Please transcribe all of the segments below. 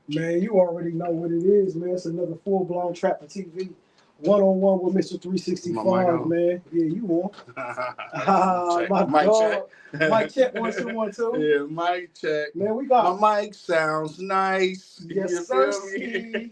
Man, you already know what it is, man. It's another full-blown Trapper TV. One-on-one with Mr. My mic 365, on. man. Yeah, you on. Check. My Mic check. dog. Mike check 1 2 1 2. Yeah, mic check. Man, we got My mic sounds nice. yes, You sir. feel me?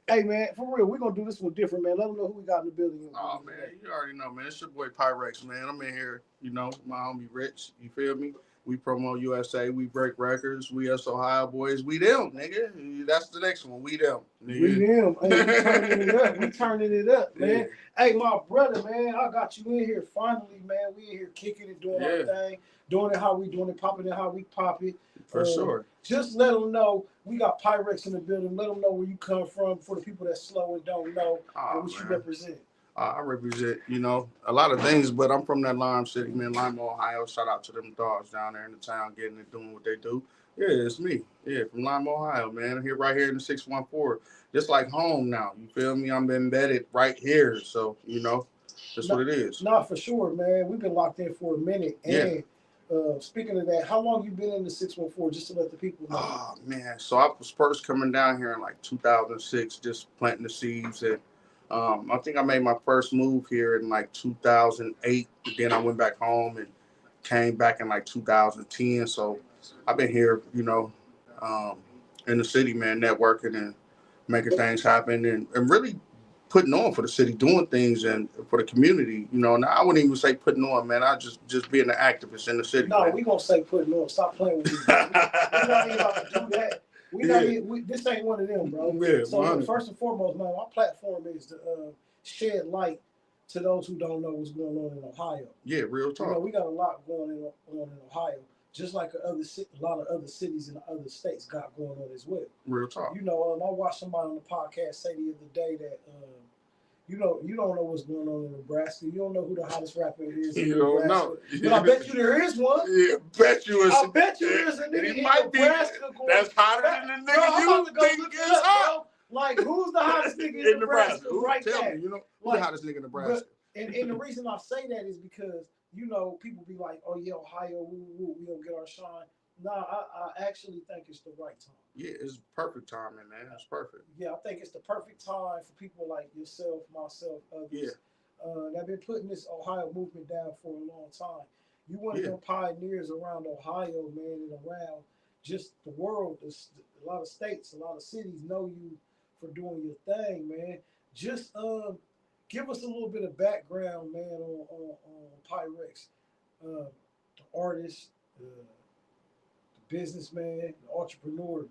Hey, man, for real, we're gonna do this one different, man. Let them know who we got in the building. Oh man, you already know, man. It's your boy Piwreckz, man. I'm in here, my homie Rich. You feel me? We promote USA. We break records. We us Ohio boys. We them, nigga. That's the next one. We them, We nigga. them. Hey, we turning it up. We turning it up, Yeah, man. Hey, my brother, man, I got you in here finally, man. We in here kicking it, doing our yeah, thing, doing it how we doing it, popping it how we pop it. for sure. Just let them know we got Pyrex in the building. Let them know where you come from for the people that's slow and don't know and Oh what you man. represent. I represent, a lot of things, but I'm from that Lime City, man, Lime, Ohio. Shout out to them dogs down there in the town getting it, doing what they do. Yeah, it's me. Yeah, from Lime, Ohio, man. Here, right here in the 614. Just like home now. You feel me? I'm embedded right here. So, that's what Not, it is. not for sure, man. We've been locked in for a minute. Yeah. And speaking of that, how long you been in the 614? Just to let the people know. Oh, man. So I was first coming down here in like 2006, just planting the seeds. And I think I made my first move here in like 2008. Then I went back home and came back in like 2010. So I've been here, um, in the city, man, networking and making things happen and really putting on for the city, doing things and for the community. Now I wouldn't even say putting on, man. I just being an activist in the city, No, man. we gonna say putting on. Stop playing with me, bro. We not even about to do that. We not Yeah, even. This ain't one of them, bro. yeah, So 100. first and foremost, man, my platform is to shed light to those who don't know what's going on in Ohio. Yeah, real You know, talk. we got a lot going on in Ohio, just like a lot of other cities in other states got going on as well. Real talk. You know, I watched somebody on the podcast say the other day that. You don't know what's going on in Nebraska. You don't know who the hottest rapper is in You don't Nebraska. know. But I bet you there is one. Yeah, bet you I bet you there's a nigga he in might be. Nebraska going. That's hotter than the Bro, nigga I'm about you to go think look is it up, hot. bro. Like, who's the hottest nigga in Nebraska Who, right tell now? me, who the Like, hottest nigga in Nebraska? but and the reason I say that is because people be like, oh yeah, Ohio, we don't get our shine. Nah, I actually think it's the right time. Yeah, it's perfect timing, man. It's perfect. Yeah, I think it's the perfect time for people like yourself, myself, Yeah, others that have been putting this Ohio movement down for a long time. You one of yeah, them pioneers around Ohio, man, and around just the world. A lot of states, a lot of cities know you for doing your thing, man. Just give us a little bit of background, man, on Pyrex, the artist, the businessman, the entrepreneur.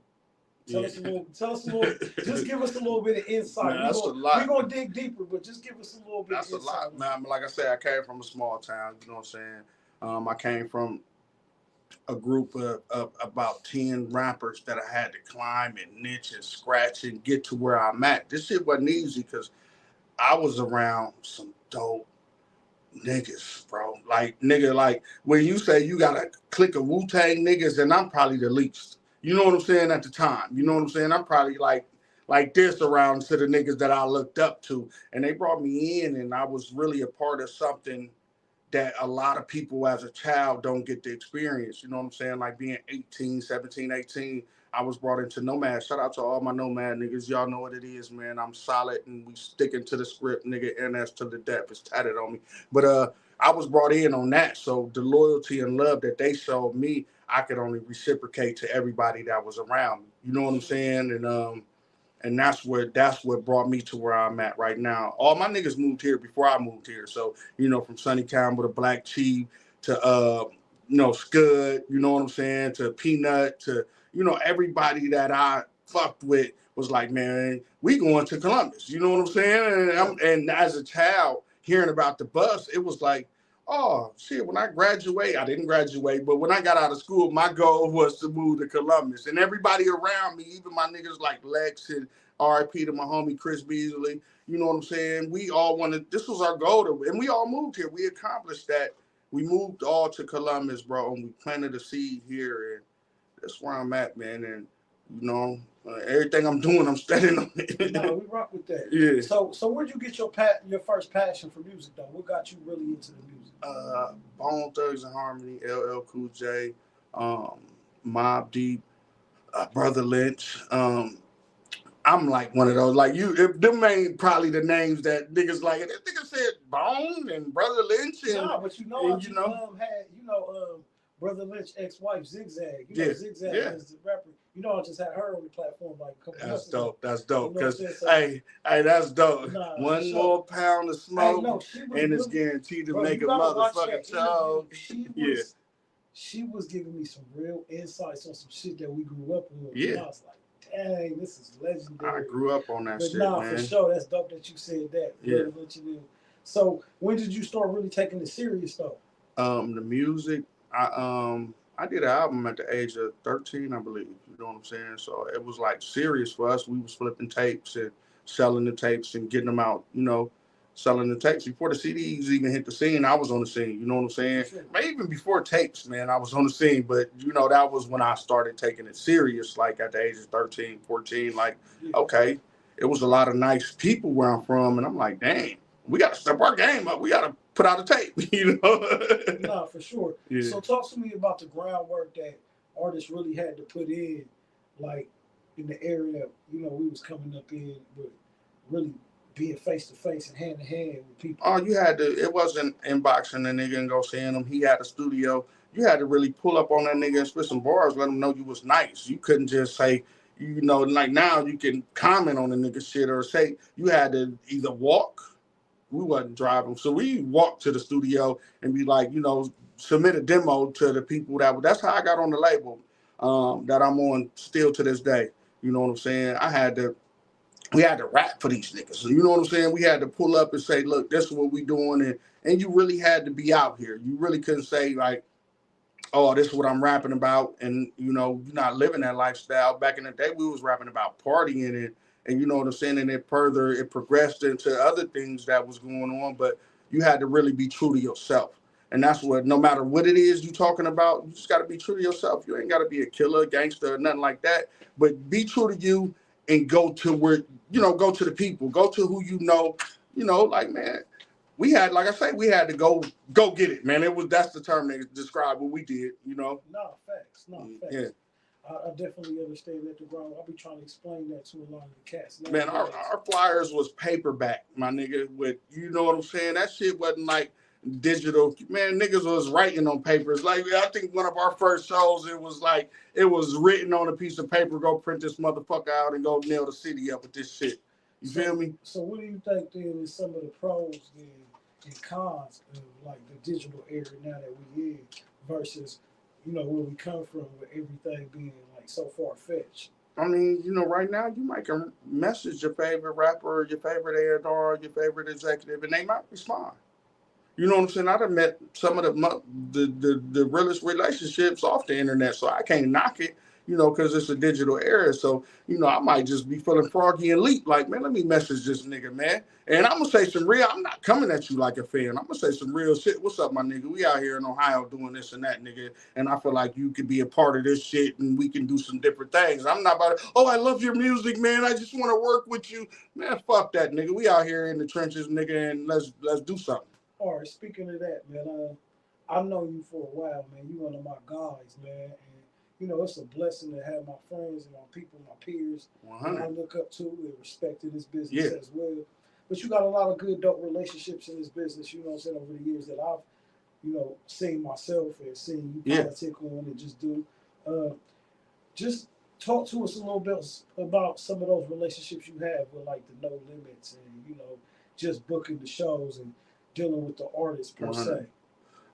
Tell yeah. us a little. Tell us a little. Just give us a little bit of insight. Man, that's a lot. We're gonna dig deeper, but just give us a little bit That's of a insight. lot, man. Like I said, I came from a small town. You know what I'm saying? I came from a group of about 10 rappers that I had to climb and niche and scratch and get to where I'm at. This shit wasn't easy because I was around some dope niggas, bro. Like, nigga, like, when you say you got a clique of Wu-Tang niggas, and I'm probably the least. You know what I'm saying at the time? You know what I'm saying? I'm probably like this around to the niggas that I looked up to. And they brought me in, and I was really a part of something that a lot of people as a child don't get to experience. You know what I'm saying? Like being 18, 17, 18, I was brought into Nomad. Shout out to all my Nomad niggas. Y'all know what it is, man. I'm solid and we sticking to the script, nigga, and that's to the death. It's tatted on me. But I was brought in on that. So the loyalty and love that they showed me, I could only reciprocate to everybody that was around me. You know what I'm saying? And that's what brought me to where I'm at right now. All my niggas moved here before I moved here. So, from Sonny Campbell to Black Chief to Scud, you know what I'm saying, to Peanut to, everybody that I fucked with was like, man, we going to Columbus. You know what I'm saying? And as a child, hearing about the bus, it was like, oh shit, when I graduate, I didn't graduate, but when I got out of school, my goal was to move to Columbus. And everybody around me, even my niggas like Lex and RIP to my homie Chris Beasley, you know what I'm saying? We all wanted, this was our goal, and we all moved here. We accomplished that. We moved all to Columbus, bro, and we planted a seed here, and that's where I'm at, man. And, everything I'm doing, I'm standing on it. No, we rock with that. Yeah. So where'd you get your first passion for music though? What got you really into the music? Bone Thugs and Harmony, LL Cool J, Mob Deep, Brother Lynch. I'm like one of those. Like you, if them ain't probably the names that niggas like. This nigga said Bone and Brother Lynch Nah, but I and just had Brother Lynch ex-wife Zigzag. yeah, Zigzag yeah. is the rapper. I just had her on the platform like a couple That's months ago. dope. That's dope. You know what Cause I'm saying? So hey, that's dope. nah, for One sure. more pound of Hey, smoke, no, she was and it's really, guaranteed to bro. make You a gotta watch motherfucking that interview. choke. Yeah, She was giving me some real insights on some shit that we grew up with, and yeah. I was like, dang, this is I legendary. grew up on that But shit, nah, for man. sure, that's dope that you said that, Yeah. brother. Let you know. So when did you start really taking it serious though? The music, I did an album at the age of 13, I believe. You know what I'm saying? So it was like serious for us. We was flipping tapes and selling the tapes and getting them out. Selling the tapes before the CDs even hit the scene. I was on the scene. You know what I'm saying? For sure. Maybe even before tapes, man, I was on the scene. But that was when I started taking it serious. Like at the age of 13, 14. Like, Yeah. okay, it was a lot of nice people where I'm from, and I'm like, dang, we got to step our game up. We got to put out a tape. Nah, for sure. Yeah. So talk to me about the groundwork that artists really had to put in, like in the area we was coming up in, but really being face to face and hand to hand with people. Oh, you had to. It wasn't inboxing the nigga and go seeing him. He had a studio. You had to really pull up on that nigga and spit some bars, let him know you was nice. You couldn't just say, like now you can comment on the nigga shit or say you had to either walk. We wasn't driving, so we walked to the studio and be like, submit a demo to the people that's how I got on the label that I'm on still to this day. You know what I'm saying? We had to rap for these niggas. So you know what I'm saying? We had to pull up and say, look, this is what we doing. And you really had to be out here. You really couldn't say like, oh, this is what I'm rapping about. And, you're not living that lifestyle. Back in the day, we was rapping about partying and you know what I'm saying? And it progressed into other things that was going on. But you had to really be true to yourself. And that's what, no matter what it is you talking about, you just got to be true to yourself. You ain't got to be a killer, gangster, or nothing like that. But be true to you and go to where, go to the people, go to who like, man, we had, like I say, we had to go get it, man. That's the term they describe what we did. No facts, no facts. Yeah. I definitely understand that the ground. I'll be trying to explain that to a lot of the cats. Man, our flyers was paperback, my nigga. With you know what I'm saying? That shit wasn't like digital. Man, niggas was writing on papers. Like I think one of our first shows, it was written on a piece of paper. Go print this motherfucker out and go nail the city up with this shit. You feel me? So what do you think then is some of the pros then and cons of like the digital era now that we in versus where we come from with everything being like so far fetched? I mean, right now you might can message your favorite rapper, your favorite A&R, your favorite executive, and they might respond. You know what I'm saying? I done met some of the realest relationships off the internet, so I can't knock it, because it's a digital era. So, I might just be feeling froggy and leap like, man, let me message this nigga, man. And I'm going to say some real, I'm not coming at you like a fan. I'm going to say some real shit. What's up, my nigga? We out here in Ohio doing this and that, nigga. And I feel like you could be a part of this shit and we can do some different things. I'm not about to, oh, I love your music, man. I just want to work with you. Man, fuck that, nigga. We out here in the trenches, nigga, and let's do something. All right, speaking of that, man, I've known you for a while, man. You one of my guys, man. And, it's a blessing to have my friends and my people, my peers that I look up to and respect in this business as well. But you got a lot of good, dope relationships in this business, you know what I'm saying, over the years that I've, seen myself and seen you politic on and just do. Just talk to us a little bit about some of those relationships you have with, like, the No Limits and, just booking the shows and dealing with the artists per se.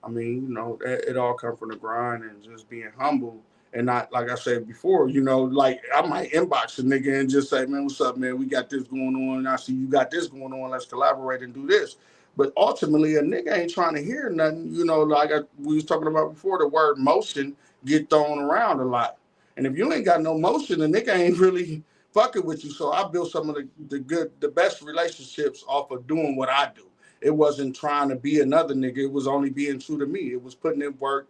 I mean, it all comes from the grind and just being humble and not, like I said before, like I might inbox a nigga and just say, man, what's up, man? We got this going on. I see you got this going on. Let's collaborate and do this. But ultimately, a nigga ain't trying to hear nothing. Like we was talking about before, the word motion get thrown around a lot. And if you ain't got no motion, the nigga ain't really fucking with you. So I built some of the best relationships off of doing what I do. It wasn't trying to be another nigga. It was only being true to me. It was putting in work,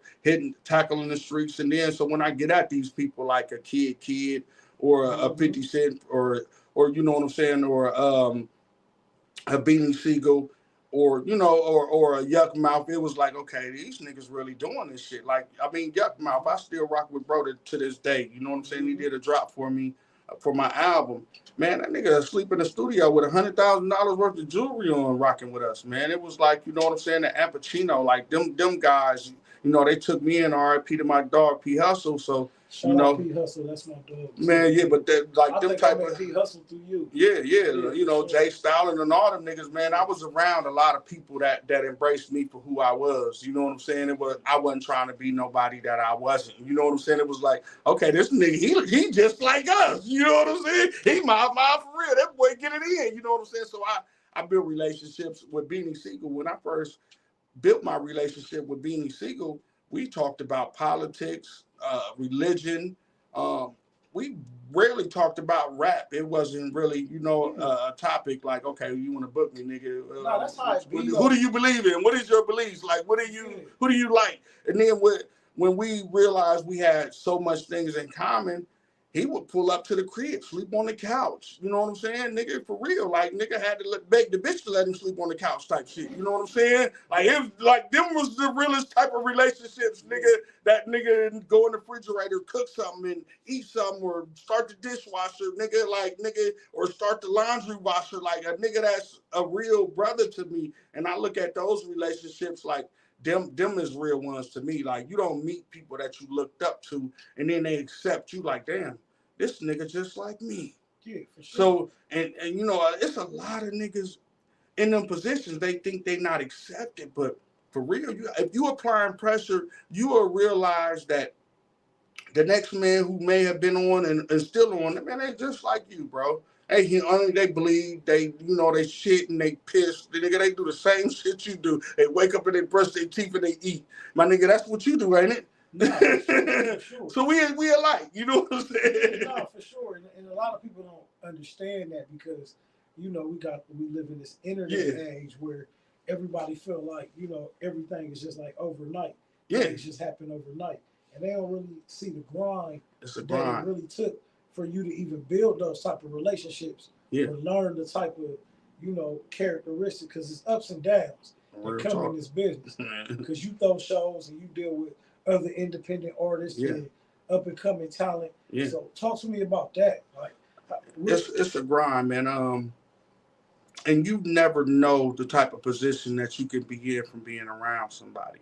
tackling the streets. And then, so when I get at these people like a Kid, or a 50 Cent, or you know what I'm saying, or a Beanie Siegel, or, or a Yuck Mouth, it was like, okay, these niggas really doing this shit. Like, I mean, Yuck Mouth, I still rock with bro to this day. You know what I'm saying? He did a drop for me for my album. Man, that nigga asleep in the studio with $100,000 worth of jewelry on, rocking with us. Man, it was like, you know what I'm saying, the Appuccino, like them guys. You know, they took me in, RIP to my dog P Hustle. So shout out P Hustle, that's my dog. Man, yeah, but that like I them think type I met of P Hustle through you. Yeah, you know, Jay Stalin and all them niggas, man. I was around a lot of people that embraced me for who I was. You know what I'm saying? I wasn't trying to be nobody that I wasn't. You know what I'm saying? It was like, okay, this nigga, he just like us. You know what I'm saying? He my for real. That boy get it in. You know what I'm saying? So I built relationships with Beanie Siegel. When I first built my relationship with Beanie Siegel, we talked about politics, religion. We rarely talked about rap. It wasn't really, you know, a topic like, okay, you want to book me, nigga? No, that's how it be. Who do you believe in? What is your beliefs? Like, who do you like? And then when we realized we had so much things in common, he would pull up to the crib, sleep on the couch. You know what I'm saying? Nigga, for real. Like, nigga had to beg the bitch to let him sleep on the couch type shit. You know what I'm saying? Like them was the realest type of relationships, nigga. That nigga go in the refrigerator, cook something and eat something, or start the dishwasher, nigga, or start the laundry washer. Like, a nigga that's a real brother to me. And I look at those relationships like, them is real ones to me. Like, you don't meet people that you looked up to and then they accept you like, damn, this nigga just like me. Yeah, for sure. So, and you know, it's a lot of niggas in them positions, they think they not accepted, but for real, if you applying pressure, you will realize that the next man who may have been on and still on, man, they just like you, bro. They bleed, they shit and they piss. The nigga, they do the same shit you do. They wake up and they brush their teeth and they eat. My nigga, that's what you do, ain't it? No, for sure. So we alike, you know what I'm saying? No, for sure. And a lot of people don't understand that because, you know, we live in this internet age where everybody feel like, you know, everything is just like overnight. Yeah. Things just happen overnight. And they don't really see the grind that it really took for you to even build those type of relationships or learn the type of, you know, characteristics, because it's ups and downs that come in this business. Because you throw shows and you deal with other independent artists and up and coming talent. Yeah. So talk to me about that. Like, it's a grind, man. And you never know the type of position that you can be in from being around somebody.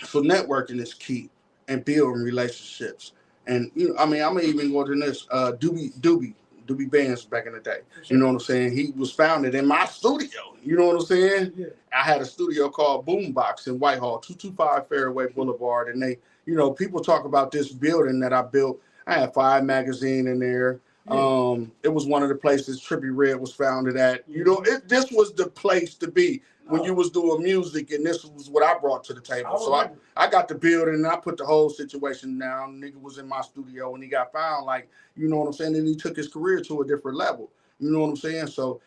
So networking is key, and building relationships. And you know, I mean, I'm even going to this Doobie Bands back in the day. Sure. You know what I'm saying? He was founded in my studio. You know what I'm saying? Yeah. I had a studio called Boombox in Whitehall, 225 Fairway Boulevard, and they, you know, people talk about this building that I built. I had 5 magazine in there. Yeah. It was one of the places Trippie Redd was founded at. You know, this was the place to be when you was doing music, and this was what I brought to the table. So I got the building, and I put the whole situation down. Nigga was in my studio, and he got found, like, you know what I'm saying? And he took his career to a different level. You know what I'm saying? So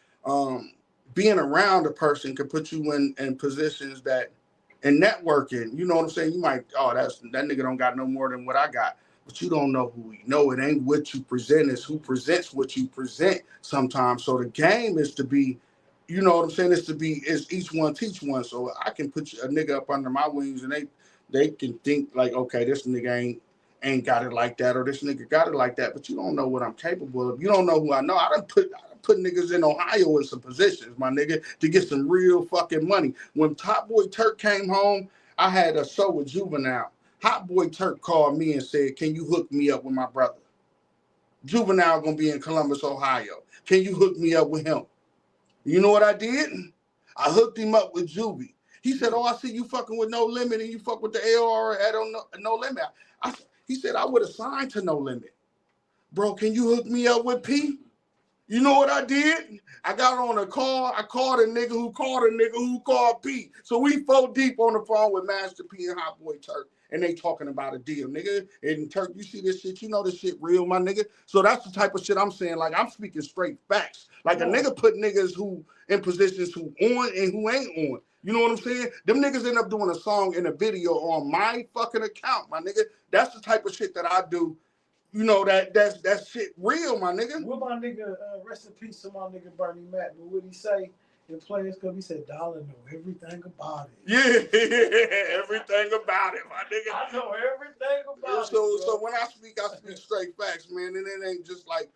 being around a person can put you in positions that, and networking, you know what I'm saying? You might, that nigga don't got no more than what I got. But you don't know who we know. It ain't what you present, it's who presents what you present sometimes. So the game is to be, you know what I'm saying? Is each one teach one. So I can put a nigga up under my wings and they can think like, okay, this nigga ain't got it like that, or this nigga got it like that. But you don't know what I'm capable of. You don't know who I know. I done put niggas in Ohio in some positions, my nigga, to get some real fucking money. When Top Boy Turk came home, I had a show with Juvenile. Hot Boy Turk called me and said, can you hook me up with my brother? Juvenile gonna be in Columbus, Ohio. Can you hook me up with him? You know what I did? I hooked him up with Juvie. He said, I see you fucking with No Limit and you fuck with the AR at No Limit. He said, I would have signed to No Limit. Bro, can you hook me up with P? You know what I did? I got on a call. I called a nigga who called a nigga who called P. So we 4 deep on the phone with Master P and Hot Boy Turk. And they talking about a deal, nigga. And Turk, you see this shit, you know this shit real, my nigga. So that's the type of shit I'm saying. Like, I'm speaking straight facts. Like, a nigga put niggas who in positions who on and who ain't on. You know what I'm saying? Them niggas end up doing a song and a video on my fucking account, my nigga. That's the type of shit that I do. You know, that's shit real, my nigga. What my nigga, rest in peace to my nigga Bernie Mac, but what he say, and players because he said Dollar know everything about it. Yeah, everything about it, my nigga. I know everything about it. So when I speak straight facts, man, and it ain't just like,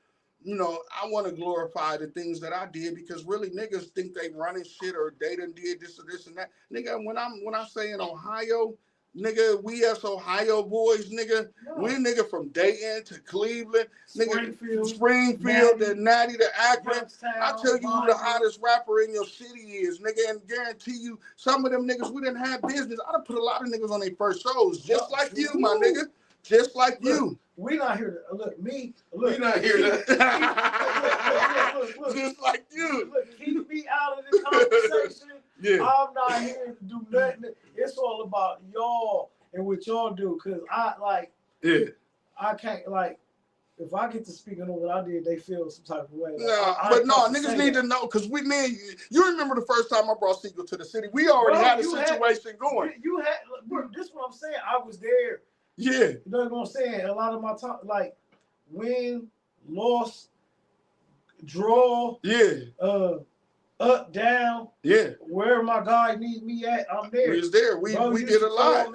I want to glorify the things that I did because really niggas think they running shit or they done did this or this and that. Nigga, when I say in Ohio, nigga, we as Ohio boys, nigga, we nigga from Dayton to Cleveland, nigga, Springfield to Natty to Akron. I tell you who the hottest rapper in your city is, nigga, and guarantee you some of them niggas we didn't have business. I done put a lot of niggas on their first shows, just like you, my nigga. Just like you. We not here to look. We not here to look. Just like you. Look, keep me out of the conversation. Yeah. I'm not here to do nothing. It's all about y'all and what y'all do. Cause I can't if I get to speaking on what I did, they feel some type of way. Niggas need to know because you remember the first time I brought Seagull to the city. We already had a situation going. You had this is what I'm saying. I was there. Yeah. You know what I'm saying? A lot of my time, like win, loss, draw, up, down, where my guy needs me at, I'm there. We was there. We did a lot.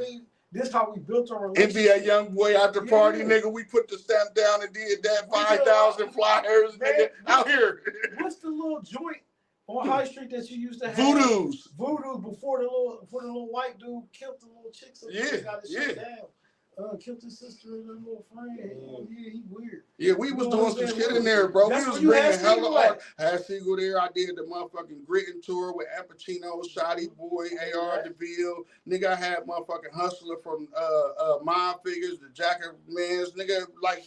This is how we built our relationship. NBA young boy after party, nigga. We put the stamp down and did that 5,000 flyers, nigga, out here. What's the little joint on High Street that you used to have? Voodoo's before the little white dude killed the little chick. So got his shit down. Killed his sister and her little friend. Yeah, he weird. Yeah, we was doing some shit in there, bro. We was bringing hella art. Had Seagull there. I did the motherfucking Gritting tour with Al Pacino, Shotty Boy, A.R. DeVille. Nigga, I had motherfucking Hustler from Mind Figures, the Jacket Mans. Nigga, like,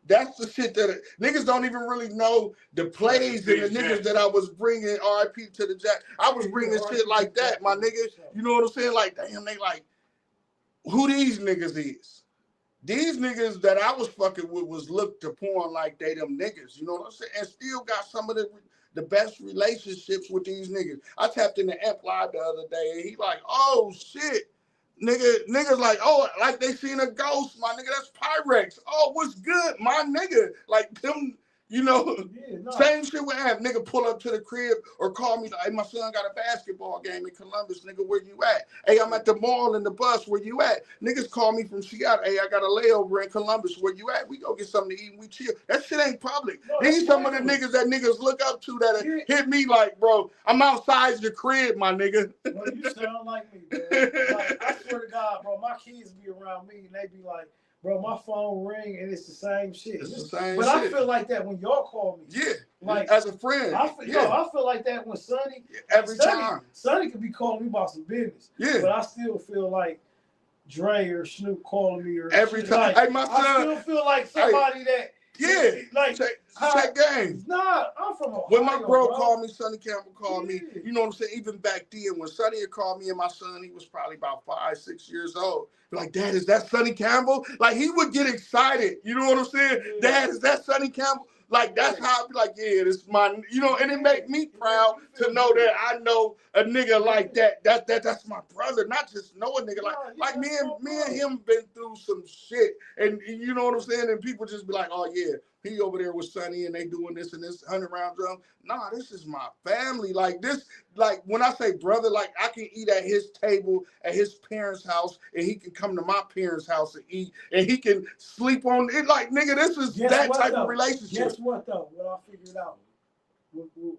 that's the shit that niggas don't even really know the plays and the niggas that I was bringing. R.I.P. to the Jack. I was bringing shit like that, my nigga. You know what I'm saying? Like, damn, they like, who these niggas is? These niggas that I was fucking with was looked upon like they them niggas, you know what I'm saying? And still got some of the best relationships with these niggas. I tapped in the Amp Live the other day and he like, oh shit. Niggas like, oh, like they seen a ghost, my nigga, that's Piwreckz. Oh, what's good, my nigga? Like them, same shit with Amp. Nigga pull up to the crib or call me like, hey, my son got a basketball game in Columbus, nigga, where you at? Hey, I'm at the mall in the bus, where you at? Niggas call me from Seattle, hey, I got a layover in Columbus, where you at? We go get something to eat and we chill. That shit ain't public. These some of the niggas that niggas look up to that hit me like, bro, I'm outside your crib, my nigga. Bro, you sound like me, bro. Like, I swear to God, bro, my kids be around me and they be like, bro, my phone ring and it's the same shit. It's the same but shit. I feel like that when y'all call me. Yeah. Like as a friend. I feel like that when Sonny. Every time. Sonny could be calling me about some business. Yeah. But I still feel like Dre or Snoop calling me or every time. Like, hey, my son. I still feel like somebody that. Yeah. Like check games. Nah, I'm from Ohio. When my bro called me, Sonny Campbell called me, you know what I'm saying? Even back then, when Sonny had called me and my son, he was probably about 5, 6 years old. Like, Dad, is that Sonny Campbell? Like, he would get excited. You know what I'm saying? Yeah. Dad, is that Sonny Campbell? Like, that's how I'd be like, yeah, this is my, and it make me proud to know that I know a nigga like that. That's my brother, not just know a nigga like me and him been through some shit. And you know what I'm saying? And people just be like, oh yeah, he over there with Sonny and they doing this and this 100-round drum. Nah, this is my family. Like this, like when I say brother, like I can eat at his table at his parents' house and he can come to my parents' house and eat and he can sleep on it. Like, nigga, this is that type of relationship. Guess what though? What I figured out,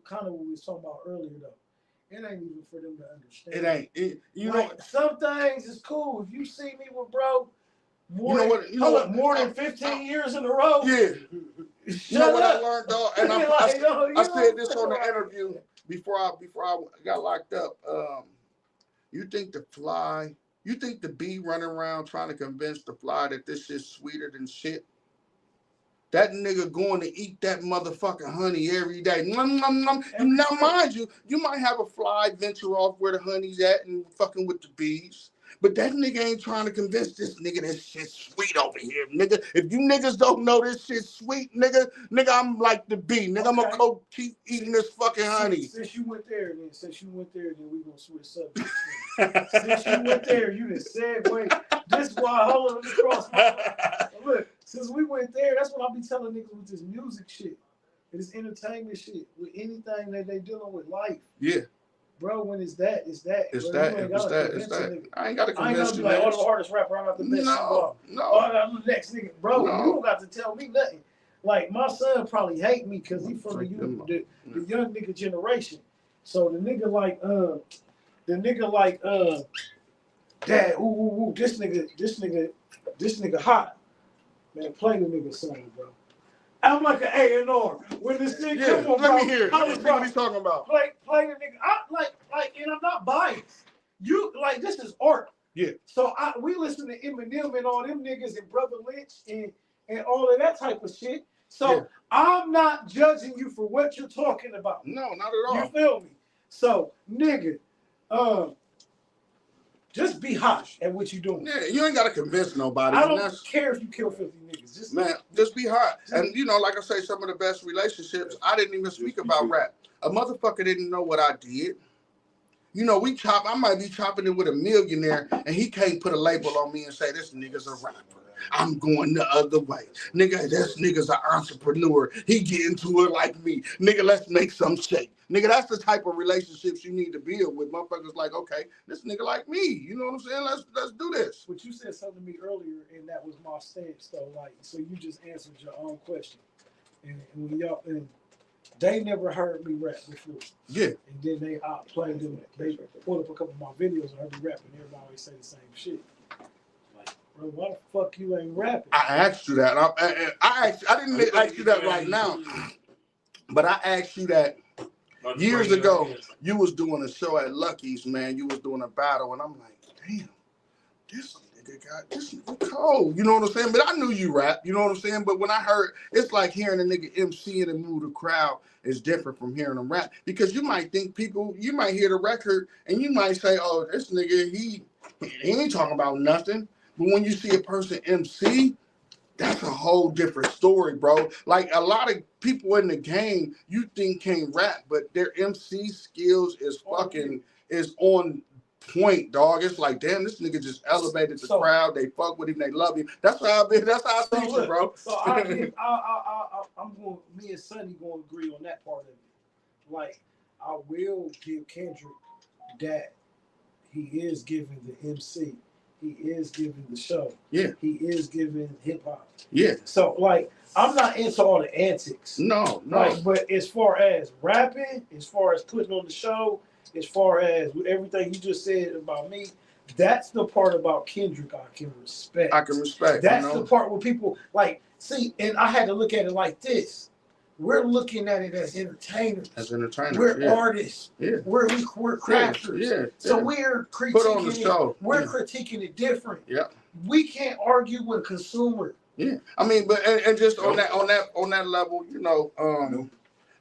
kind of what we was talking about earlier though. It ain't even for them to understand. It ain't. You like, know, some things is cool. If you see me with bro, more than 15 years in a row. Yeah. You know what I learned though, and I said this on the interview before I got locked up. You think the bee running around trying to convince the fly that this shit's sweeter than shit? That nigga going to eat that motherfucking honey every day. Now, mind you, you might have a fly venture off where the honey's at and fucking with the bees. But that nigga ain't trying to convince this nigga this shit's sweet over here, nigga. If you niggas don't know this shit's sweet, nigga, I'm like the bee. Nigga, I'm gonna go keep eating this fucking honey. Since you went there, then we gonna switch subjects. Since you went there, you just segue. This is why, hold on, let me cross my look, since we went there, that's what I be telling niggas with this music shit. This entertainment shit, with anything that they dealing with life. Yeah. bro, when it's that, it's that. It's Bro, that. you ain't If it's gotta that, it's convince a that. nigga. I ain't got to I ain't convince gonna you be like, oh, the niggas. hardest rapper, I'm not the best singer. No, Oh, no. I'm the next nigga. Bro, you don't got to tell me nothing. Like, my son probably hate me because he from the young nigga generation. So the nigga like, dad, ooh, this nigga hot. Man, play the nigga song, bro. I'm like an A&R. When this thing come on, let bro, me hear. Let me see what he's talking about. Play the nigga. I like, and I'm not biased. You like this is art. Yeah. So we listen to Eminem and all them niggas and Brother Lynch and all of that type of shit. So I'm not judging you for what you're talking about. No, not at all. You feel me? So nigga, just be hot at what you doing. Yeah, you ain't gotta convince nobody. I don't care if you kill 50 niggas. Just be hot. And you know, like I say, some of the best relationships, I didn't even speak about rap. A motherfucker didn't know what I did. You know, I might be chopping it with a millionaire, and he can't put a label on me and say, this nigga's a rapper. I'm going the other way. Nigga, this nigga's an entrepreneur. He get into it like me. Nigga, let's make some shake. Nigga, that's the type of relationships you need to build with motherfuckers like, okay, this nigga like me. You know what I'm saying? Let's do this. But you said something to me earlier, and that was my stance, though. Like, so you just answered your own question. And when and they never heard me rap before. Yeah. And then they outplayed them. They pulled up a couple of my videos and heard me rap, and everybody always say the same shit. Like, bro, why the fuck you ain't rapping? I asked you that. I didn't ask you that right now, but I asked you that years ago. You was doing a show at Lucky's, man. You was doing a battle, and I'm like, damn, this nigga cold. You know what I'm saying? But I knew you rap. You know what I'm saying? But when I heard, it's like hearing a nigga MC and move the crowd is different from hearing them rap, because you might think you might hear the record and you might say, oh, this nigga, he ain't talking about nothing. But when you see a person MC, that's a whole different story, bro. Like, a lot of people in the game you think can't rap, but their MC skills is on point, dog. It's like, damn, this nigga just elevated the crowd. They fuck with him. They love him. That's how I see you, bro. So me and Sonny gonna agree on that part of it. Like, I will give Kendrick that he is giving the MC. He is giving the show. Yeah. He is giving hip hop. Yeah. So, like, I'm not into all the antics. No. Like, but as far as rapping, as far as putting on the show, as far as everything you just said about me, that's the part about Kendrick I can respect. That's the part where people, like, see, and I had to look at it like this. We're looking at it as entertainers. We're artists. Yeah. We're crafters. Yeah. So we're critiquing Put on the show. We're critiquing it different. Yeah. We can't argue with a consumer. Yeah. I mean, but and just on that level, you know,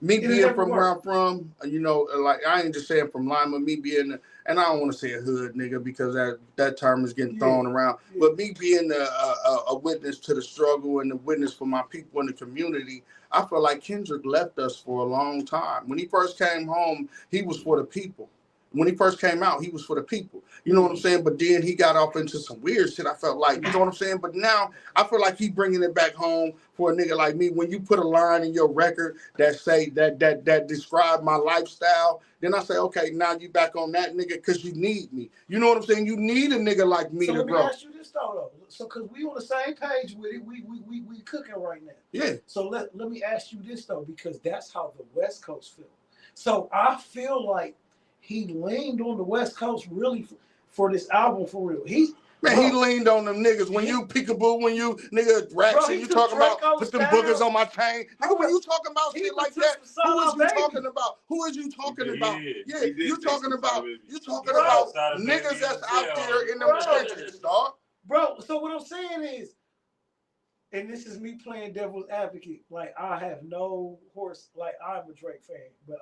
me being from where I'm from, you know, like, I ain't just saying from Lima, me being, and I don't want to say a hood nigga because that term is getting thrown around, but me being a witness to the struggle and a witness for my people in the community, I feel like Kendrick left us for a long time. When he first came home, he was for the people. When he first came out, he was for the people. You know what I'm saying? But then he got off into some weird shit, I felt like. You know what I'm saying? But now I feel like he bringing it back home for a nigga like me. When you put a line in your record that say that describe my lifestyle, then I say, okay, now you back on that nigga because you need me. You know what I'm saying? You need a nigga like me to grow. So let me ask you this though. So because we on the same page with it, we cooking right now. Yeah. So let me ask you this though, because that's how the West Coast feel. So I feel like he leaned on the West Coast really for this album for real. He leaned on them niggas. When you peekaboo, when you nigga raps and you talking about put them boogers on my chain. Nigga, when you talking about shit like that, who is you talking about? Who is you talking about? Yeah, you talking about niggas that's out there in them trenches, dog. Bro, so what I'm saying is, and this is me playing devil's advocate, like, I have no horse, like, I'm a Drake fan, but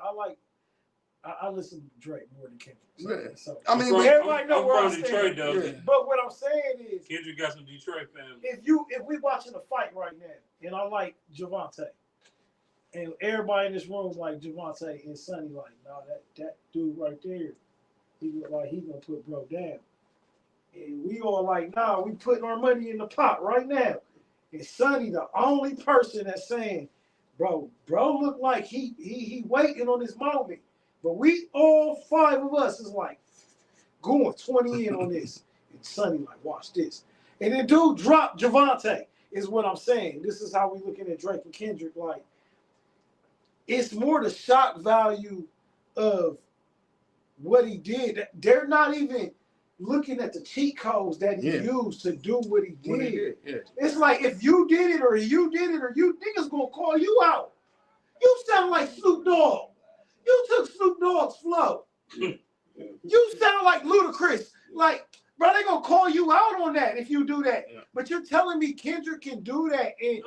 I listen to Drake more than Kendrick. So, I mean, everybody know where I'm Detroit, though. Yeah. But what I'm saying is, Kendrick got some Detroit fans. If we watching a fight right now, and I like Javante, and everybody in this room like Javante and Sonny, like, no, that dude right there, he look like he gonna put bro down. And we all like, nah, we putting our money in the pot right now. And Sonny, the only person that's saying, bro look like he waiting on this moment. But we all 5 of us is like going 20 in on this. And Sonny like, watch this. And then dude dropped Javante, is what I'm saying. This is how we looking at Drake and Kendrick. Like, it's more the shock value of what he did. They're not even looking at the cheat codes that he used to do what he did. It's like if you did it or you did it or you niggas gonna call you out. You sound like Snoop Dogg. You took Snoop Dogg's flow. You sound like Ludacris. Like, bro, they gonna call you out on that if you do that. Yeah. But you're telling me Kendrick can do that? And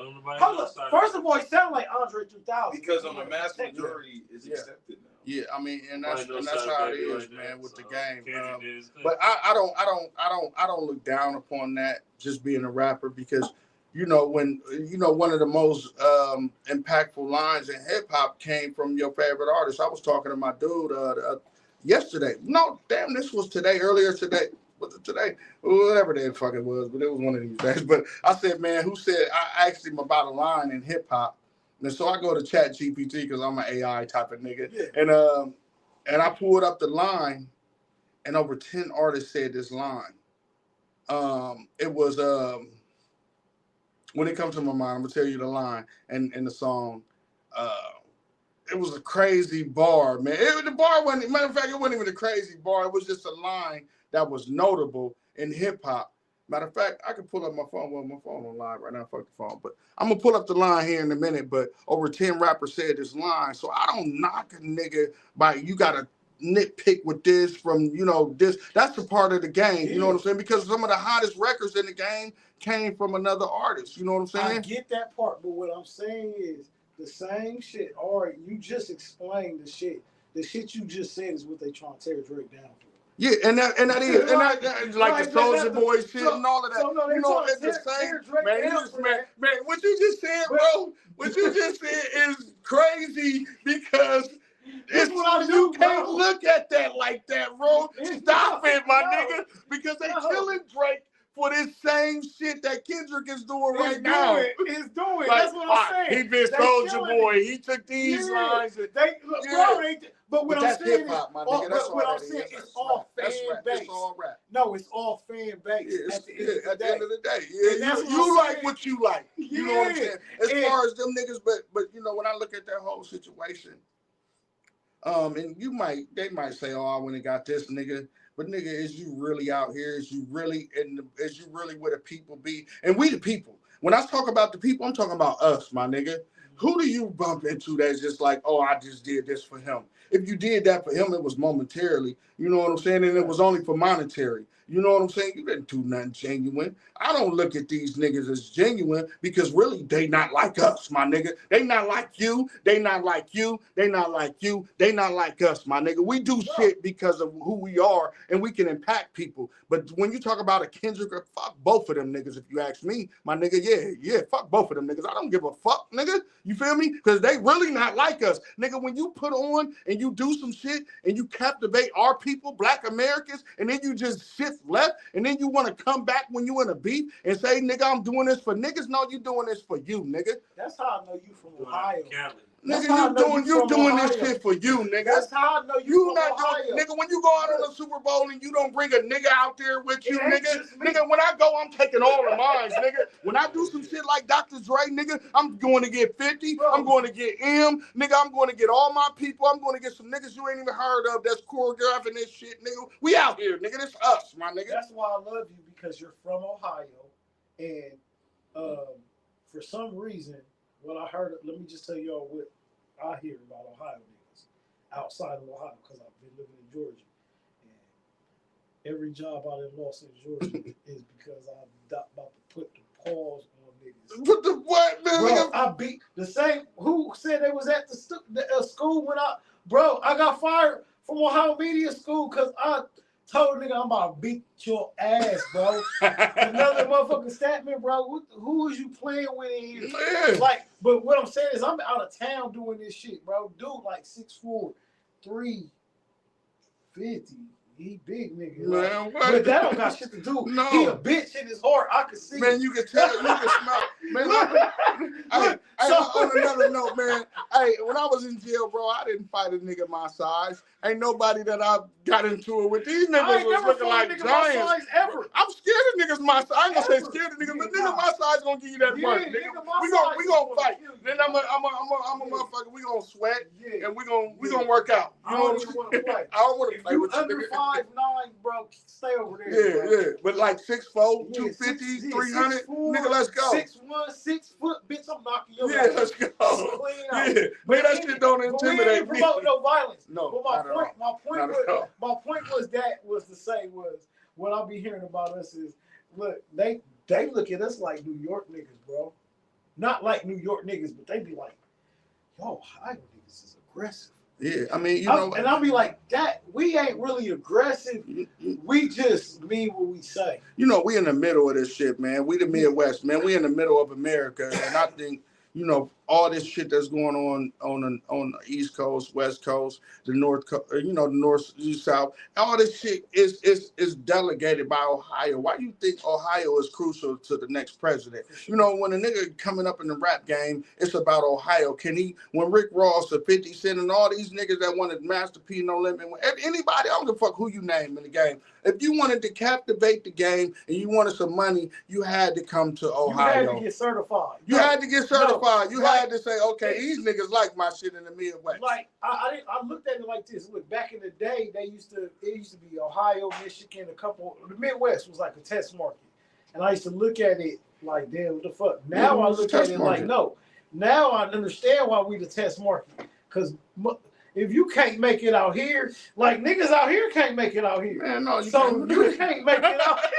first of all, he sound like Andre 3000 because on the mass majority is accepted now. Yeah, I mean, and that's how it is, man, with the game. But I don't look down upon that just being a rapper because. When one of the most impactful lines in hip hop came from your favorite artist. I was talking to my dude yesterday. No, damn, this was today, earlier today. Was it today? Whatever the fuck it was, but it was one of these days. But I said, man, I asked him about a line in hip hop. And so I go to Chat GPT because I'm an AI type of nigga. Yeah. And I pulled up the line and over 10 artists said this line. It was when it comes to my mind, I'm gonna tell you the line and the song. It was a crazy bar, man. The bar wasn't. Matter of fact, it wasn't even a crazy bar. It was just a line that was notable in hip hop. Matter of fact, I can pull up my phone. Well, my phone on live right now. Fuck the phone, but I'm gonna pull up the line here in a minute. But over 10 rappers said this line, so I don't knock a nigga by you gotta nitpick with this from this. That's a part of the game. You know what I'm saying? Because some of the hottest records in the game came from another artist. You know what I'm saying? I get that part, but what I'm saying is the same shit. All right, you just explained the shit. The shit you just said is what they trying to tear Drake down for. Yeah, and that is like the Soulja Boy shit and all of that. So it's the same. Man, what you just said, bro. What you just said is crazy because you can't look at that like that, bro. Stop it, my nigga, because they killing Drake for this same shit that Kendrick is doing right now. It's doing. That's what I'm saying. He been Soulja Boy. He took these lines. But what I'm saying is, what I'm saying is all fan based. It's all rap. No, it's all fan based. At the end of the day, you like what you like. You know what I'm saying? As far as them niggas, but when I look at that whole situation, and they might say, oh, I went and got this nigga. But nigga, is you really out here? Is you really where the people be? And we the people. When I talk about the people, I'm talking about us, my nigga. Who do you bump into that's just like, oh, I just did this for him? If you did that for him, it was momentarily. You know what I'm saying? And it was only for monetary. You know what I'm saying? You didn't do nothing genuine. I don't look at these niggas as genuine because really they not like us, my nigga. They not like you. They not like you. They not like you. They not like us, my nigga. We do shit because of who we are and we can impact people. But when you talk about a Kendrick, fuck both of them niggas, if you ask me, my nigga, yeah, fuck both of them niggas. I don't give a fuck, nigga. You feel me? Because they really not like us. Nigga, when you put on and you do some shit and you captivate our people, Black Americans, and then you just shift left, and then you want to come back when you in a beef and say, nigga, I'm doing this for niggas. No, you doing this for you, nigga. That's how I know you from Ohio. Nigga, you doing this shit for you, nigga. That's how I know you from not Ohio. Doing, nigga, when you go out on the Super Bowl and you don't bring a nigga out there with you, nigga. Nigga, when I go, I'm taking all of mine, nigga. When I do some shit like Dr. Dre, nigga, I'm going to get 50. Bro. I'm going to get M. Nigga, I'm going to get all my people. I'm going to get some niggas you ain't even heard of that's choreographing this shit, nigga. We out here, nigga. This us, my nigga. That's why I love you, because you're from Ohio. And for some reason, what I heard, let me just tell y'all what I hear about Ohio niggas outside of Ohio, because I've been living in Georgia. And every job I done lost in Georgia is because I'm about to put the pause on niggas. Put the what, man? Bro, I beat the same. Who said they was at the school when I got fired from Ohio Media School because I told a nigga I'm about to beat your ass, bro. Another motherfucking statement, bro. Who is you playing with in here? Man. Like, but what I'm saying is I'm out of town doing this shit, bro. Dude, like 6'4", 350. He big nigga. Man, like, what? but that don't got shit to do. No. He a bitch in his heart. I can see. Man, you can tell, you can smell. Man, on another note, man. Hey, when I was in jail, bro, I didn't fight a nigga my size. Ain't nobody that I got into it with. These niggas was looking like giants. Ever. I'm scared of niggas my size. I ain't gonna say scared of niggas, but niggas my size gonna give you that work. Nigga. We gonna fight. Then I'm a motherfucker. We gonna sweat and we gonna work out. You know what I'm saying? I don't want to play with you. Under 5'9", bro, stay over there. Yeah. But like 6'4", 250, 300, nigga, let's go. 6'1", 6 foot, bitch, I'm knocking your ass. Let's go. Yeah, but that shit don't intimidate me. No violence. No, but my point was to say what I'll be hearing about us is, look, they look at us like New York niggas, bro. Not like New York niggas, but they be like, yo, Ohio niggas is aggressive. Yeah, I mean, you know, and I'll be like, that we ain't really aggressive. We just mean what we say. You know, we in the middle of this shit, man. We the Midwest, man. We in the middle of America, and I think, you know, all this shit that's going on the East Coast, West Coast, the North, you know, the North, East, South, all this shit is delegated by Ohio. Why do you think Ohio is crucial to the next president? You know, when a nigga coming up in the rap game, it's about Ohio. When Rick Ross or 50 Cent and all these niggas that wanted Master P, No Limit, anybody, I don't give a fuck who you name in the game. If you wanted to captivate the game and you wanted some money, you had to come to Ohio. You had to get certified. You had to get certified. You had to say, okay, these niggas like my shit in the Midwest. Like I looked at it like this. Look, back in the day, it used to be Ohio, Michigan, the Midwest was like a test market. And I used to look at it like, damn, what the fuck? Now I look at it like, no. Now I understand why we the test market. Because if you can't make it out here, like niggas out here can't make it out here. Man, no, you can't make it out here.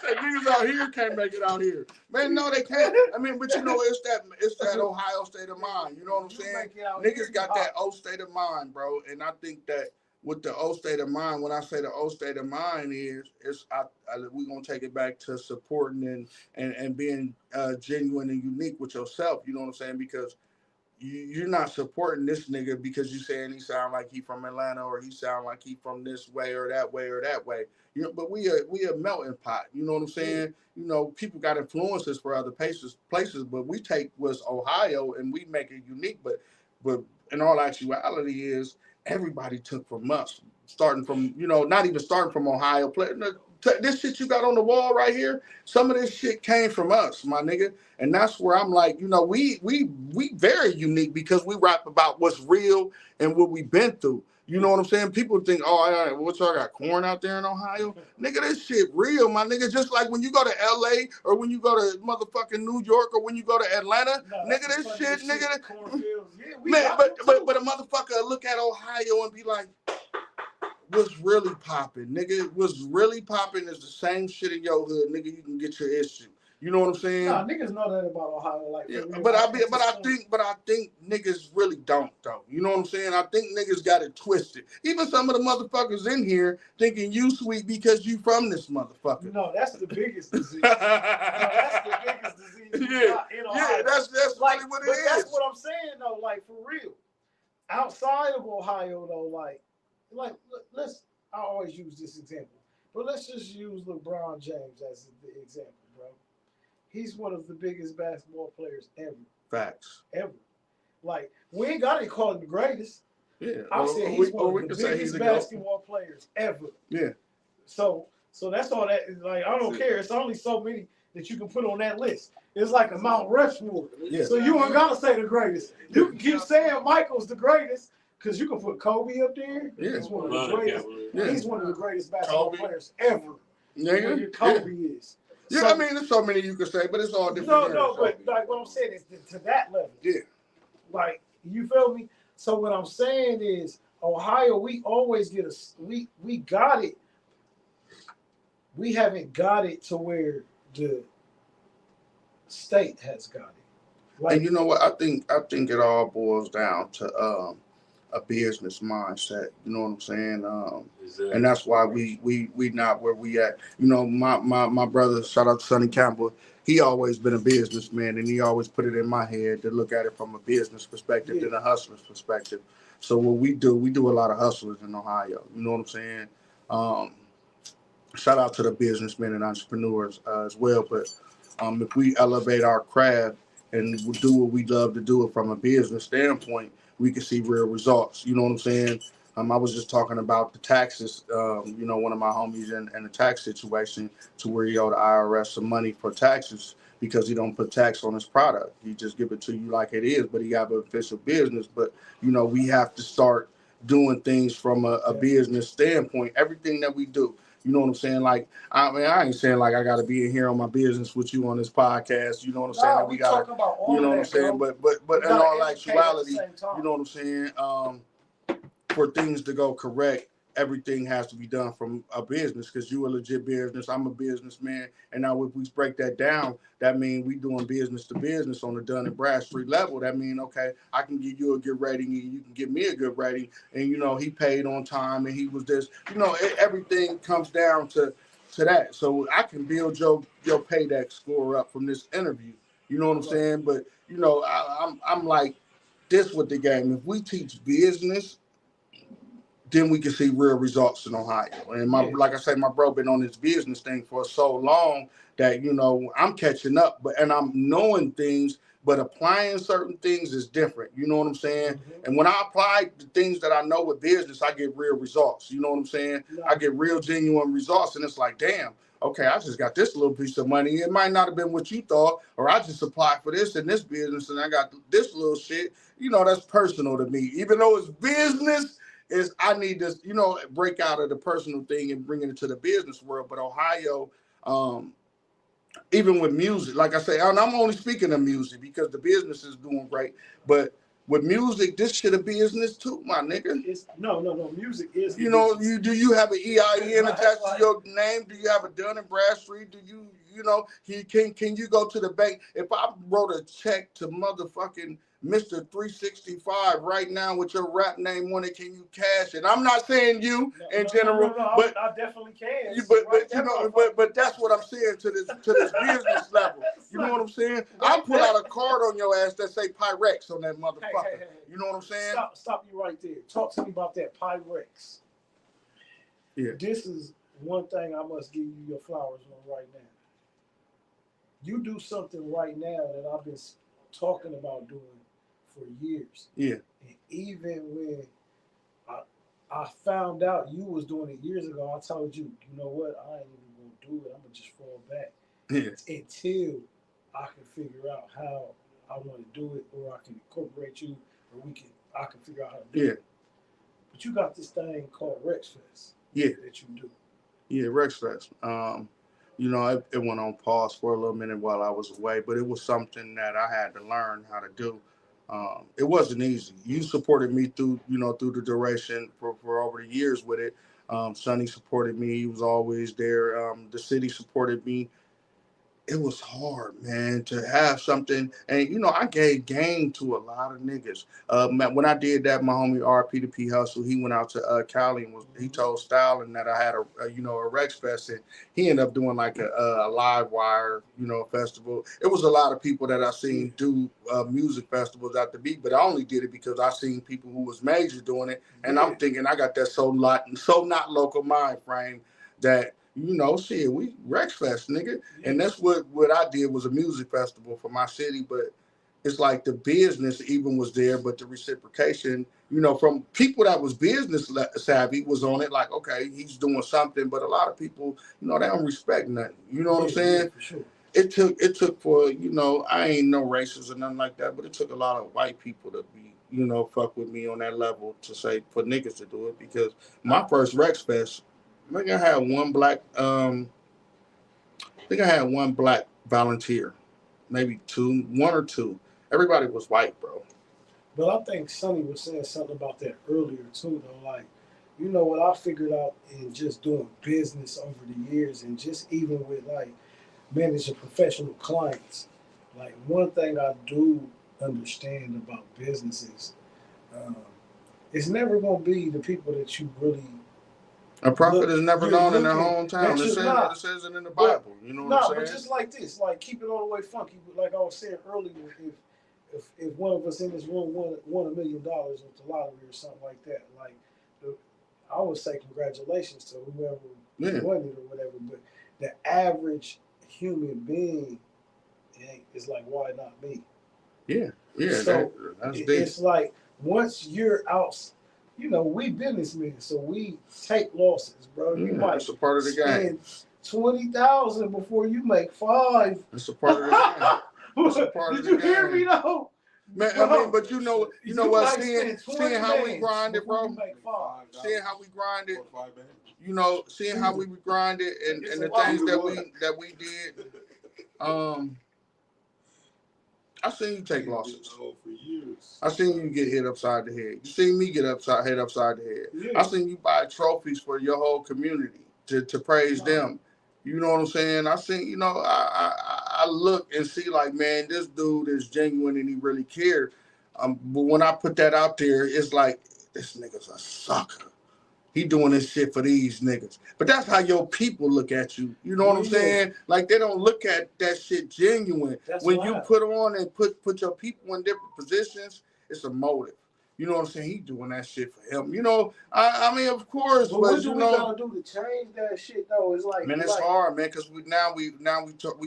Niggas out here can't make it out here. Man, no, they can't. I mean, but you know, it's that Ohio state of mind. You know what I'm saying? Niggas got that old state of mind, bro. And I think that with the old state of mind, when I say the old state of mind we're gonna take it back to supporting and being genuine and unique with yourself. You know what I'm saying? Because you're not supporting this nigga because you saying he sound like he from Atlanta or he sound like he from this way or that way or that way. You know, but we a melting pot. You know what I'm saying? You know, people got influences for other places, but we take what's Ohio and we make it unique. But in all actuality is everybody took from us, starting from, you know, not even starting from Ohio. This shit you got on the wall right here, some of this shit came from us, my nigga. And that's where I'm like, you know, we very unique because we rap about what's real and what we've been through. You know what I'm saying? People think, oh, what y'all got corn out there in Ohio? Nigga, this shit real, my nigga. Just like when you go to LA or when you go to motherfucking New York or when you go to Atlanta, nigga, this shit, nigga. Man, but a motherfucker look at Ohio and be like, what's really popping, nigga? What's really popping is the same shit in your hood, nigga. You can get your issue. You know what I'm saying? Nah, niggas know that about Ohio. Like, yeah, but I think niggas really don't though. You know what I'm saying? I think niggas got it twisted. Even some of the motherfuckers in here thinking you sweet because you from this motherfucker. No, that's the biggest disease. That's the biggest disease. In Ohio. Yeah, that's like, really what it is. That's what I'm saying though. Like for real, outside of Ohio though, like I always use this example, but let's just use LeBron James as the example, bro. He's one of the biggest basketball players ever. Facts. Ever. Like, we ain't got to call him the greatest. Yeah. I'll say he's one of the biggest basketball players ever. Yeah. So that's all that is. Like, I don't care. It's only so many that you can put on that list. It's like a Mount Rushmore. Yeah. So you ain't got to say the greatest. You can keep saying Michael's the greatest because you can put Kobe up there. Yeah. He's one of the greatest. Yeah. He's one of the greatest basketball players ever. Nigga. Kobe is. Yeah, so, I mean, there's so many you could say, but it's all different. No, but like what I'm saying is to that level. Yeah. Like, you feel me? So what I'm saying is, Ohio, we always get we got it. We haven't got it to where the state has got it. Like, and you know what? I think it all boils down to a business mindset. You know what I'm saying? And that's why we not where we at. You know, my brother, shout out to Sonny Campbell, he always been a businessman, and he always put it in my head to look at it from a business perspective than a hustler's perspective. So what we do a lot of hustlers in Ohio. You know what I'm saying? Um, Shout out to the businessmen and entrepreneurs as well. But if we elevate our craft and we do what we love to do it from a business standpoint, we can see real results. You know what I'm saying? I was just talking about the taxes. One of my homies in a tax situation to where he owed the IRS some money for taxes because he don't put tax on his product. He just give it to you like it is, but he have an official business. But we have to start doing things from a business standpoint. Everything that we do. You know what I'm saying? Like, I mean, I ain't saying like I got to be in here on my business with you on this podcast. You know what I'm saying? No, we talking about all you know of what I'm that, saying? bro. But in all actuality, you you know what I'm saying? For things to go correct, everything has to be done from a business because you a legit business. I'm a businessman. And now if we break that down, that means we doing business to business on the Dun and Bradstreet level. That means, okay, I can give you a good rating and you can give me a good rating. And, he paid on time and he was this, everything comes down to that. So I can build your payback score up from this interview. You know what I'm saying? But, I'm like this with the game. If we teach business, then we can see real results in Ohio. And like I say, my bro been on this business thing for so long that, I'm catching up, and I'm knowing things, but applying certain things is different. You know what I'm saying? Mm-hmm. And when I apply the things that I know with business, I get real results. You know what I'm saying? Yeah. I get real genuine results. And it's like, damn, okay, I just got this little piece of money. It might not have been what you thought, or I just applied for this in this business and I got this little shit. That's personal to me. Even though it's business, is I need to, break out of the personal thing and bring it into the business world. But Ohio, even with music, like I say, and I'm only speaking of music because the business is doing great. But with music, this shit a business too, my nigga. No. Music is. Do you have an EIN attached to your name? Do you have a Dun and Bradstreet? Do you, can you go to the bank? If I wrote a check to motherfucking Mr. 365 right now with your rap name on it, can you cash it? I'm not saying you in general, but I definitely can. But that's what I'm saying to this business level. You know what I'm saying? I'll pull out a card on your ass that say Piwreckz on that motherfucker. Hey. You know what I'm saying? Stop you right there. Talk to me about that Piwreckz. Yeah. This is one thing I must give you your flowers on right now. You do something right now that I've been talking about doing for years. Yeah. And even when I found out you was doing it years ago, I told you, you know what, I ain't even gonna do it. I'm gonna just fall back. Yeah. Until I can figure out how I want to do it, or I can incorporate you, or I can figure out how to do it. But you got this thing called Rex Fest. Yeah. That you do. Yeah, Rex Fest. It went on pause for a little minute while I was away, but it was something that I had to learn how to do. It wasn't easy. You supported me through the duration for over the years with it. Sonny supported me. He was always there. The city supported me. It was hard, man, to have something. And, I gave game to a lot of niggas. When I did that, my homie RP to P Hustle, he went out to Cali and he told Styling that I had a Rex Fest. And he ended up doing like a live wire, festival. It was a lot of people that I seen do music festivals at the beat, but I only did it because I seen people who was major doing it. And I'm thinking I got that so not local mind frame that, shit, we Rex Fest, nigga. Yeah. And that's what I did was a music festival for my city. But it's like the business even was there, but the reciprocation, from people that was business savvy was on it. Like, okay, he's doing something, but a lot of people, they don't respect nothing. You know what I'm saying? Yeah, for sure. It took for, I ain't no racist or nothing like that, but it took a lot of white people to be, fuck with me on that level to say for niggas to do it, because my first Rex Fest, I think I had one black volunteer, maybe one or two. Everybody was white, bro. But I think Sonny was saying something about that earlier too, though. Like, what I figured out in just doing business over the years, and just even with like managing professional clients. Like, one thing I do understand about business is it's never going to be the people that you really. A prophet is never known in their hometown. It says it in the Bible. You know what I'm saying? But just like this, like, keep it all the way funky. Like I was saying earlier, if one of us in this room won $1 million with the lottery or something like that, like I would say congratulations to whoever Yeah. won it or whatever. But the average human being is like, why not me? Yeah, yeah, So that's deep. it's like once you're out, we businessmen, so we take losses, bro. You might That's a part of the game. spend 20,000 before you make 5. That's a part of the game. That's a part Did of the you hear me game. though? Man, Bro, I mean, but you know what? might Seeing spend 20 how we bands grind it, before bro. you make 5. Seeing how we grind it. 4 or 5 bands. You know, seeing how we grind it and It's the a lot. things that we did. I seen you take losses. For years. I seen you get hit upside the head. You seen me get hit upside the head. Yeah. I seen you buy trophies for your whole community to praise them. You know what I'm saying? I seen, I look and see like, man, this dude is genuine and he really cared. But when I put that out there, it's like, this nigga's a sucker. He doing this shit for these niggas. But that's how your people look at you. You know what I'm saying? Like they don't look at that shit genuine. That's when wild. you put on and put your people in different positions, it's a motive. You know what I'm saying? He doing that shit for him. I mean, of course, but what do we gotta do to change that shit though? It's like, man, it's hard, man, because we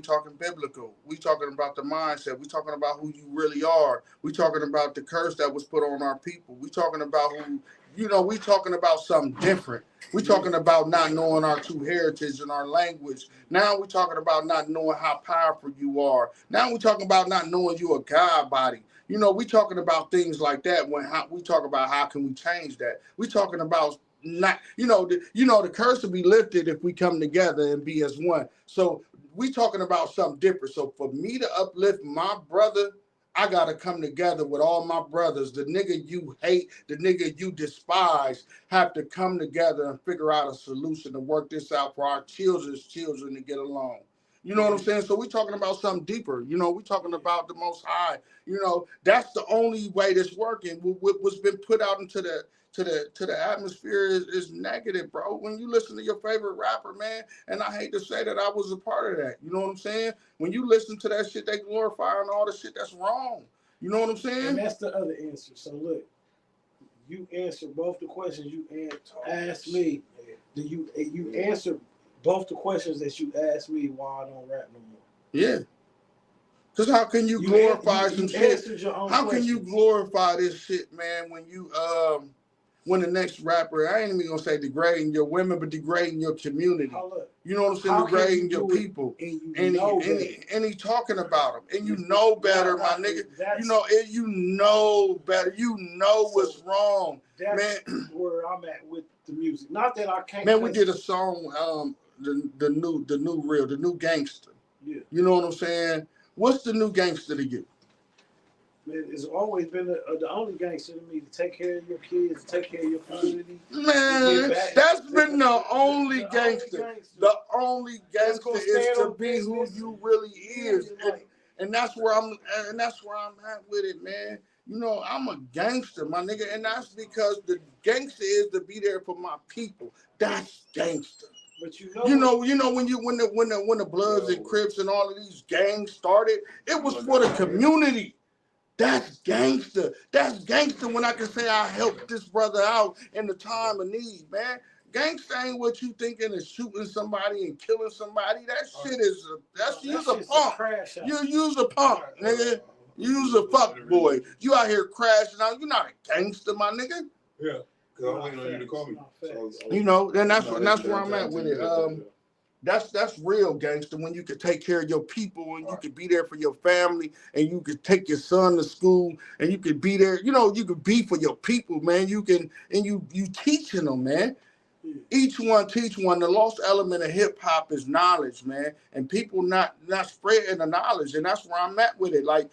talking biblical. We talking about the mindset. We talking about who you really are. We talking about the curse that was put on our people. We talking about who. We talking about something different. We talking about not knowing our true heritage and our language. Now we talking about not knowing how powerful you are. Now we talking about not knowing you a God body. We talking about things like that we talk about how can we change that. We talking about not, the curse will be lifted if we come together and be as one. So we talking about something different. So for me to uplift my brother, I gotta come together with all my brothers. The nigga you hate, the nigga you despise, have to come together and figure out a solution to work this out for our children's children to get along. You know what I'm saying? So we talking about something deeper. We talking about the Most High. That's the only way that's working. What's been put out into the atmosphere is negative, bro. When you listen to your favorite rapper, man, and I hate to say that I was a part of that. You know what I'm saying? When you listen to that shit, they glorifying all the shit that's wrong. You know what I'm saying? And that's the other answer. So look, you answered both the questions you asked me. You answered both the questions that you asked me why I don't rap no more. Yeah. Because how can you glorify some shit? How can you glorify this shit, man, when the next rapper, I ain't even gonna say degrading your women, but degrading your community. You know what I'm saying? Degrading your people. And he talking about them. And you know better, my nigga. You know better. You know what's wrong. That's where I'm at with the music. Not that I can't. Man, we did a song, the new gangster. Yeah. You know what I'm saying? What's the new gangster to you? Man, it's always been the only gangster to me to take care of your kids, take care of your community. Man, that's been the only gangster. The only gangster is to be who you really is, and that's where I'm at with it, man. I'm a gangster, my nigga, and that's because the gangster is to be there for my people. That's gangster. But when the Bloods and Crips and all of these gangs started, it was for the community. That's gangster. That's gangster when I can say I helped this brother out in the time of need, man. Gangster ain't what you thinking is shooting somebody and killing somebody. That shit is use a pump. You use a pump, nigga. Use a fuck boy. You out here crashing out. You're not a gangster, my nigga. Yeah. Cause I'm waiting on you to call me. Then that's where I'm at with it. That's real gangster when you can take care of your people and you can be there for your family and you can take your son to school and you can be there. You can be for your people, man. You teaching them, man. Each one teach one. The lost element of hip hop is knowledge, man, and people not spreading the knowledge, and that's where I'm at with it. Like,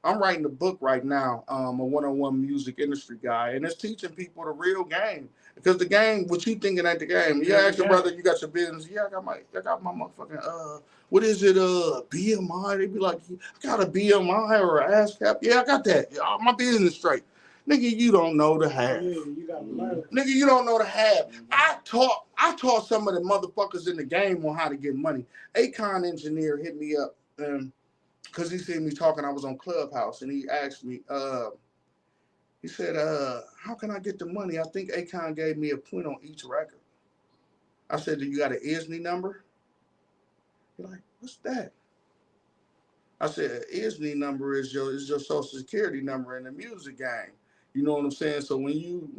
I'm writing a book right now, a one-on-one music industry guy, and it's teaching people the real game. Because the game, what you thinking at the game? You ask your brother, you got your business. Yeah, I got my motherfucking what is it? BMI. They be like, I got a BMI or an ASCAP. Yeah, I got that. My business straight. Nigga, you don't know the half. Yeah, you gotta learn. Nigga, you don't know the half. I taught some of the motherfuckers in the game on how to get money. Akon engineer hit me up because he seen me talking. I was on Clubhouse and he asked me, He said, how can I get the money? I think Akon gave me a point on each record. I said, do you got an ISNY number? He's like, what's that? I said, ISNY number is your social security number in the music game. You know what I'm saying? So when you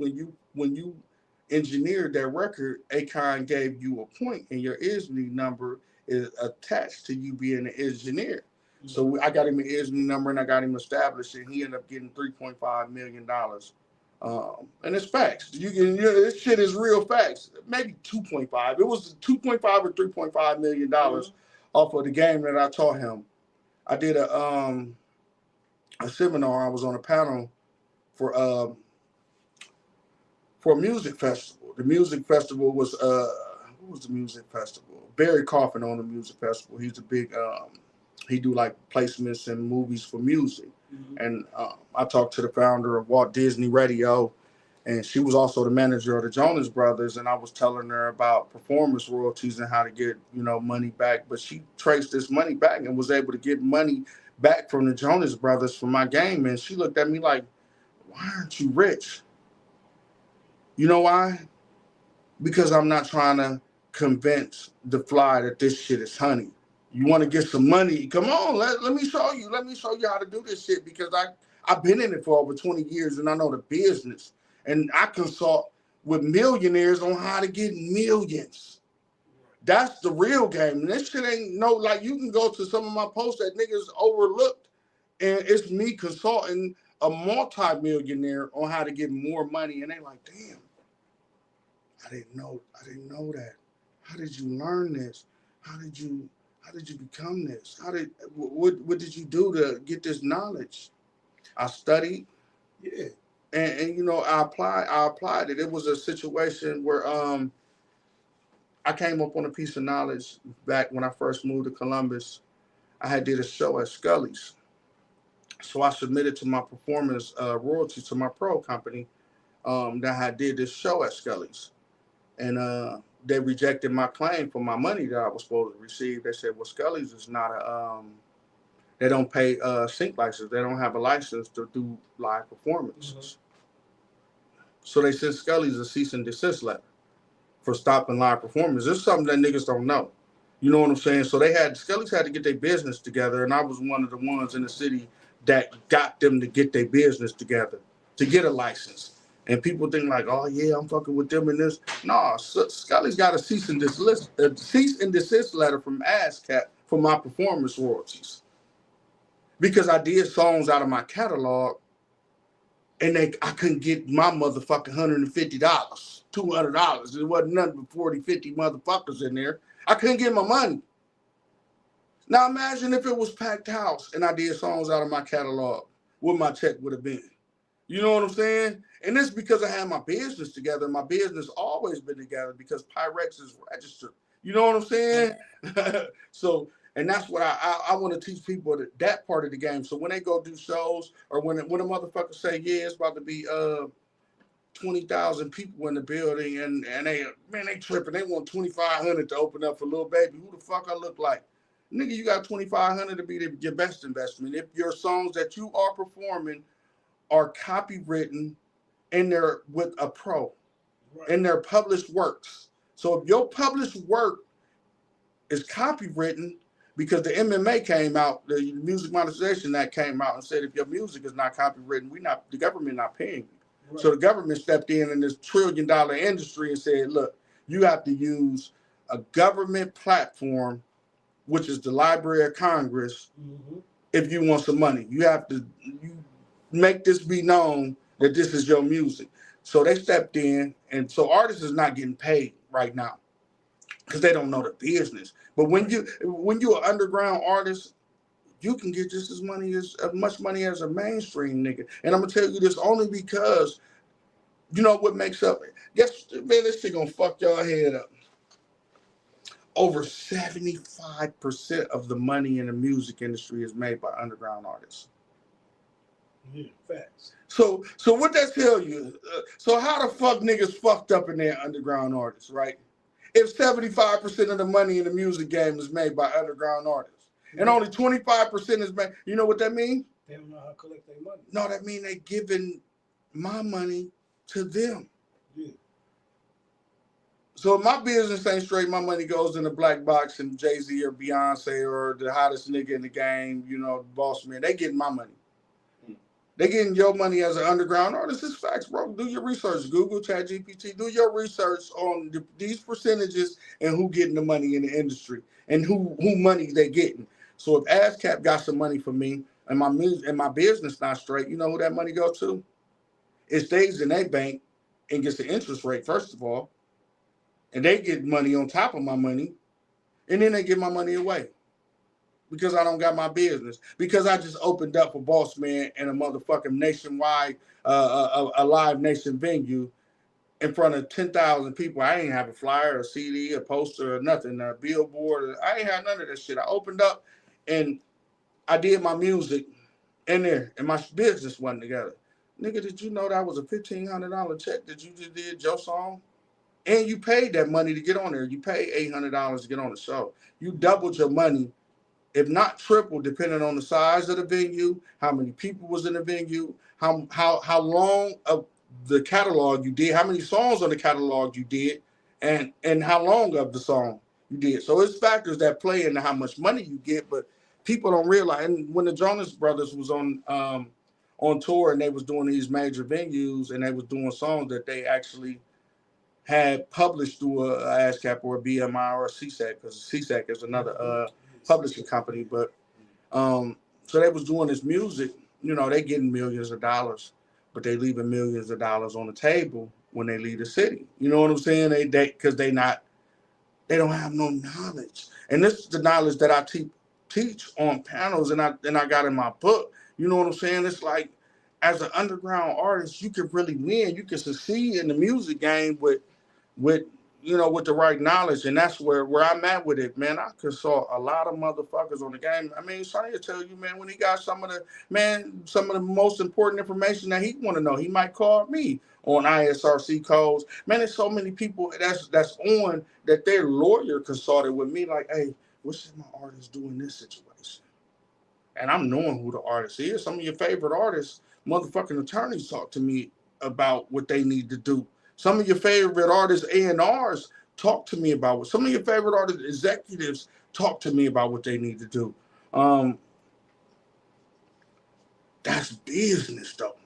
engineered that record, Akon gave you a point, and your ISNY number is attached to you being an engineer. So I got him an ISNY number, and I got him established, and he ended up getting $3.5 million. And it's facts. This shit is real facts. Maybe 2.5. It was 2.5 or $3.5 million off of the game that I taught him. I did a seminar. I was on a panel for a music festival. The music festival was what was the music festival? Barry Coffin on the music festival. He's a big he do like placements and movies for music. And I talked to the founder of Walt Disney Radio, and she was also the manager of the Jonas Brothers. And I was telling her about performance royalties and how to get, money back. But she traced this money back and was able to get money back from the Jonas Brothers for my game. And she looked at me like, why aren't you rich? You know why? Because I'm not trying to convince the fly that this shit is honey. You want to get some money? Come on, let me show you. Let me show you how to do this shit, because I've been in it for over 20 years and I know the business. And I consult with millionaires on how to get millions. That's the real game. And this shit ain't you can go to some of my posts that niggas overlooked, and it's me consulting a multi-millionaire on how to get more money. And they like, damn, I didn't know that. How did you learn this? How did you become this? What did you do to get this knowledge? I studied. Yeah. And I applied it. It was a situation where I came up on a piece of knowledge back when I first moved to Columbus. I had did a show at Scully's. So I submitted to my performance royalty to my pro company that I did this show at Scully's. And they rejected my claim for my money that I was supposed to receive. They said, well, Scully's is not they don't pay sync license. They don't have a license to do live performances. So they sent Scully's a cease and desist letter for stopping live performances. This is something that niggas don't know. You know what I'm saying? So Scully's had to get their business together, and I was one of the ones in the city that got them to get their business together, to get a license. And people think like, oh yeah, I'm fucking with them in this. No, Scully's got a cease and desist letter from ASCAP for my performance royalties, because I did songs out of my catalog, and I couldn't get my motherfucking $150, $200. There wasn't nothing but 40, 50 motherfuckers in there. I couldn't get my money. Now imagine if it was packed house and I did songs out of my catalog, what my check would have been. You know what I'm saying? And it's because I had my business together. My business always been together because Piwreckz is registered. You know what I'm saying? So, and that's what I want to teach people, that part of the game. So when they go do shows, or when a motherfucker say, yeah, it's about to be 20,000 people in the building, and they tripping. They want 2,500 to open up for Lil Baby. Who the fuck I look like? Nigga, you got 2,500 to be your best investment. If your songs that you are performing are copywritten and they're with a pro, right, and they're published works. So if your published work is copywritten, because the MMA came out, the Music Monetization Act came out and said if your music is not copywritten, the government not paying you. Right. So the government stepped in this $1 trillion industry and said, look, you have to use a government platform, which is the Library of Congress, if you want some money. You have to make this be known that this is your music. So they stepped in, and so artists is not getting paid right now because they don't know the business. But when you're an underground artist, you can get just as much money as a mainstream nigga. And I'm gonna tell you this only because you know what makes up. Yes, man, this shit gonna fuck y'all head up. Over 75% of the money in the music industry is made by underground artists. Yeah, facts. So what that tell you? So how the fuck niggas fucked up in their underground artists, right? If 75% of the money in the music game is made by underground artists, and only 25% is made, you know what that means? They don't know how to collect their money. No, that means they giving my money to them. Yeah. So if my business ain't straight, my money goes in the black box and Jay-Z or Beyonce or the hottest nigga in the game, you know, boss man, they getting my money. They getting your money as an underground artist. It's facts, bro. Do your research. Google, ChatGPT. Do your research on these percentages and who getting the money in the industry and who money they getting. So if ASCAP got some money for me and my business not straight, you know who that money goes to? It stays in their bank and gets the interest rate, first of all. And they get money on top of my money. And then they give my money away. Because I don't got my business. Because I just opened up a Boss Man in a motherfucking nationwide, a Live Nation venue in front of 10,000 people. I ain't have a flyer, a CD, a poster, or nothing, a billboard. I ain't had none of that shit. I opened up and I did my music in there, and my business wasn't together. Nigga, did you know that was a $1,500 check that you just did your song? And you paid that money to get on there. You paid $800 to get on the show. You doubled your money, if not triple, depending on the size of the venue, how many people was in the venue, how long of the catalog you did, how many songs on the catalog you did, and how long of the song you did. So it's factors that play into how much money you get, but people don't realize. And when the Jonas Brothers was on tour and they was doing these major venues and they was doing songs that they actually had published through a ASCAP or a BMI or a CSAC, because CSAC is another publishing company. But so they was doing this music, you know, they getting millions of dollars, but they leaving millions of dollars on the table when they leave the city. You know what I'm saying? They because they don't have no knowledge. And this is the knowledge that I teach on panels and I got in my book. You know what I'm saying? It's like, as an underground artist, you can really win. You can succeed in the music game with with the right knowledge, and that's where I'm at with it, man. I consult a lot of motherfuckers on the game. I mean, Sonny will tell you, man, when he got some of the most important information that he want to know, he might call me on ISRC codes. Man, there's so many people that's on that their lawyer consulted with me, like, hey, what should my artist do in this situation? And I'm knowing who the artist is. Some of your favorite artists, motherfucking attorneys talk to me about what they need to do. Some of your favorite artists, A&Rs, talk to me about what. Some of your favorite artists, executives, talk to me about what they need to do. That's business, though.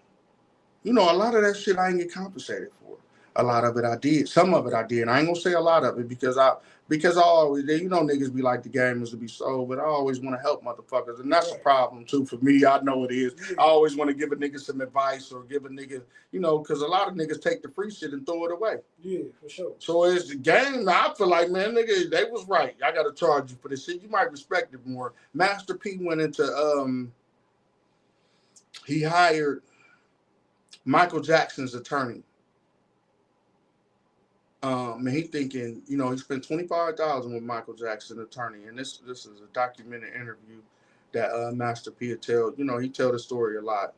You know, a lot of that shit I ain't get compensated for. A lot of it I did. Some of it I did. I ain't gonna say a lot of it because I always, you know, niggas be like the game is to be sold, but I always want to help motherfuckers, and that's a problem too for me. I know it is. I always want to give a nigga some advice or give a nigga, you know, because a lot of niggas take the free shit and throw it away. Yeah, for sure. So it's the game. Now I feel like, man, nigga, they was right. I gotta charge you for this shit. You might respect it more. Master P went into he hired Michael Jackson's attorney. And he thinking, you know, he spent $25,000 with Michael Jackson attorney, and this is a documented interview that Master P tell. You know, he tell the story a lot.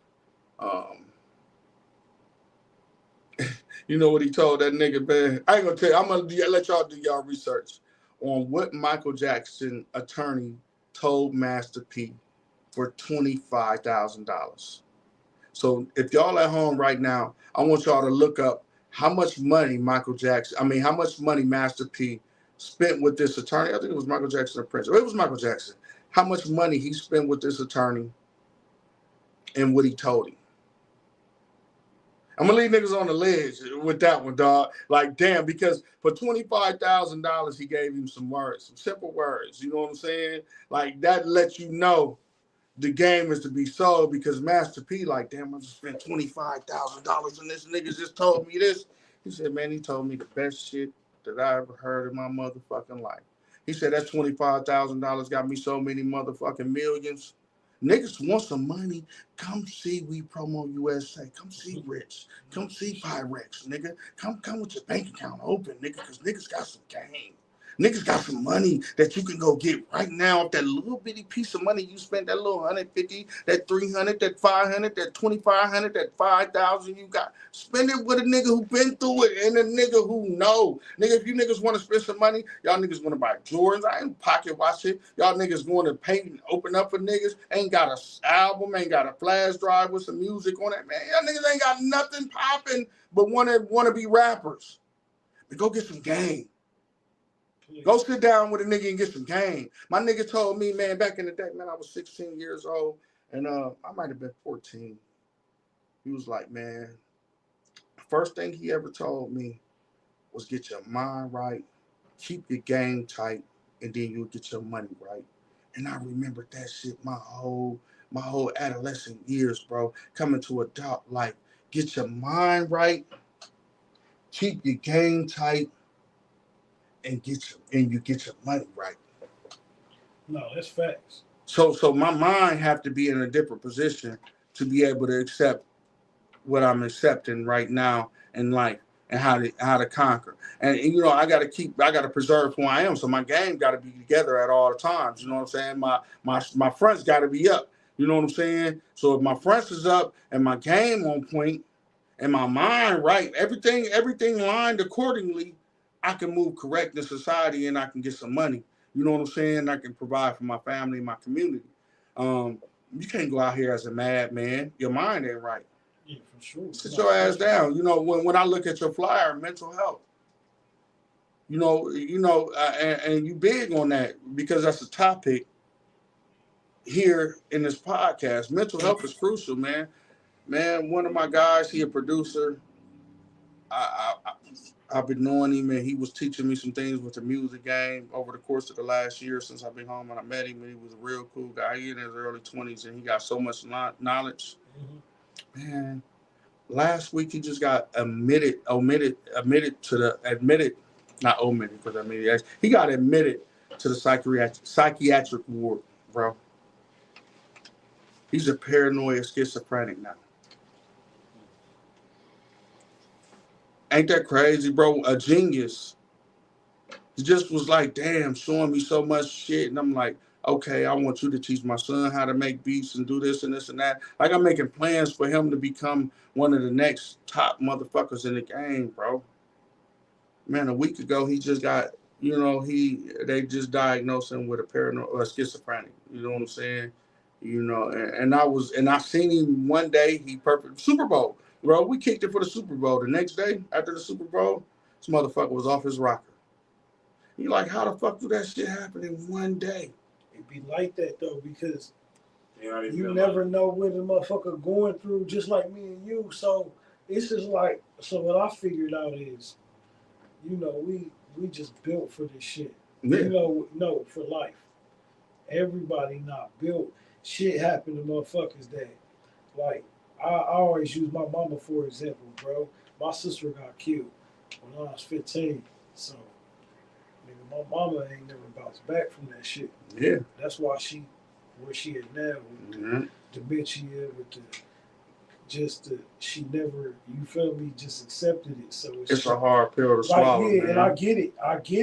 You know what he told that nigga, man? I ain't gonna tell you. I'm gonna let y'all do y'all research on what Michael Jackson attorney told Master P for $25,000. So if y'all at home right now, I want y'all to look up how much money how much money Master P spent with this attorney. I think it was Michael Jackson or Prince. It was Michael Jackson. How much money he spent with this attorney and what he told him. I'm gonna leave niggas on the ledge with that one, dog. Like, damn, because for $25,000, he gave him some words, some simple words. You know what I'm saying? Like, that lets you know the game is to be sold, because Master P, like, damn, I just spent $25,000 and this nigga just told me this. He said, man, he told me the best shit that I ever heard in my motherfucking life. He said that $25,000 got me so many motherfucking millions. Niggas want some money. Come see We Promo USA. Come see Rich. Come see Piwreckz, nigga. Come with your bank account open, nigga, because niggas got some game. Niggas got some money that you can go get right now. If that little bitty piece of money you spent, that little 150, that 300, that 500, that 2,500, that 5,000 you got, spend it with a nigga who been through it and a nigga who know. Nigga, if you niggas want to spend some money, y'all niggas want to buy Jordans. I ain't pocket watch it. Y'all niggas going to paint and open up for niggas. Ain't got a album, ain't got a flash drive with some music on it. Man, y'all niggas ain't got nothing popping but want to be rappers. But go get some game. Go sit down with a nigga and get some game. My nigga told me, man, back in the day, man, I was 16 years old, and I might have been 14. He was like, man, first thing he ever told me was get your mind right, keep your game tight, and then you'll get your money right. And I remembered that shit my whole adolescent years, bro. Coming to adult life, get your mind right, keep your game tight, and you get your money right. No, that's facts. So my mind have to be in a different position to be able to accept what I'm accepting right now in life and how to conquer. And you know, I gotta preserve who I am. So my game gotta be together at all times. You know what I'm saying? My fronts gotta be up. You know what I'm saying? So if my fronts is up and my game on point and my mind right, everything lined accordingly, I can move correct in society and I can get some money. You know what I'm saying? I can provide for my family and my community. You can't go out here as a madman. Your mind ain't right. Yeah, for sure. Sit your ass down. You know, when I look at your flyer, mental health. And you big on that because that's a topic here in this podcast. Mental health is crucial, man. Man, one of my guys, he a producer. I've been knowing him, and he was teaching me some things with the music game over the course of the last year since I've been home. And I met him, and he was a real cool guy. He in his early 20s, and he got so much knowledge. Mm-hmm. Man, last week he just got admitted to the psychiatric ward, bro. He's a paranoid schizophrenic now. Ain't that crazy, bro? A genius. He just was like, damn, showing me so much shit. And I'm like, okay, I want you to teach my son how to make beats and do this and this and that. Like, I'm making plans for him to become one of the next top motherfuckers in the game, bro. Man, a week ago, he just got, they just diagnosed him with a paranoid or schizophrenic. You know what I'm saying? You know, and I seen him one day, Super Bowl. Bro, we kicked it for the Super Bowl. The next day, after the Super Bowl, this motherfucker was off his rocker. You like, how the fuck do that shit happen in one day? It be like that, though, because you never know what the motherfucker going through, just like me and you. So it's just like, so what I figured out is, we just built for this shit. Yeah. No, for life. Everybody not built. Shit happen to motherfuckers that, like, I always use my mama for example, bro. My sister got killed when I was 15. So, nigga, my mama ain't never bounced back from that shit. Yeah. That's why where she is now with the dementia, with she never, you feel me, just accepted it. So it's a hard pill to swallow. Yeah, man. And I get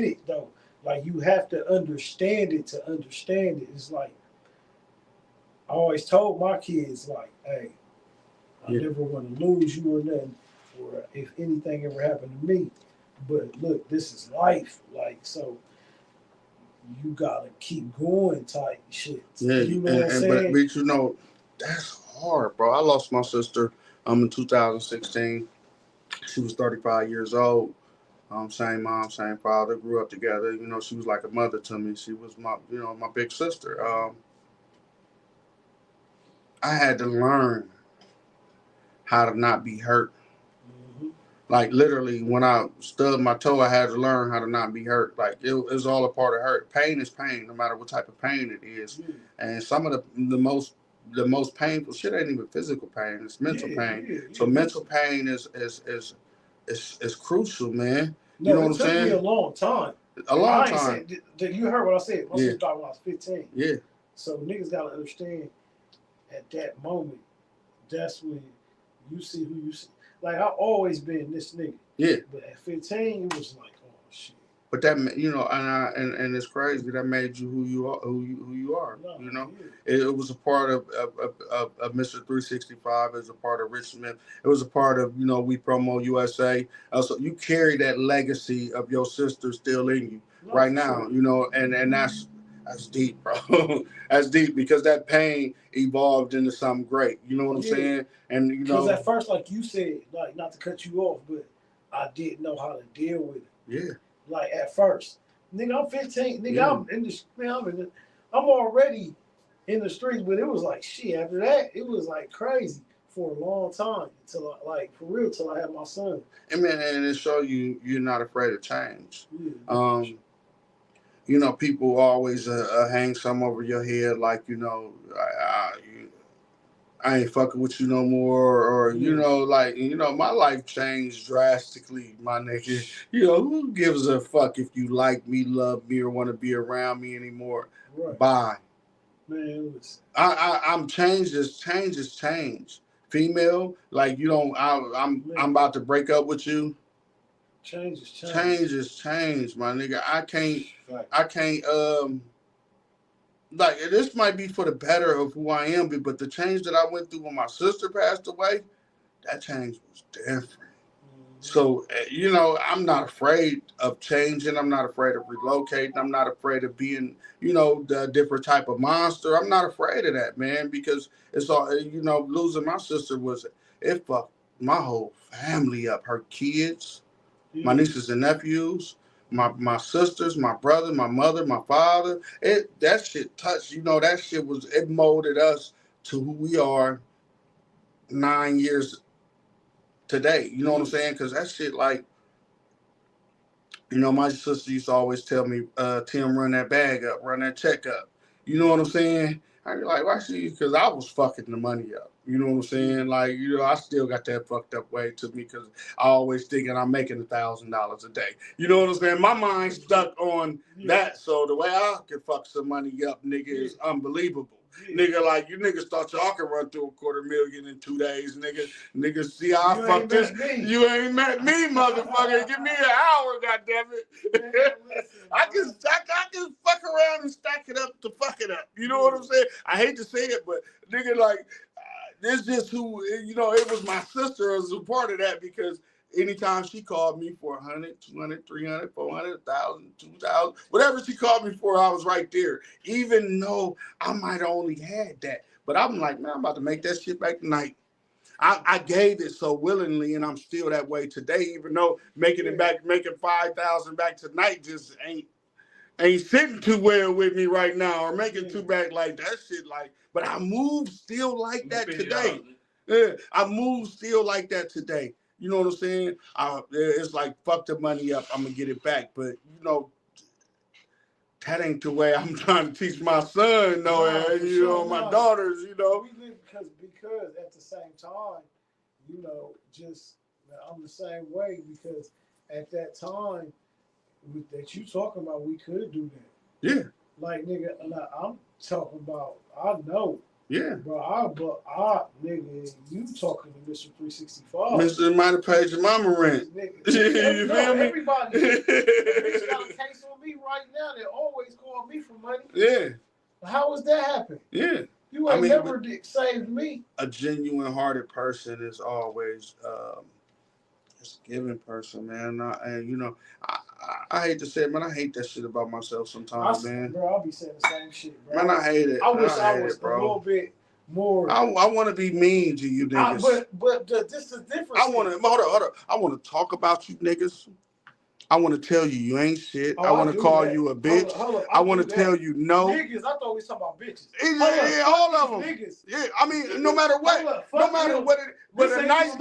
it though. Like, you have to understand it to understand it. It's like, I always told my kids, like, hey, I never want to lose you or nothing, or if anything ever happened to me. But look, this is life. Like, so you gotta keep going type shit. Yeah, you know what I'm saying? But that's hard, bro. I lost my sister in 2016. She was 35 years old. Same mom, same father, grew up together. You know, she was like a mother to me. She was my big sister. I had to learn how to not be hurt. Mm-hmm. Like, literally, when I stubbed my toe, I had to learn how to not be hurt. Like, it was all a part of hurt. Pain is pain, no matter what type of pain it is. Mm-hmm. And some of the most painful shit ain't even physical pain; it's mental pain. Yeah. So mental pain is crucial, man. No, you know what I'm saying? It took me a long time. A long time. You heard what I said. My sister died when I was 15. Yeah. So niggas gotta understand, at that moment, that's when you see who you see. Like, I've always been this nigga. Yeah. But at 15, it was like, oh shit. But that, you know, and it's crazy that made you who you are, who you are. No, You know, yeah. it was a part of Mr. 365. It was a part of Richmond. It was a part of, you know, We Promo USA. So you carry that legacy of your sister still in you No, right for now. sure. You know, and that's deep, bro. That's deep because that pain evolved into something great. You know what I'm Yeah. saying? And you Because know, at first, like you said, like not to cut you off, but I didn't know how to deal with it. yeah. Like at first, nigga, I'm 15. Nigga, Yeah. I'm in the man, I'm already in the streets, but it was like shit. After that, it was like crazy for a long time until I like for real till I had my son. And man, and it show you you're not afraid of change. Yeah. You know, people always hang some over your head, like, you know, I ain't fucking with you no more, or Yeah. you know, like, you know, my life changed drastically, my nigga. You know, who gives a fuck if you like me, love me, or want to be around me anymore? Right. Bye. Man, listen. I'm changed. Change is change. Female, like you don't. I'm about to break up with you. Change is change. Change is change, my nigga. I can't. Like this might be for the better of who I am, but the change that I went through when my sister passed away, that change was different. So, you know, I'm not afraid of changing. I'm not afraid of relocating. I'm not afraid of being, you know, the different type of monster. I'm not afraid of that, man, because it's all, you know, losing my sister it fucked my whole family up. Her kids, my nieces and nephews, my sisters, my brother, my mother, my father. That shit touched, you know, it molded us to who we are 9 years today. You know what I'm saying? Because that shit, like, you know, my sister used to always tell me, Tim, run that bag up, run that check up. You know what I'm saying? I be like, why she? Because I was fucking the money up. You know what I'm saying? Like, you know, I still got that fucked up way to me because I always thinking I'm making $1,000 a day. You know what I'm saying? My mind's stuck on that. So the way I can fuck some money up, nigga, is unbelievable. Nigga, like, you niggas thought y'all could run through $250,000 in 2 days, nigga. Niggas, see how I fucked this? You ain't met me, motherfucker. Give me an hour, goddammit. I can fuck around and stack it up to fuck it up. You know what I'm saying? I hate to say it, but nigga, like, this just who, you know, it was my sister as a part of that because anytime she called me for 100, 200, 300, 400, 1,000, 2,000, whatever she called me for, I was right there. Even though I might have only had that. But I'm like, man, I'm about to make that shit back tonight. I gave it so willingly, and I'm still that way today, even though making 5,000 back tonight just ain't sitting too well with me right now, or making too back like that shit. Like, but I move still like that today. Yeah, I move still like that today. You know what I'm saying? It's like fuck the money up, I'm gonna get it back. But you know, that ain't the way I'm trying to teach my son, my daughters, you know. Because at the same time, you know, just I'm the same way because at that time that you talking about, we could do that. Yeah. Like nigga, I'm talking about. I know. Yeah. Bro, nigga, you talking to Mr. 365. Mr. Might have paid your mama rent. You feel me? Everybody. Bitch got a case on me right now. They always call me for money. Yeah. How was that happen? Yeah. You ain't never saved me. A genuine-hearted person is always just a giving person, man. And you know, I hate to say it, man. I hate that shit about myself sometimes, man. Bro, I'll be saying the same shit, bro. Man, I hate it. I wish I was a little bit more. I want to be mean to you niggas. But this is different. Hold on. I want to talk about you niggas. I want to tell you ain't shit. I want to call you a bitch. Hold up, I want to tell you no. Niggas, I thought we was talking about bitches. Yeah, all of them. Niggas. Yeah, I mean, no matter what, but a nice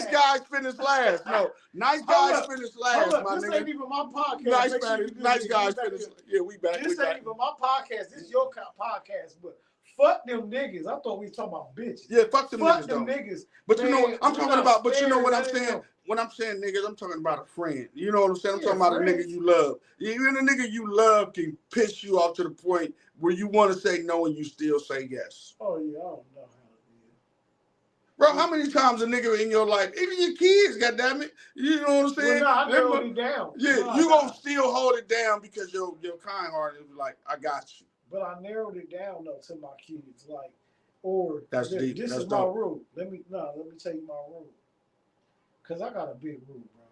guys finish last. No, nice guys finish last, my this nigga. ain't even my podcast. Nice guys finish. Yeah, we back. This ain't even my podcast. This is your podcast, but fuck them niggas. I thought we was talking about bitches. Yeah, fuck them niggas. But man, you know what I'm talking about. But you know what I'm saying? When I'm saying niggas, I'm talking about a friend. You know what I'm saying? I'm talking about a nigga you love. Even a nigga you love can piss you off to the point where you want to say no and you still say yes. Oh, yeah, I don't know how to do it. Bro, how many times a nigga in your life, even your kids, goddammit, you know what I'm saying? Well, no, I narrowed it down. Yeah, no, you gonna still hold it down because your kind heart is like, I got you. But I narrowed it down though to my kids, like, or That's deep. This That's is dope. my rule. Let me tell you my rule, cause I got a big rule, bro,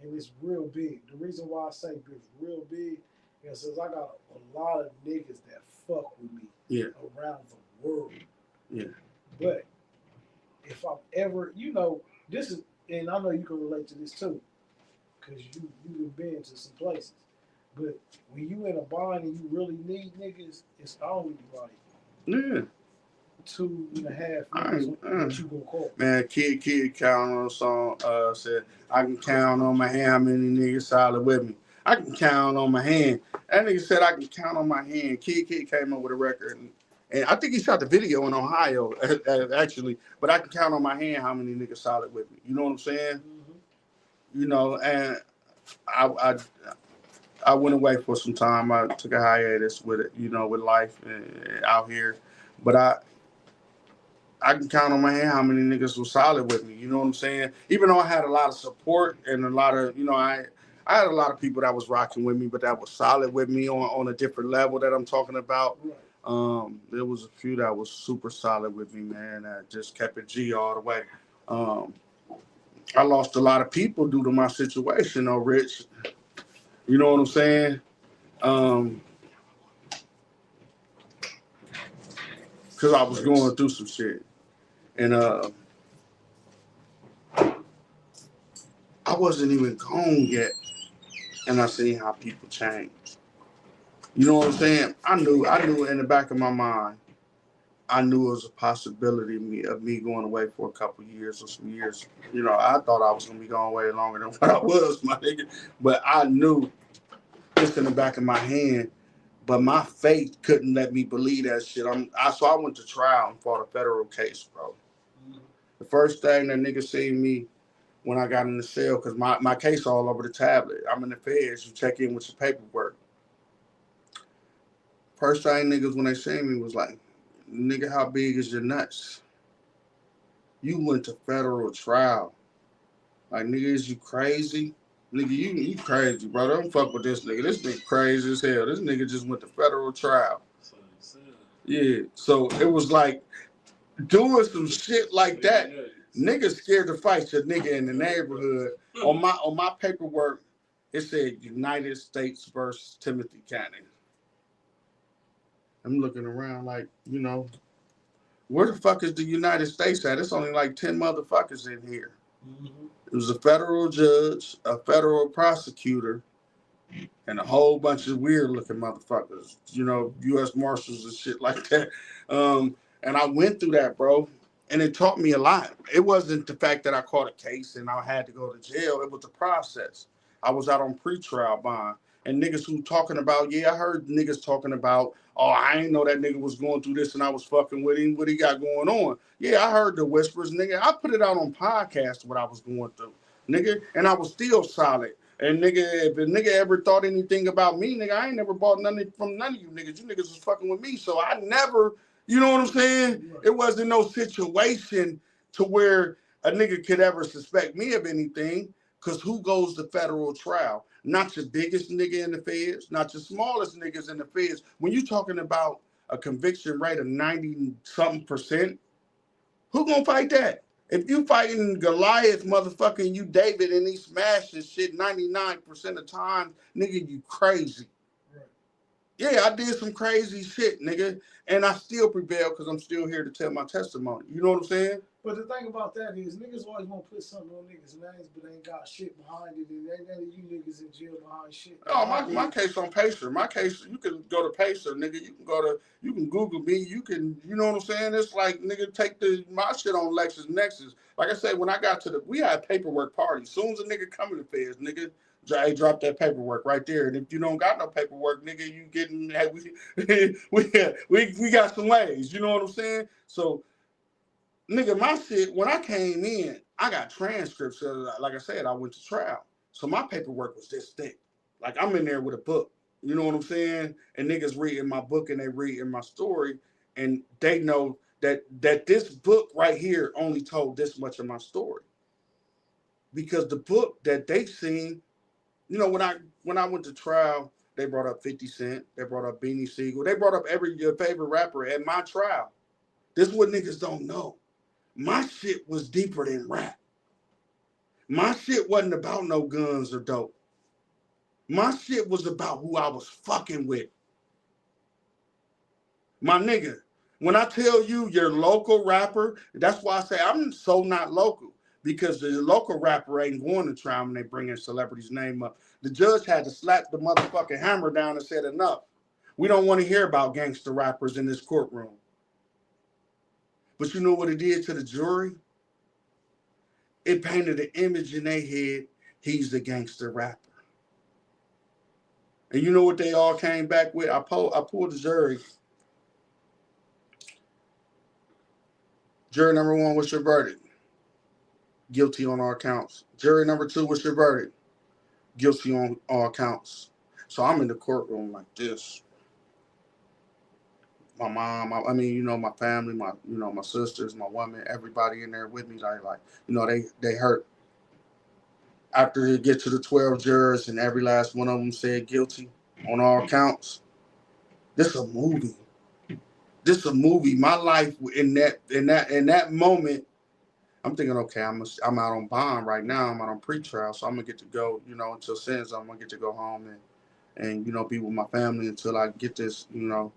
and it's real big. The reason why I say it's real big is because I got a lot of niggas that fuck with me around the world. Yeah. But if I'm ever, this is, and I know you can relate to this too, cause you've been to some places. But when you in a bind and you really need niggas, it's only like 2.5 niggas what you gonna call. Man, kid count on a song, said, I can count on my hand how many niggas solid with me. I can count on my hand. That nigga said I can count on my hand. Kid came up with a record. And I think he shot the video in Ohio, actually. But I can count on my hand how many niggas solid with me. You know what I'm saying? Mm-hmm. And I went away for some time. I took a hiatus with it, with life out here. But I can count on my hand how many niggas were solid with me. You know what I'm saying? Even though I had a lot of support and a lot of, I had a lot of people that was rocking with me, but that was solid with me on a different level that I'm talking about. There was a few that was super solid with me, man. That just kept it G all the way. I lost a lot of people due to my situation, though, Rich. You know what I'm saying? Because I was going through some shit. And I wasn't even gone yet. And I seen how people change. You know what I'm saying? I knew in the back of my mind, I knew it was a possibility of me going away for a couple years or some years. I thought I was going to be going away longer than what I was, my nigga. But I knew this in the back of my hand. But my faith couldn't let me believe that shit. So I went to trial and fought a federal case, bro. The first thing that nigga seen me when I got in the cell, because my case all over the tablet. I'm in the feds. You check in with your paperwork. First thing niggas when they seen me was like, nigga, how big is your nuts? You went to federal trial. Like, nigga, is you crazy? Nigga, you crazy, bro. Don't fuck with this nigga. This nigga crazy as hell. This nigga just went to federal trial. Yeah, so it was like doing some shit like that. Niggas scared to fight your nigga in the neighborhood. On my paperwork, it said United States versus Timothy Cannon. I'm looking around like, where the fuck is the United States at? It's only like 10 motherfuckers in here. Mm-hmm. It was a federal judge, a federal prosecutor, and a whole bunch of weird looking motherfuckers, U.S. Marshals and shit like that. And I went through that, bro. And it taught me a lot. It wasn't the fact that I caught a case and I had to go to jail. It was the process. I was out on pretrial bond. And niggas who talking about, I heard niggas talking about, oh, I ain't know that nigga was going through this and I was fucking with him. What he got going on? Yeah, I heard the whispers, nigga. I put it out on podcast what I was going through, nigga. And I was still solid. And nigga, if a nigga ever thought anything about me, nigga, I ain't never bought nothing from none of you niggas. You niggas was fucking with me. So I never... You know what I'm saying? Right. It wasn't no situation to where a nigga could ever suspect me of anything, because who goes to federal trial? Not your biggest nigga in the feds, not your smallest niggas in the feds. When you're talking about a conviction rate of 90-something%, who gonna fight that? If you fighting Goliath, motherfucking you David, and he smashing shit 99% of the time, nigga, you crazy. Yeah, I did some crazy shit, nigga, and I still prevailed because I'm still here to tell my testimony. You know what I'm saying? But the thing about that is niggas always want to put something on niggas' names, but they ain't got shit behind it, and ain't none of you niggas in jail behind shit. Oh, my case on Pacer. My case, you can go to Pacer, nigga. You can Google me. You know what I'm saying? It's like, nigga, take my shit on LexisNexis. Like I said, when I got we had paperwork parties. Soon as a nigga come in the feds, nigga, Jay drop that paperwork right there. And if you don't got no paperwork, nigga, you getting, we got some ways. You know what I'm saying? So, nigga, my shit, when I came in, I got transcripts. Like I said, I went to trial. So my paperwork was this thick. Like, I'm in there with a book. You know what I'm saying? And niggas reading my book and they reading my story. And they know that this book right here only told this much of my story. Because the book that they seen, you know, when I went to trial, they brought up 50 Cent, they brought up Beanie Siegel, they brought up your favorite rapper at my trial. This is what niggas don't know. My shit was deeper than rap. My shit wasn't about no guns or dope. My shit was about who I was fucking with. My nigga, when I tell you your local rapper, that's why I say I'm so not local. Because the local rapper ain't going to trial when they bring in celebrity's name up. The judge had to slap the motherfucking hammer down and said enough. We don't want to hear about gangster rappers in this courtroom. But you know what it did to the jury? It painted an image in their head. He's the gangster rapper. And you know what they all came back with? I pulled the jury. Jury number 1, what's your verdict? Guilty on all counts. Jury number 2, what's your verdict? Guilty on all counts. So I'm in the courtroom like this. My mom, I mean, you know, my family, my sisters, my woman, everybody in there with me, like, you know, they hurt. After you get to the 12 jurors and every last one of them said guilty on all counts, this a movie. This is a movie. My life in that moment, I'm thinking, okay, I'm out on bond right now. I'm out on pretrial, so I'm gonna get to go, you know, until sentence. I'm gonna get to go home and you know, be with my family until I get this, you know.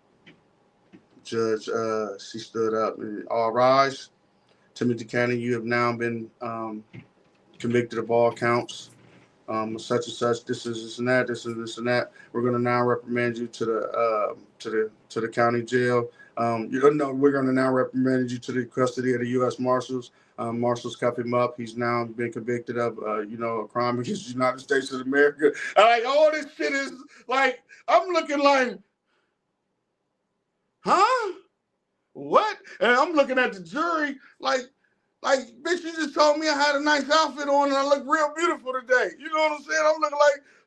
Judge, she stood up and all rise. Timothy Cannon, you have now been convicted of all counts. Such and such. This is this and that. This is this and that. We're gonna now reprimand you to the county jail. You know, we're gonna now reprimand you to the custody of the U.S. Marshals. Marshals cuff him up. He's now been convicted of you know, a crime against the United States of America. And like all this shit is like, I'm looking like, huh? What? And I'm looking at the jury like, bitch, you just told me I had a nice outfit on and I look real beautiful today. You know what I'm saying? I'm looking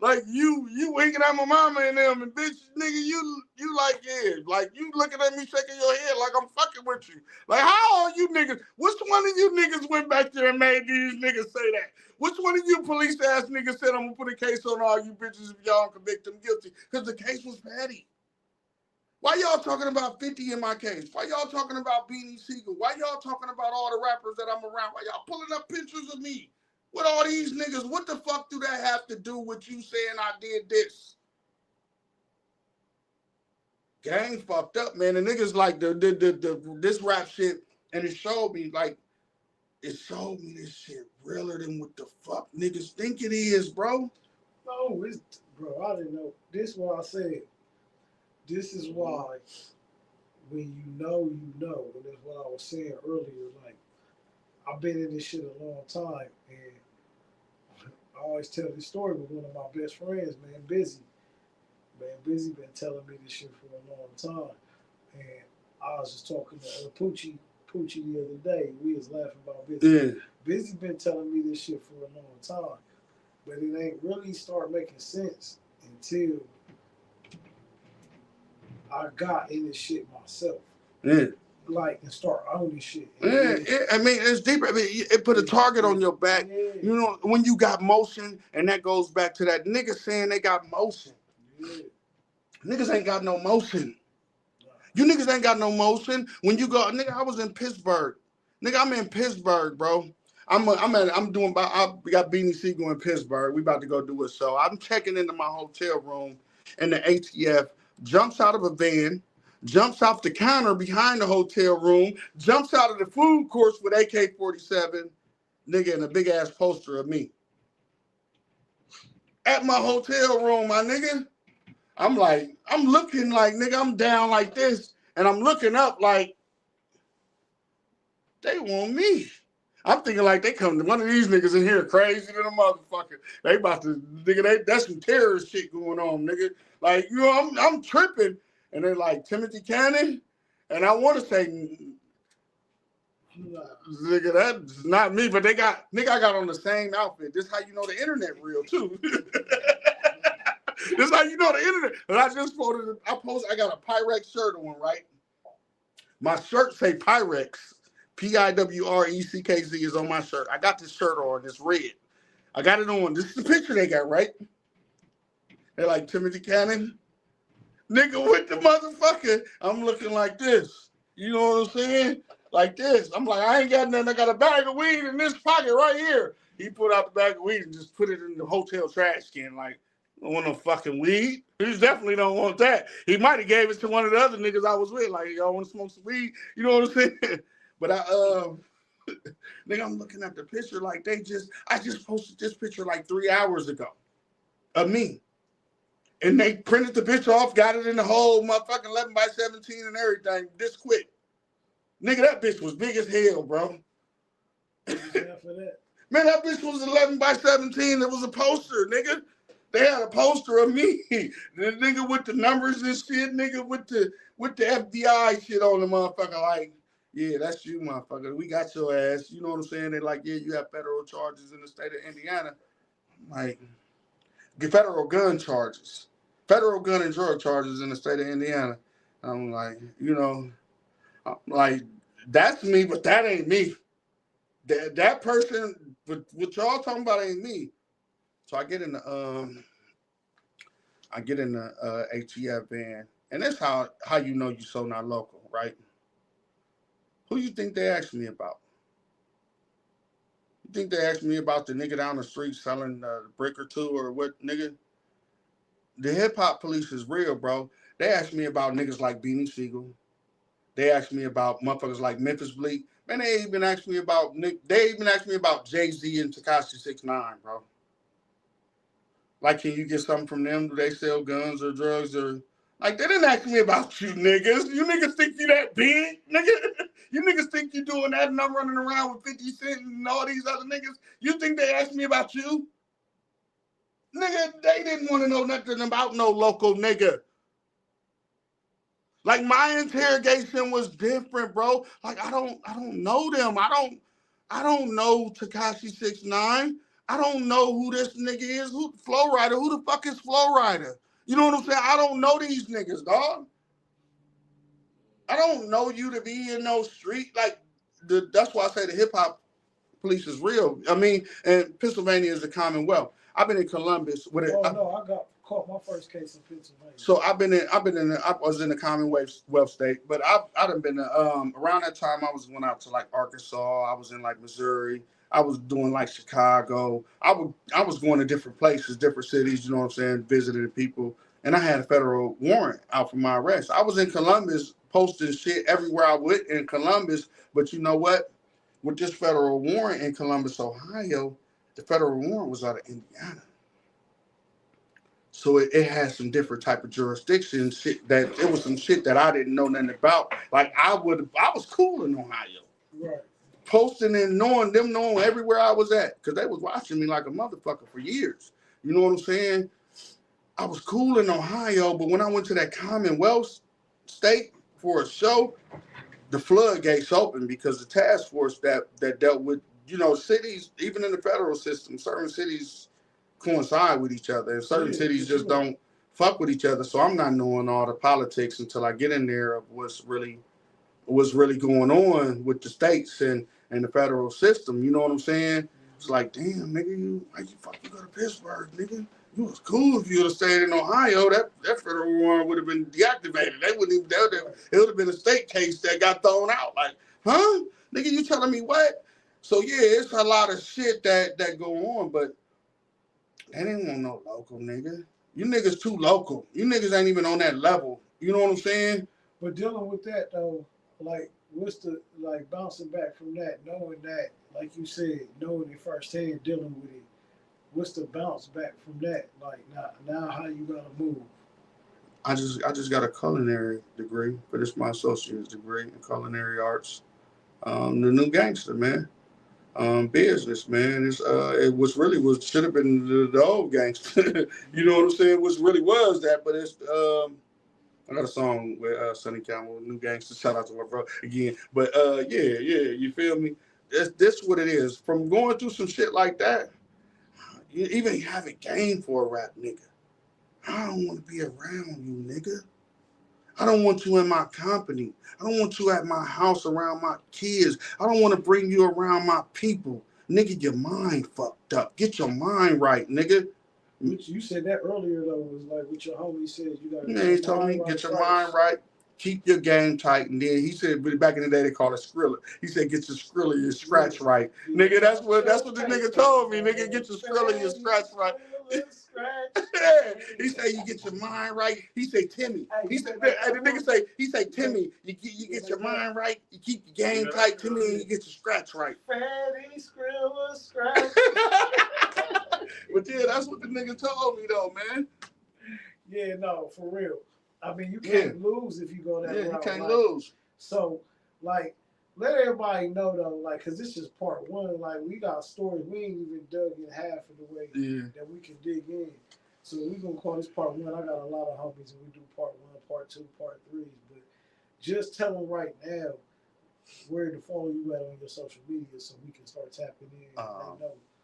like you winking at my mama and them, and bitch, nigga, you like, yeah, like you looking at me shaking your head like I'm fucking with you. Like, how are you niggas? Which one of you niggas went back there and made these niggas say that? Which one of you police ass niggas said I'm gonna put a case on all you bitches if y'all don't convict them guilty? Because the case was petty. Why y'all talking about 50 in my case? Why y'all talking about Beanie Siegel? Why y'all talking about all the rappers that I'm around? Why y'all pulling up pictures of me with all these niggas? What the fuck do that have to do with you saying I did this? Gang fucked up, man. The niggas like this rap shit, and it showed me this shit realer than what the fuck niggas think it is, bro. No, bro, I didn't know. This is what I said. This is why when you know, and that's what I was saying earlier, like, I've been in this shit a long time, and I always tell this story with one of my best friends, man, Busy. Man, Busy been telling me this shit for a long time, and I was just talking to Poochie the other day. We was laughing about Busy. Yeah. Busy been telling me this shit for a long time, but it ain't really start making sense until I got in this shit myself. Yeah. Like, and start owning shit. Yeah, I mean, it's deeper. I mean, it put a target on your back. Yeah. You know, when you got motion, and that goes back to that nigga saying they got motion. Yeah. Niggas ain't got no motion. You niggas ain't got no motion. When you go, nigga, I was in Pittsburgh. Nigga, I'm in Pittsburgh, bro. I got Beanie Siegel in Pittsburgh. We about to go do a show. I'm checking into my hotel room, and the ATF jumps out of a van, jumps off the counter behind the hotel room, jumps out of the food course with AK-47, nigga, and a big ass poster of me. At my hotel room, my nigga. I'm looking like, nigga, I'm down like this, and I'm looking up like, they want me. I'm thinking like they come to one of these niggas in here crazy than a motherfucker. They about to, nigga, that's some terrorist shit going on, nigga. Like, you know, I'm tripping. And they're like, Timothy Cannon? And I want to say, nigga, that's not me, but I got on the same outfit. This how you know the internet real, too. This how you know the internet. And I just I got a Piwreckz shirt on, right? My shirt say Piwreckz. Piwreckz is on my shirt. I got this shirt on. It's red. I got it on. This is the picture they got, right? They're like Timothy Cannon. Nigga with the motherfucker. I'm looking like this. You know what I'm saying? Like this. I'm like, I ain't got nothing. I got a bag of weed in this pocket right here. He put out the bag of weed and just put it in the hotel trash can. Like, I don't want no fucking weed. He definitely don't want that. He might have gave it to one of the other niggas I was with. Like, y'all want to smoke some weed? You know what I'm saying? But nigga, I'm looking at the picture like I just posted this picture like 3 hours ago of me. And they printed the bitch off, got it in the whole motherfucking 11 by 17 and everything this quick. Nigga, that bitch was big as hell, bro. Yeah, for that. Man, that bitch was 11 by 17. It was a poster, nigga. They had a poster of me. The nigga with the numbers and shit, nigga with the FBI shit on the motherfucker. Like, yeah, that's you, motherfucker. We got your ass. You know what I'm saying? They're like, yeah, you have federal charges in the state of Indiana. Like, get federal gun charges. Federal gun and drug charges in the state of Indiana. I'm like, you know, like, that's me, but that ain't me. That person, what y'all talking about ain't me. So I get in the ATF van, and that's how you know you so not local, right? Who you think they asked me about? You think they asked me about the nigga down the street selling a brick or two or what, nigga? The hip hop police is real, bro. They asked me about niggas like Beanie Siegel. They asked me about motherfuckers like Memphis Bleak. Man, they even asked me about Jay-Z and Tekashi 6ix9ine, bro. Like, can you get something from them? Do they sell guns or drugs or like? They didn't ask me about you niggas. You niggas think you that big, nigga? You niggas think you doing that and I'm running around with 50 Cent and all these other niggas? You think they asked me about you? Nigga, they didn't want to know nothing about no local nigga. Like, my interrogation was different, bro. Like, I don't know them. I don't know Tekashi 6ix9ine. I don't know who this nigga is. Who Flow Rider? Who the fuck is Flow Rider? You know what I'm saying? I don't know these niggas, dog. I don't know you to be in no street. Like, that's why I say the hip hop police is real. I mean, and Pennsylvania is the Commonwealth. I've been in Columbus with it. Oh no, I got caught my first case in Pennsylvania. So I was in the Commonwealth state, but I done been around that time I went out to like Arkansas. I was in like Missouri. I was doing like Chicago. I was going to different places, different cities. You know what I'm saying? Visiting people, and I had a federal warrant out for my arrest. I was in Columbus posting shit everywhere I went in Columbus, but you know what? With this federal warrant in Columbus, Ohio, the federal warrant was out of Indiana. So it had some different type of jurisdiction shit that it was some shit that I didn't know nothing about. Like I was cool in Ohio. Right. Posting and knowing everywhere I was at. Because they was watching me like a motherfucker for years. You know what I'm saying? I was cool in Ohio, but when I went to that Commonwealth state for a show, the floodgates opened because the task force that dealt with, you know, cities, even in the federal system, certain cities coincide with each other, and certain cities just don't fuck with each other. So I'm not knowing all the politics until I get in there of what's really going on with the states and the federal system. You know what I'm saying? It's like, damn, nigga, why you go to Pittsburgh, nigga? You was cool if you would have stayed in Ohio. That federal warrant would have been deactivated. They wouldn't even. It would have been a state case that got thrown out. Like, huh, nigga, you telling me what? So yeah, it's a lot of shit that go on, but they didn't want no local nigga. You niggas too local. You niggas ain't even on that level. You know what I'm saying? But dealing with that though, like, what's the bouncing back from that, knowing that, like you said, knowing it firsthand, dealing with it. What's the bounce back from that? Like now how you gotta move? I just got a culinary degree, but it's my associate's degree in culinary arts. The new gangster, man. Business, man. It was really should have been the old gangster. You know what I'm saying? Which really was that, but it's I got a song with Sonny Campbell, New Gangster. Shout out to my bro again. But yeah, you feel me? This what it is. From going through some shit like that, you even have a game for a rap nigga. I don't want to be around you, nigga. I don't want you in my company. I don't want you at my house around my kids. I don't want to bring you around my people. Nigga, your mind fucked up. Get your mind right, nigga. Which you said that earlier though, was like what your homie said, you gotta Yeah, he told me, get your mind right, keep your game tight, and then he said, but back in the day they called it Skrilla. He said, get your Skrilla, your scratch right, nigga. That's what the nigga told me, nigga. Get your Skrilla, your scratch right. Yeah. He said, you get your mind right. He said, Timmy. He said, and the nigga say, he say, Timmy, you get your mind right, you keep your game tight, Timmy, and you get your scratch right. Fatty Skrilla scratch. But yeah, that's what the nigga told me though, man. Yeah, no, for real. I mean, you can't lose if you go that route. Yeah, you can't lose. So, like, let everybody know though, like, cause this is part one. Like, we got stories we ain't even dug in half of the way that we can dig in. So we gonna call this part one. I got a lot of homies, and we do part one, part two, part three. But just tell them right now where to follow you at on your social media, so we can start tapping in.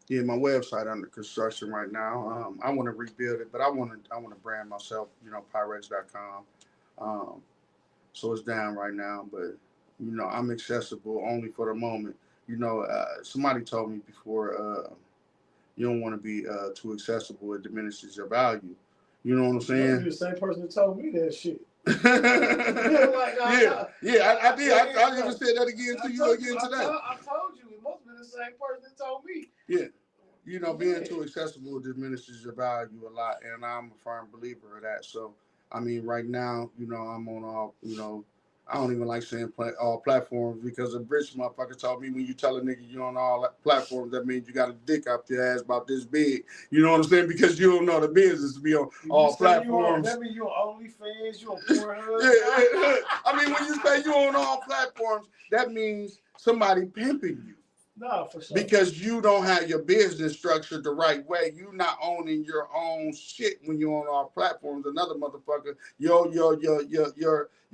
Yeah, my website under construction right now. I want to rebuild it, but I want to brand myself. You know, Piwreckz.com. So it's down right now, but you know, I'm accessible only for the moment. You know, somebody told me before, you don't want to be too accessible. It diminishes your value. You know what I'm saying? You're the same person that told me that shit. I did. I even said that again to you again today. I told you, it must have been the same person that told me. Yeah. You know, being too accessible diminishes your value a lot, and I'm a firm believer of that. So, I mean, right now, you know, I'm on all, you know, I don't even like saying all platforms, because a rich motherfucker told me, when you tell a nigga you're on all platforms, that means you got a dick up your ass about this big. You know what I'm saying? Because you don't know the business to be on all platforms. That means you on OnlyFans, you on Pornhub. Yeah. I mean, when you say you on all platforms, that means somebody pimping you. No, for sure. Because you don't have your business structured the right way. You not owning your own shit when you're on our platforms. Another motherfucker, your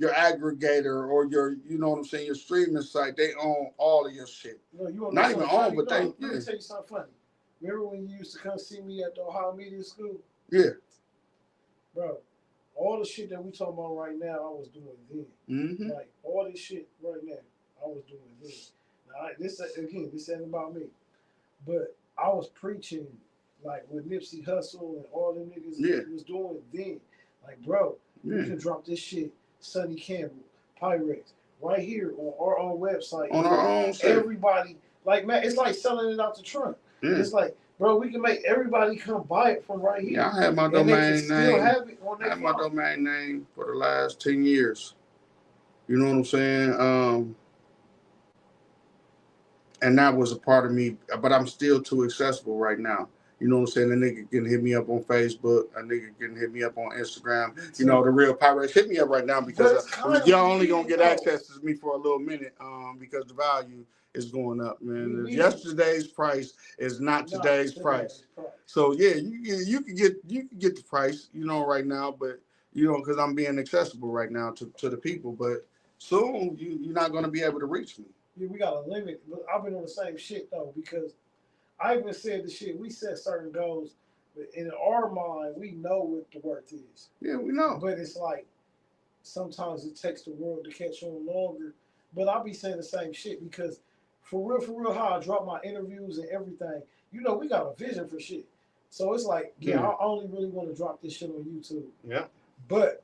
aggregator, or your, you know what I'm saying, your streaming site, they own all of your shit. No, you not even own, but they. Let me tell you something funny. Remember when you used to come see me at the Ohio Media School? Yeah. Bro, all the shit that we talking about right now, I was doing then. Like, all this shit right now, I was doing then. This ain't about me, but I was preaching like with Nipsey Hussle and all them niggas was doing then. Like, bro, we can drop this shit, Sonny Campbell, Piwreckz, right here on our own website. On our own site. Everybody, like, man, it's like selling it out the trunk. It's like, bro, we can make everybody come buy it from right here. Yeah, I had my domain name. Still have it on I had my domain name for the last 10 years. You know what I'm saying? And that was a part of me, but I'm still too accessible right now. You know what I'm saying? A nigga can hit me up on Facebook. A nigga can hit me up on Instagram. You know, the real Piwreckz hit me up right now, because y'all only gonna get access to me for a little minute, because the value is going up, man. Yesterday's price is not today's price. So yeah, you can get the price, you know, right now, but you know, because I'm being accessible right now to the people. But soon you're not gonna be able to reach me. Yeah, we got a limit. But I've been on the same shit though, because I even said the shit. We set certain goals, but in our mind, we know what the worth is. Yeah, we know. But it's like sometimes it takes the world to catch on longer. But I'll be saying the same shit, because for real, how I drop my interviews and everything, you know, we got a vision for shit. So it's like, I only really want to drop this shit on YouTube. Yeah. But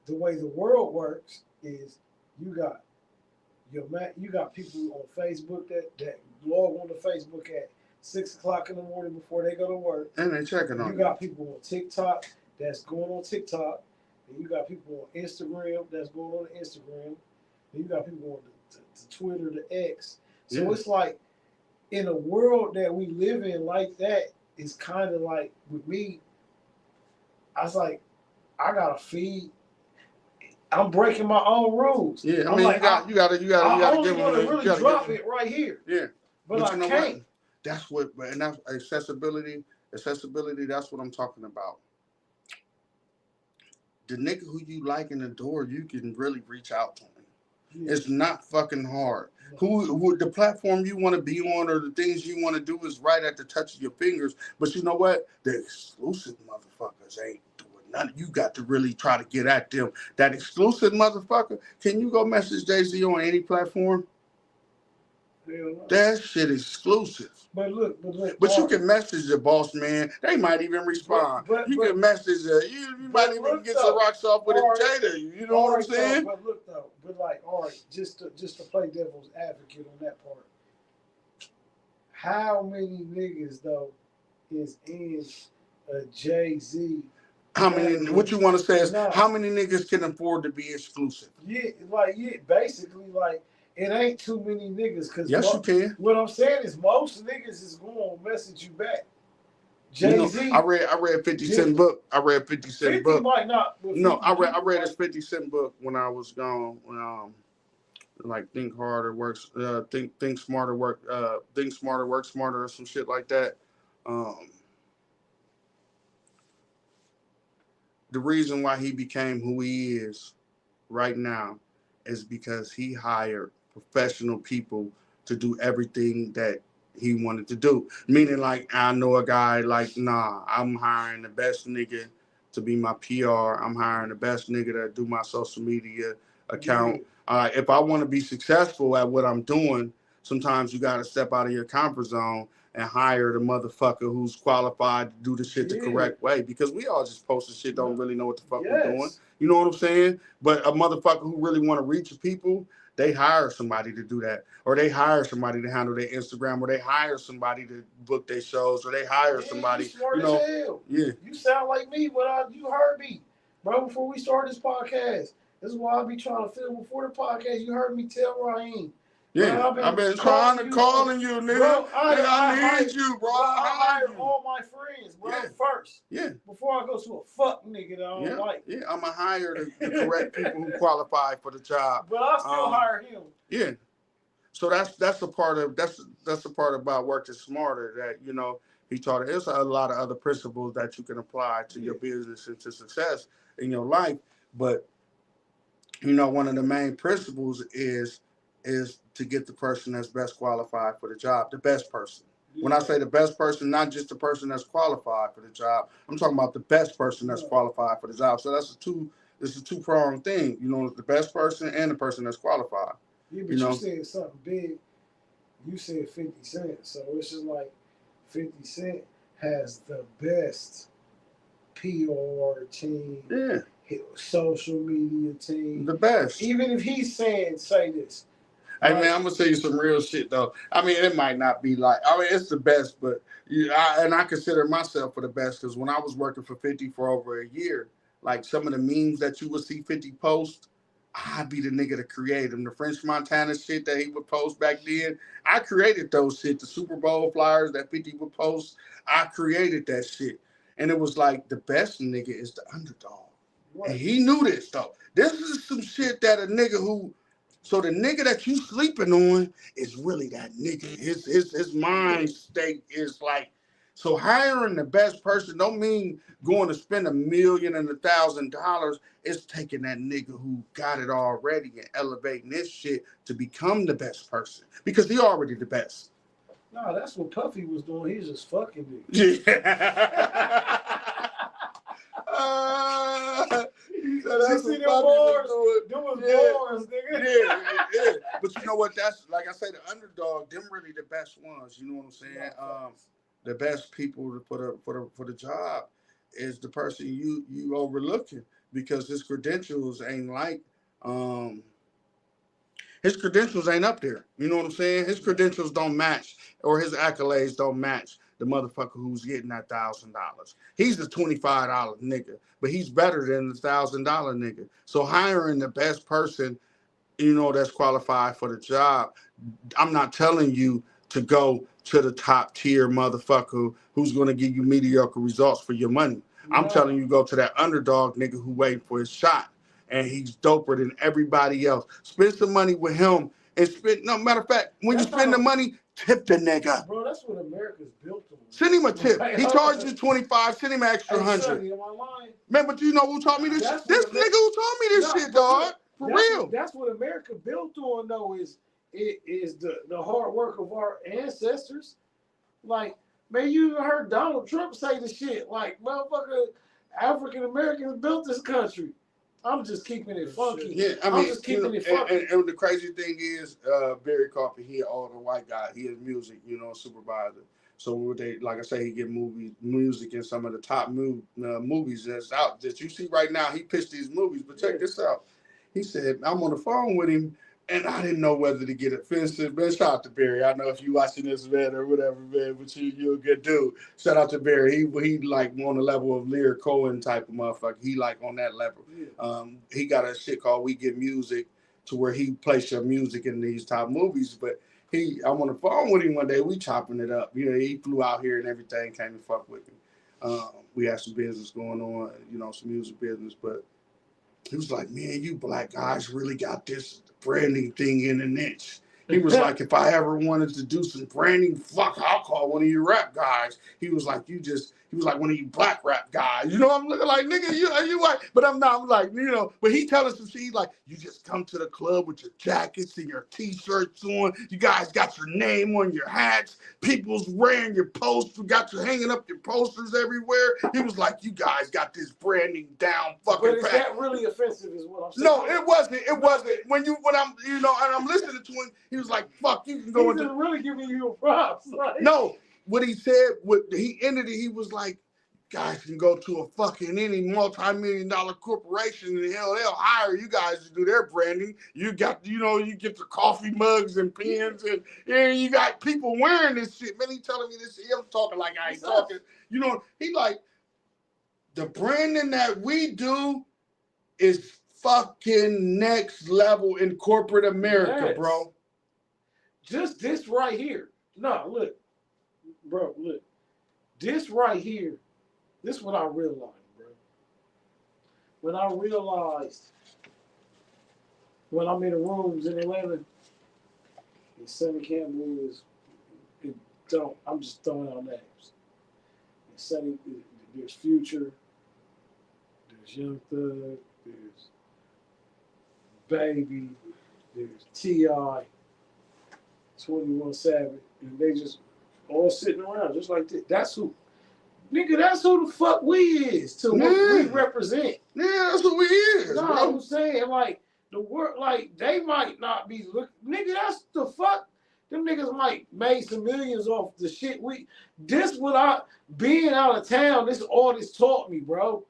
the way the world works is you got people on Facebook that log on to Facebook at 6 o'clock in the morning before they go to work. And they checking on you. You got people on TikTok that's going on TikTok. And you got people on Instagram that's going on Instagram. And you got people on the Twitter, the X. So it's like, in a world that we live in like that, it's kind of like, with me, I was like, I got to feed. I'm breaking my own rules. Yeah, I mean, like, you gotta give them. Really drop it right here. Yeah, but I can't. What? That's what, and that's accessibility. Accessibility. That's what I'm talking about. The nigga who you like in the door, you can really reach out to him. Yeah. It's not fucking hard. Yeah. Who the platform you want to be on, or the things you want to do, is right at the touch of your fingers. But you know what? The exclusive motherfuckers ain't doing None, you got to really try to get at them. That exclusive motherfucker, can you go message Jay-Z on any platform? No. That shit is exclusive. But look. But you can message the boss man. They might even respond. You can message you might even get some rocks off with a Jada. You know what I'm saying? But look though, all right, just to play devil's advocate on that part. How many niggas though is in a Jay-Z? How many? What you want to say is how many niggas can afford to be exclusive? Basically, it ain't too many niggas. Cause yes, you can. What I'm saying is most niggas is going to message you back. Jay-Z. You know, I read 50 Cent book. I read 50 Cent book. Might not. No, I read his 50 Cent book when I was gone. Like think harder, think smarter, work smarter, or some shit like that. The reason why he became who he is right now is because he hired professional people to do everything that he wanted to do. Meaning, like, I know a guy like, nah, I'm hiring the best nigga to be my PR. I'm hiring the best nigga to do my social media account. If I want to be successful at what I'm doing, sometimes you got to step out of your comfort zone and hire the motherfucker who's qualified to do the shit the correct way. Because we all just posting shit, don't really know what the fuck we're doing. You know what I'm saying? But a motherfucker who really want to reach people, they hire somebody to do that. Or they hire somebody to handle their Instagram, or they hire somebody to book their shows, or they hire somebody. You smart as hell. Yeah. You sound like me when you heard me, bro, before we started this podcast. This is why I be trying to film before the podcast. You heard me tell Raheem. Yeah, I've been trying to calling you, nigga. Bro, I need you, bro. I hired all my friends, bro, first. Yeah. Before I go to a fuck nigga that I don't like. Yeah, I'm going to hire the correct people who qualify for the job. But I still hire him. Yeah. So that's the part about working smarter that, you know, he taught us. There's a lot of other principles that you can apply to your business and to success in your life. But, you know, one of the main principles is to get the person that's best qualified for the job, the best person. Yeah. When I say the best person, not just the person that's qualified for the job, I'm talking about the best person that's qualified for the job. So it's a two-pronged thing, you know, the best person and the person that's qualified. Yeah, but you said something big. You said 50 Cent. So it's just like 50 Cent has the best PR team. Yeah. Social media team. The best. Even if he's say this. Hey, man, I'm going to tell you some real shit, though. I mean, it might not be it's the best, but I consider myself for the best because when I was working for 50 for over a year, like some of the memes that you would see 50 post, I'd be the nigga to create them. The French Montana shit that he would post back then, I created those shit. The Super Bowl flyers that 50 would post, I created that shit. And it was like the best nigga is the underdog. What? And he knew this, though. This is some shit that a nigga who... So the nigga that you sleeping on is really that nigga. His mind state is like, so hiring the best person don't mean going to spend $1 million and $1,000. It's taking that nigga who got it already and elevating this shit to become the best person because he already the best. No, that's what Puffy was doing. He's just fucking niggas. Yeah. You see them bars? Them was bars, nigga. Yeah. But you know what? That's like I say, the underdog. Them really the best ones. You know what I'm saying? The best people for the job is the person you overlooking because his credentials ain't his credentials ain't up there. You know what I'm saying? His credentials don't match, or his accolades don't match the motherfucker who's getting that $1,000. He's the $25 nigga, but he's better than the $1,000 nigga. So hiring the best person, you know, that's qualified for the job. I'm not telling you to go to the top tier motherfucker who's going to give you mediocre results for your money. No. I'm telling you go to that underdog nigga who waiting for his shot. And he's doper than everybody else. Spend some money with him and no matter of fact, when you spend the money, tip the nigga. Bro, that's what America's built on. Send him a tip. He charged you $25, send him an extra $100. Sonny, am I lying? Man, but you know who taught me this? This nigga who taught me this shit, dog. For real. That's what America built on, though, is the hard work of our ancestors. Like, man, you even heard Donald Trump say the shit. Like, motherfucker, African Americans built this country. I'm just keeping it funky. Yeah, I mean, I'm just keeping it funky. And the crazy thing is, Barry Coffey, he an older white guy. He is music, supervisor. So they, like I say, he get music in some of the top movies that's out that you see right now. He pitched these movies, but check this out. He said, I'm on the phone with him, and I didn't know whether to get offensive. Man, shout out to Barry. I know if you watching this, man, or whatever, man, but you're a good dude. Shout out to Barry. He like on the level of Lear Cohen type of motherfucker. He like on that level. Yeah. He got a shit called We Get Music, to where he plays your music in these top movies. But I'm on the phone with him one day. We chopping it up. He flew out here and everything, came and fuck with me. We had some business going on, some music business, but he was like, man, you black guys really got this branding thing in a niche. He was like, if I ever wanted to do some branding, I'll call one of you rap guys. He was like, he was like one of you black rap guys. I'm looking like, nigga, you white? But I'm not. I'm like, but he telling some shit. He's like, you just come to the club with your jackets and your t-shirts on. You guys got your name on your hats. People's wearing your posters. Got you hanging up your posters everywhere. He was like, you guys got this branding down. But is that really offensive? Is what I'm saying. No, it wasn't. It wasn't. When I'm, and I'm listening to him, he was like, fuck, you can go into. He's really giving you a props. Like. No, what he said, he ended it, he was like, guys can go to a fucking any multi-million-dollar corporation and hell, they'll hire you guys to do their branding. You got, you get the coffee mugs and pens and you got people wearing this shit. Man, he telling me this shit. I'm talking like I ain't talking. He like, the branding that we do is fucking next level in corporate America, bro. Just this right here. No, look. Bro, look. This right here, this is what I realized, bro. When I realized, when I'm in the rooms in Atlanta, and Sonny Campbell I'm just throwing out names. And Sonny, there's Future, there's Young Thug, there's Baby, there's T.I., 21 Savage, and they just all sitting around just like this. That's who the fuck we is to what we represent. Yeah, that's who we is. No, bro. I'm saying, like, the work, like, they might not be looking. Nigga, that's the fuck. Them niggas might made some millions off the shit being out of town, all this taught me, bro.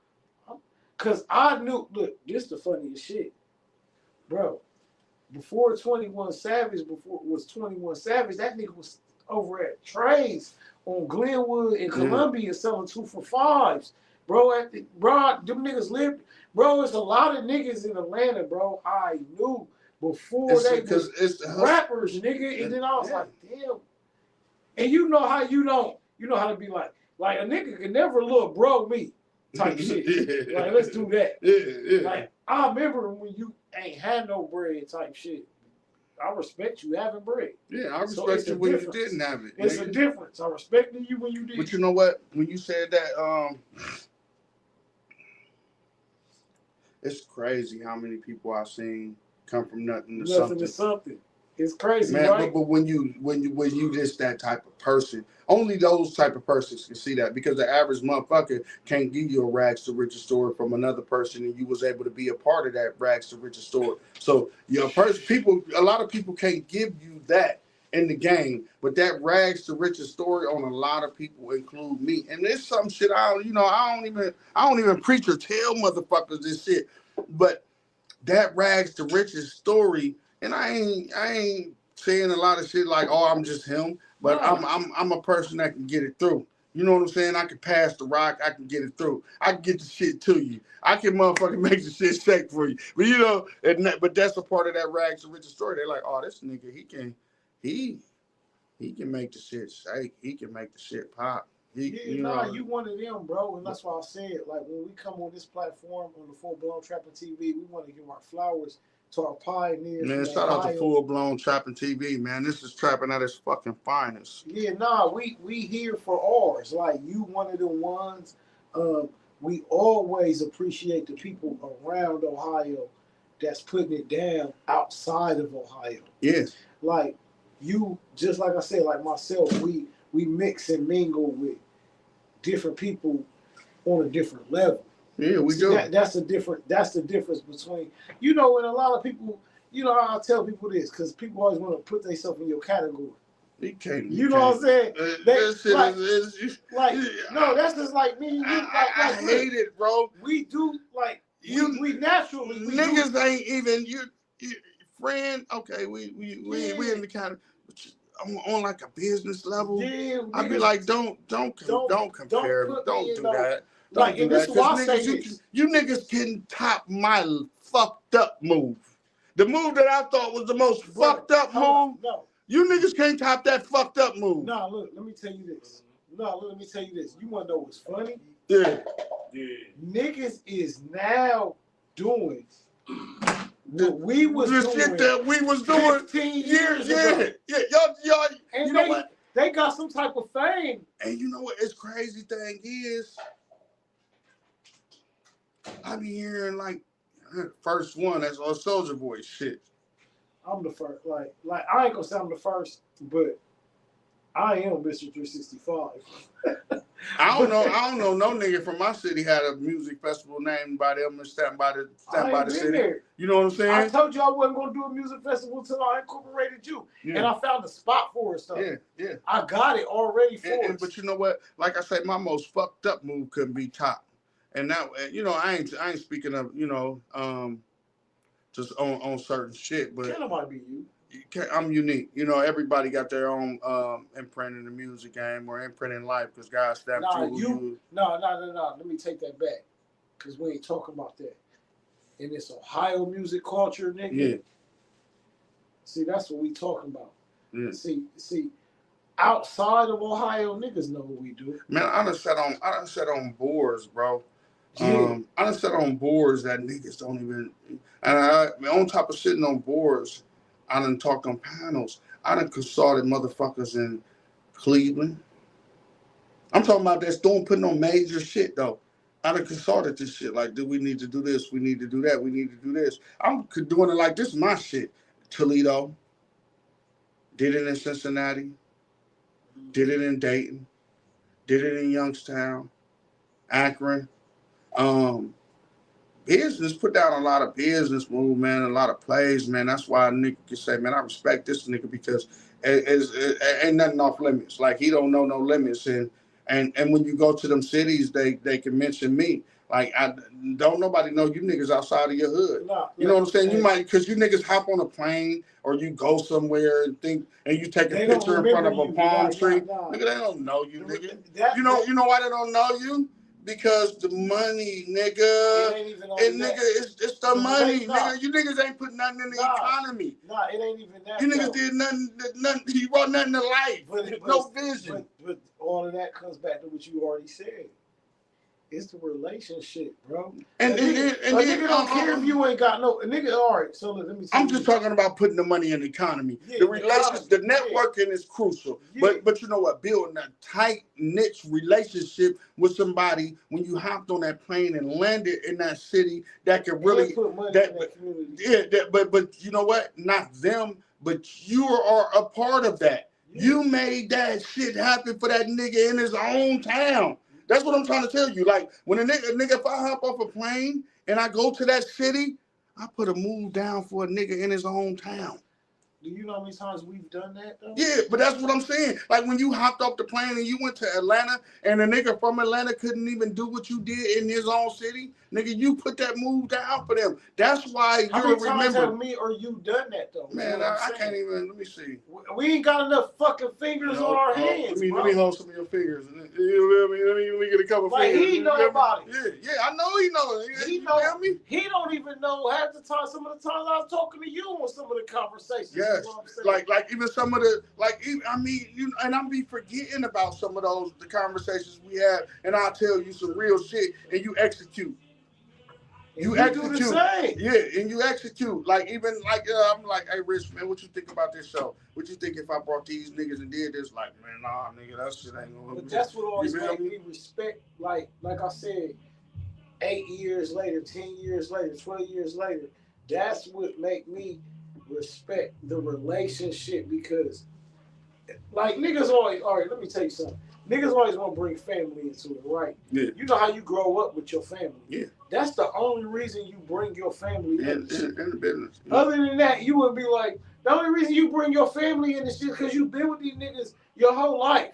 Cause I knew, look, this the funniest shit. Bro, before 21 Savage, that nigga was over at Trey's on Glenwood in Columbia selling 2 for $5s. Bro, them niggas lived. Bro, it's a lot of niggas in Atlanta, bro. I knew before they was rappers, nigga. And then I was like, damn. And you know how to be like a nigga can never look bro me type shit. Like, let's do that. Yeah. Like, I remember when you ain't had no bread type shit. I respect you having bread. Yeah, I respect you when you didn't have it. It's a difference. I respected you when you did. But you know what? When you said that, it's crazy how many people I've seen come from nothing to something. It's crazy, man. Right? But when you just that type of person, only those type of persons can see that, because the average motherfucker can't give you a rags to riches story from another person, and you was able to be a part of that rags to riches story. So a lot of people can't give you that in the game, but that rags to riches story on a lot of people, include me. And there's some shit I don't even preach or tell motherfuckers this shit, but that rags to riches story. And I ain't saying a lot of shit like, oh, I'm just him, but no. I'm a person that can get it through. You know what I'm saying? I can pass the rock. I can get it through. I can get the shit to you. I can motherfucking make the shit shake for you. But but that's a part of that rags to riches story. They're like, oh, this nigga, he can make the shit shake. He can make the shit pop. You one of them, bro, and that's why I said, like, when we come on this platform on the Full Blown Trapping TV, we want to give our flowers to our pioneers. Man, shout out to Full Blown Trapping TV, man. This is trapping at its fucking finest. Yeah, we here for ours. Like, you one of the ones. We always appreciate the people around Ohio that's putting it down outside of Ohio. Yes. Like, you, just like I said, like myself, we mix and mingle with different people on a different level. Yeah, we do. That's the difference between, you know, and a lot of people, you know, I tell people this because people always want to put themselves in your category. You know what I'm saying? Like, no, that's just like me and you. I hate it, bro. We do like we naturally niggas ain't even you friend. Okay, we in the kind of on like a business level. Yeah, I'd be like, don't compare. Don't do that. Don't do that. Because you niggas can top my fucked up move. The move that I thought was the most fucked up move. No. You niggas can't top that fucked up move. Nah, look, let me tell you this. You wanna know what's funny? Yeah. Niggas is now doing what we was the doing shit that we was doing 15 years ago. Yeah. Y'all, and you know what? They got some type of fame. And you know what? It's crazy thing is, I be hearing like first one that's on Soldier Boy shit. I'm the first. Like I ain't gonna say I'm the first, but I am Mr. 365. I don't know no nigga from my city had a music festival named by them and stand by the city. There. You know what I'm saying? I told you I wasn't gonna do a music festival until I incorporated you. Yeah. And I found a spot for it. Yeah. I got it already for it. But you know what? Like I said, my most fucked up move couldn't be top. And that, you know, I ain't speaking of, you know, just on certain shit, but can't nobody be you. I'm unique. You know, everybody got their own imprint in the music game or imprint in life because God stamped you. No. Let me take that back because we ain't talking about that. In this Ohio music culture, nigga. Yeah. See, that's what we talking about. Yeah. See, outside of Ohio, niggas know what we do. Man, I done sat on boards, bro. Yeah. I done sat on boards that niggas don't even. And on top of sitting on boards, I done talked on panels. I done consulted motherfuckers in Cleveland. I'm talking about that's putting on major shit though. I done consulted this shit. Like, do we need to do this? We need to do that. We need to do this. I'm doing it like this is my shit. Toledo. Did it in Cincinnati. Did it in Dayton. Did it in Youngstown. Akron. Business, put down a lot of business move, man, a lot of plays, man. That's why a nigga can say, man, I respect this nigga because it ain't nothing off limits. Like, he don't know no limits. And when you go to them cities, they can mention me. Like, I don't nobody know you niggas outside of your hood. You know what I'm saying? You might, because you niggas hop on a plane or you go somewhere and you take a picture in front of a palm tree. Nigga, they don't know you, nigga. You know why they don't know you? Because the money, nigga. It's the money, nigga. You niggas ain't put nothing in the economy. Nah, it ain't even that. You niggas did nothing. You brought nothing to life. No vision. But all of that comes back to what you already said. It's the relationship, bro. And nigga don't care if you ain't got no nigga. All right, so let me. I'm just talking about putting the money in the economy. Yeah, the relations, the networking is crucial. Yeah. But you know what? Building a tight niche relationship with somebody when you hopped on that plane and landed in that city that could really put money in that community. But you know what? Not them, but you are a part of that. Yeah. You made that shit happen for that nigga in his own town. That's what I'm trying to tell you. Like, when a nigga, if I hop off a plane and I go to that city, I put a move down for a nigga in his own town. Do you know how many times we've done that, though? Yeah, but that's what I'm saying. Like, when you hopped off the plane and you went to Atlanta and a nigga from Atlanta couldn't even do what you did in his own city, nigga, you put that move down for them. That's why you'll remember. How many times have me or you done that, though? Man, I can't even. Let me see. We ain't got enough fucking fingers on our hands, Let me hold some of your fingers. Let me get a couple fingers. Like, he know about it. Yeah, I know he knows. He know me. He don't even know half the time. Some of the times I was talking to you on some of the conversations. Yes, you know like even some of the and I'm be forgetting about some of the conversations we had, and I'll tell you some real shit, and you execute. You execute. Do the same. Yeah, and you execute. Like, even like I'm like, hey, Rich, man, what you think about this show? What you think if I brought these niggas and did this? Like, man, nah, nigga, that shit ain't gonna. But that's what always made me respect. Like I said, 8 years later, 10 years later, 12 years later, that's what make me respect the relationship, because like niggas always, all right, let me tell you something. niggas always want to bring family into it, right? Yeah. You know how you grow up with your family. Yeah. That's the only reason you bring your family in the business. Yeah. Other than that, you would be like, the only reason you bring your family in is shit because you've been with these niggas your whole life.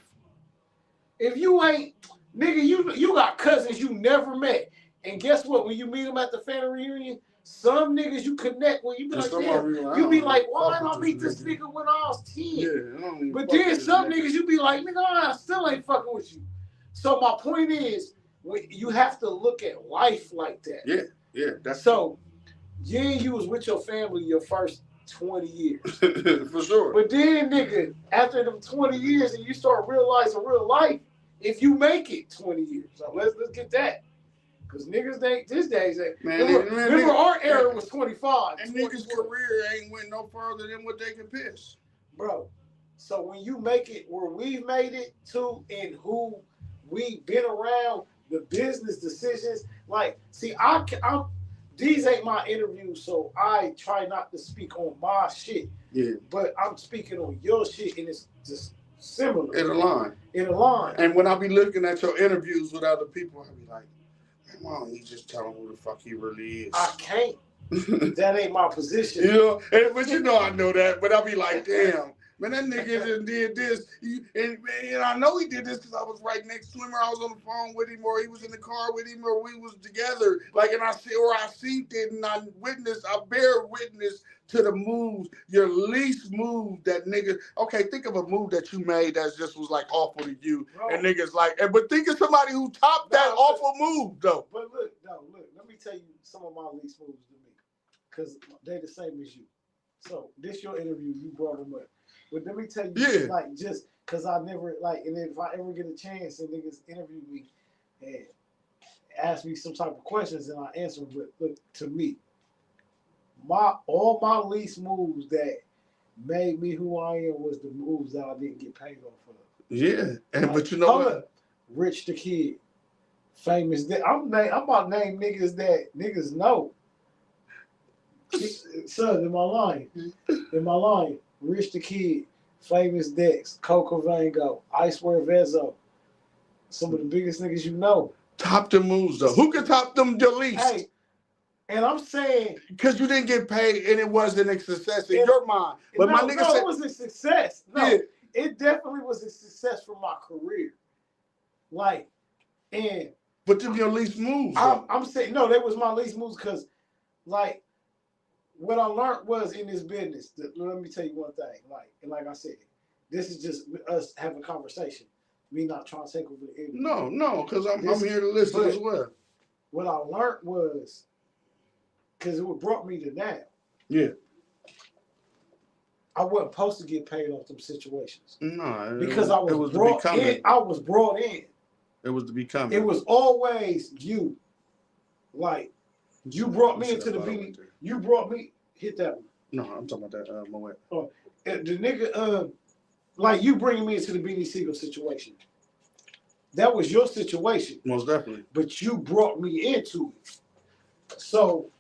If you ain't, nigga, you got cousins you never met. And guess what? When you meet them at the family reunion, some niggas you connect with, you be like, damn, you be like, why did I meet this nigga when I was 10? Yeah, but then some niggas you be like, nigga, I still ain't fucking with you. So my point is, you have to look at life like that. Yeah. That's so, you was with your family your first 20 years. for sure. But then, nigga, after them 20 years and you start realizing real life, if you make it 20 years, so let's get that. Because niggas these days, remember our era was 25. And niggas' career ain't went no further than what they can piss. Bro, so when you make it where we've made it to and who we've been around, the business decisions, like, see, I'm these ain't my interviews, so I try not to speak on my shit. Yeah. But I'm speaking on your shit, and it's just similar. In a line. And when I be looking at your interviews with other people, I be like, why don't you just tell him who the fuck he really is? I can't. That ain't my position. You know, but you know I know that. But I be like, damn, man, that nigga just did this. And I know he did this because I was right next to him, or I was on the phone with him, or he was in the car with him, or we was together. Like, and I seen it, and I bear witness to the moves, your least move that nigga. Okay, think of a move that you made that just was like awful to you, bro. And niggas like, but think of somebody who topped that awful move though. But look, let me tell you some of my least moves to me, because they the same as you. So this your interview, you brought them up. But let me tell you, like, just because I never, like, and if I ever get a chance and niggas interview me and ask me some type of questions and I answer them, but look, to me, all my least moves that made me who I am was the moves that I didn't get paid off of. Yeah, and like, but you know what? Rich the Kid, famous. I'm about to name niggas that niggas know. Son, am I lying? Rich the Kid, Famous Dex, Coco Vango, Icewear Vezo. Some of the biggest niggas you know. Top the moves though. Who can top them the least? Hey, and I'm saying because you didn't get paid and it wasn't a success in your mind. But my nigga said it was a success. No, it definitely was a success for my career. Like, and but them your least moves. I'm saying no, that was my least moves because, like, what I learned was in this business. Let me tell you one thing. Like I said, this is just us having a conversation. Me not trying to take over the interview. No, because I'm here to listen as well. What I learned was, because it brought me to now. Yeah. I wasn't supposed to get paid off them situations. No, because I was brought in. I was brought in. It was to become. It was always you. Like, you brought me into the beanie. You brought me. Hit that one. No, I'm talking about that Moet. Oh, the nigga. Like, you bringing me into the Beanie Siegel situation. That was your situation. Most definitely. But you brought me into it. So,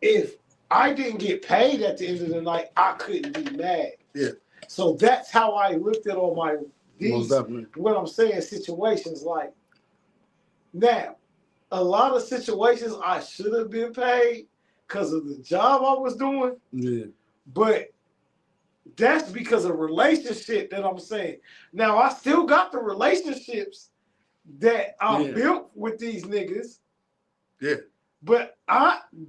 if I didn't get paid at the end of the night, I couldn't be mad. Yeah. So that's how I looked at all my Most definitely. What I'm saying, situations like, now, a lot of situations I should have been paid because of the job I was doing. Yeah. But that's because of relationship that I'm saying. Now, I still got the relationships that I built with these niggas. Yeah. But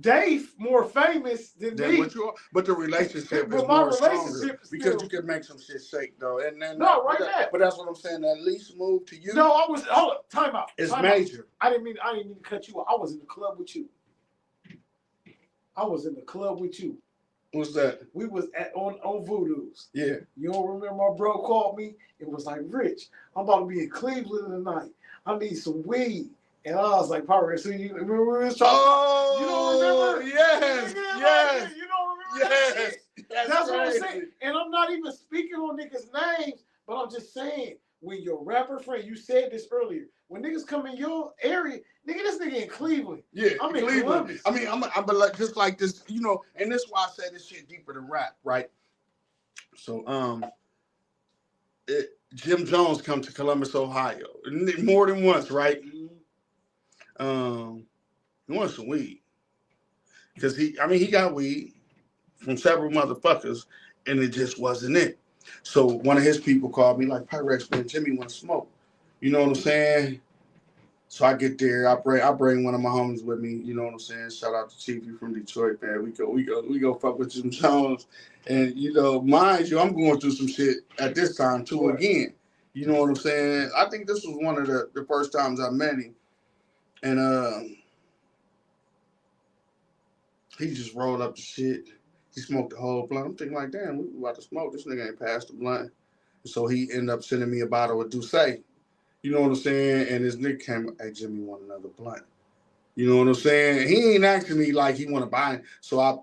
they more famous than me. What you are, but the relationship is more stronger because you can make some shit shake though. And then now. But that's what I'm saying. That least move to you. No, hold up, time out. It's major. I didn't mean to cut you off. I was in the club with you. What's that? We was on Voodoo's. Yeah. You don't remember my bro called me? It was like, Rich, I'm about to be in Cleveland tonight. I need some weed. And I was like, Piwreckz, so you remember we was talking? Oh, you don't remember? Yes. Yes. You don't remember that shit? That's what I'm crazy. saying. And I'm not even speaking on niggas' names, but I'm just saying, when your rapper friend, you said this earlier, when niggas come in your area, nigga, this nigga in Cleveland. Yeah, I'm in Cleveland. Columbus. I mean, I'm like, just like this, you know, and this is why I say this shit deeper than rap, right? So, Jim Jones come to Columbus, Ohio, more than once, right? He wants some weed because he got weed from several motherfuckers, and it just wasn't it. So one of his people called me like, Piwreckz, man, Jimmy want to smoke. You know what I'm saying? So I get there, I bring one of my homies with me. You know what I'm saying? Shout out to Chief, you from Detroit, man. We go fuck with Jim Jones, and mind you, I'm going through some shit at this time too again. You know what I'm saying? I think this was one of the first times I met him, and he just rolled up the shit. He smoked the whole blunt. I'm thinking like, damn, we about to smoke. This nigga ain't passed the blunt. So he ended up sending me a bottle of Douce. You know what I'm saying? And this nigga came, hey, Jimmy, want another blunt. You know what I'm saying? He ain't asking me like he want to buy it. So I,